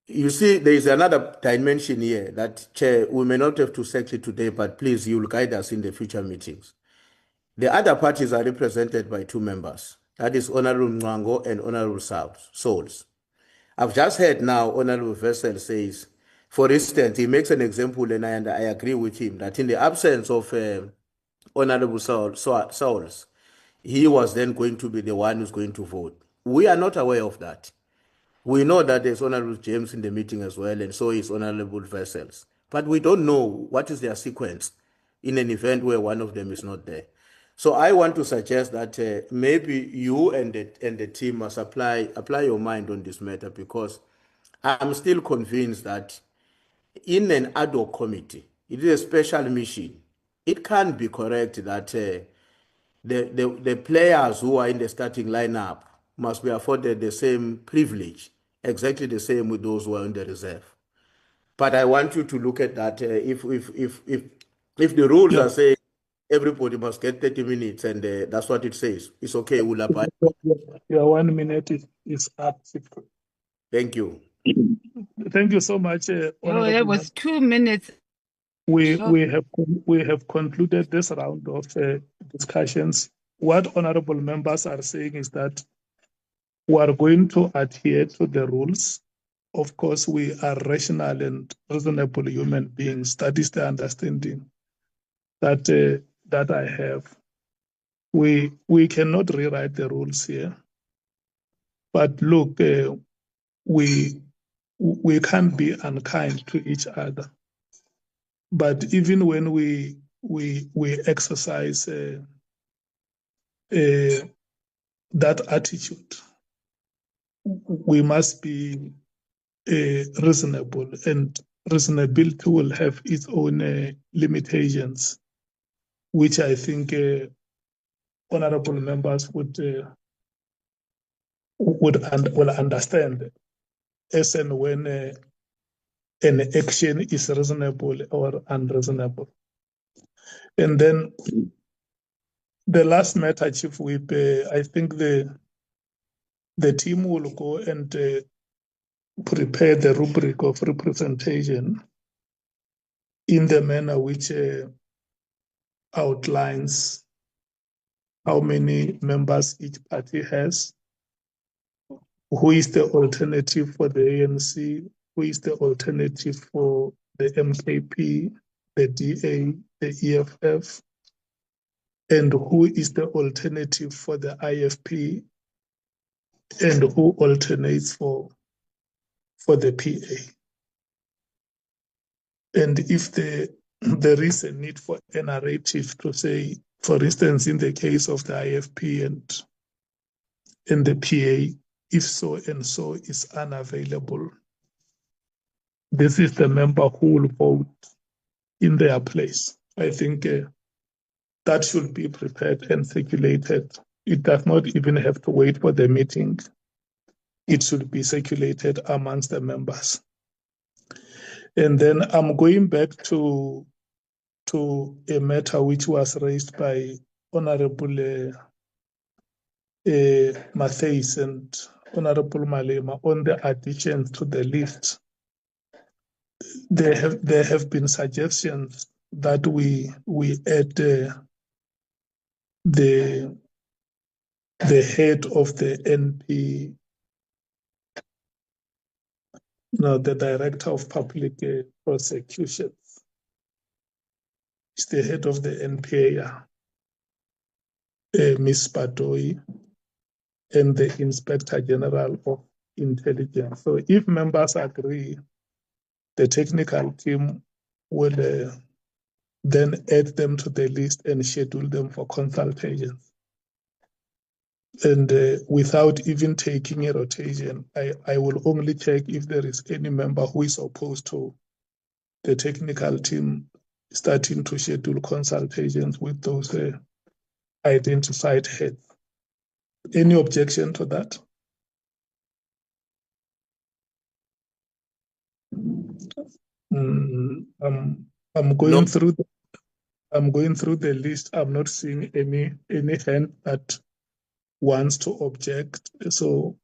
you see, there is another dimension here that, Chair, we may not have to settle today, but please, you will guide us in the future meetings. The other parties are represented by two members. That is Honorable Mwango and Honorable Souls. I've just heard now Honorable Vessel says, for instance, he makes an example, and I agree with him, that in the absence of Honorable Souls, he was then going to be the one who's going to vote. We are not aware of that. We know that there's Honorable James in the meeting as well, and so is Honorable Vessels. But we don't know what is their sequence in an event where one of them is not there. So I want to suggest that maybe you and the team must apply your mind on this matter, because I'm still convinced that in an ad hoc committee, it is a special mission. It can't be correct that the players who are in the starting lineup must be afforded the same privilege, exactly the same with those who are in the reserve. But I want you to look at that. If the rules are saying everybody must get 30 minutes, and that's what it says, it's okay. We'll abide. Your 1 minute is up. Thank you. Thank you so much. Oh, that was 2 minutes. We have concluded this round of discussions. What honorable members are saying is that we are going to adhere to the rules. Of course, we are rational and reasonable human beings. That is the understanding that I have. We cannot rewrite the rules here. But look, we can't be unkind to each other. But even when we exercise that attitude, we must be reasonable, and reasonability will have its own limitations, which I think honorable members will understand as and when an action is reasonable or unreasonable. And then the last matter, Chief Whip, I think the team will go and prepare the rubric of representation in the manner which outlines how many members each party has, who is the alternative for the ANC, who is the alternative for the MKP, the DA, the EFF, and who is the alternative for the IFP, and who alternates for the PA. And if there is a need for a narrative to say, for instance, in the case of the IFP and the PA, if so and so is unavailable, this is the member who will vote in their place. I think that should be prepared and circulated. It does not even have to wait for the meeting. It should be circulated amongst the members. And then I'm going back to a matter which was raised by Honorable Mattheis and Honorable Malema on the additions to the list. There have been suggestions that we add the head of the NP, no, the Director of Public Prosecutions. It's the head of the NPA, Ms. Badoi, and the Inspector General of Intelligence. So if members agree, the technical team will then add them to the list and schedule them for consultations. And without even taking a rotation, I will only check if there is any member who is opposed to the technical team starting to schedule consultations with those identified heads. Any objection to that? I'm going through the list. I'm not seeing any hand that wants to object. So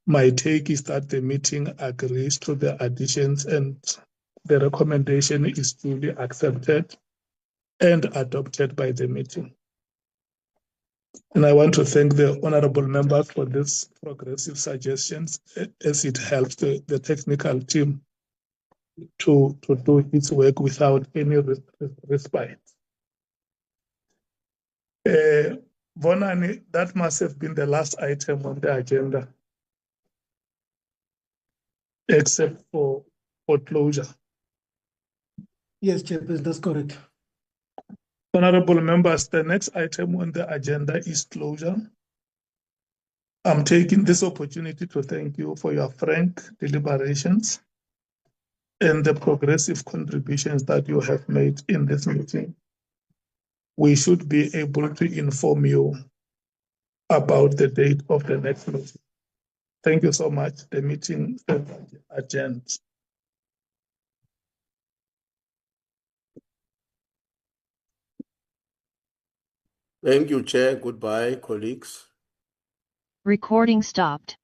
my take is that the meeting agrees to the additions and the recommendation is duly accepted and adopted by the meeting. And I want to thank the honorable members for these progressive suggestions as it helps the technical team to do its work without any respite. Vonani, that must have been the last item on the agenda, except for closure. Yes, Chairperson, that's correct. Honorable members, the next item on the agenda is closure. I'm taking this opportunity to thank you for your frank deliberations and the progressive contributions that you have made in this meeting. We should be able to inform you about the date of the next meeting. Thank you so much. The meeting is adjourned. Thank you, Chair. Goodbye, colleagues. Recording stopped.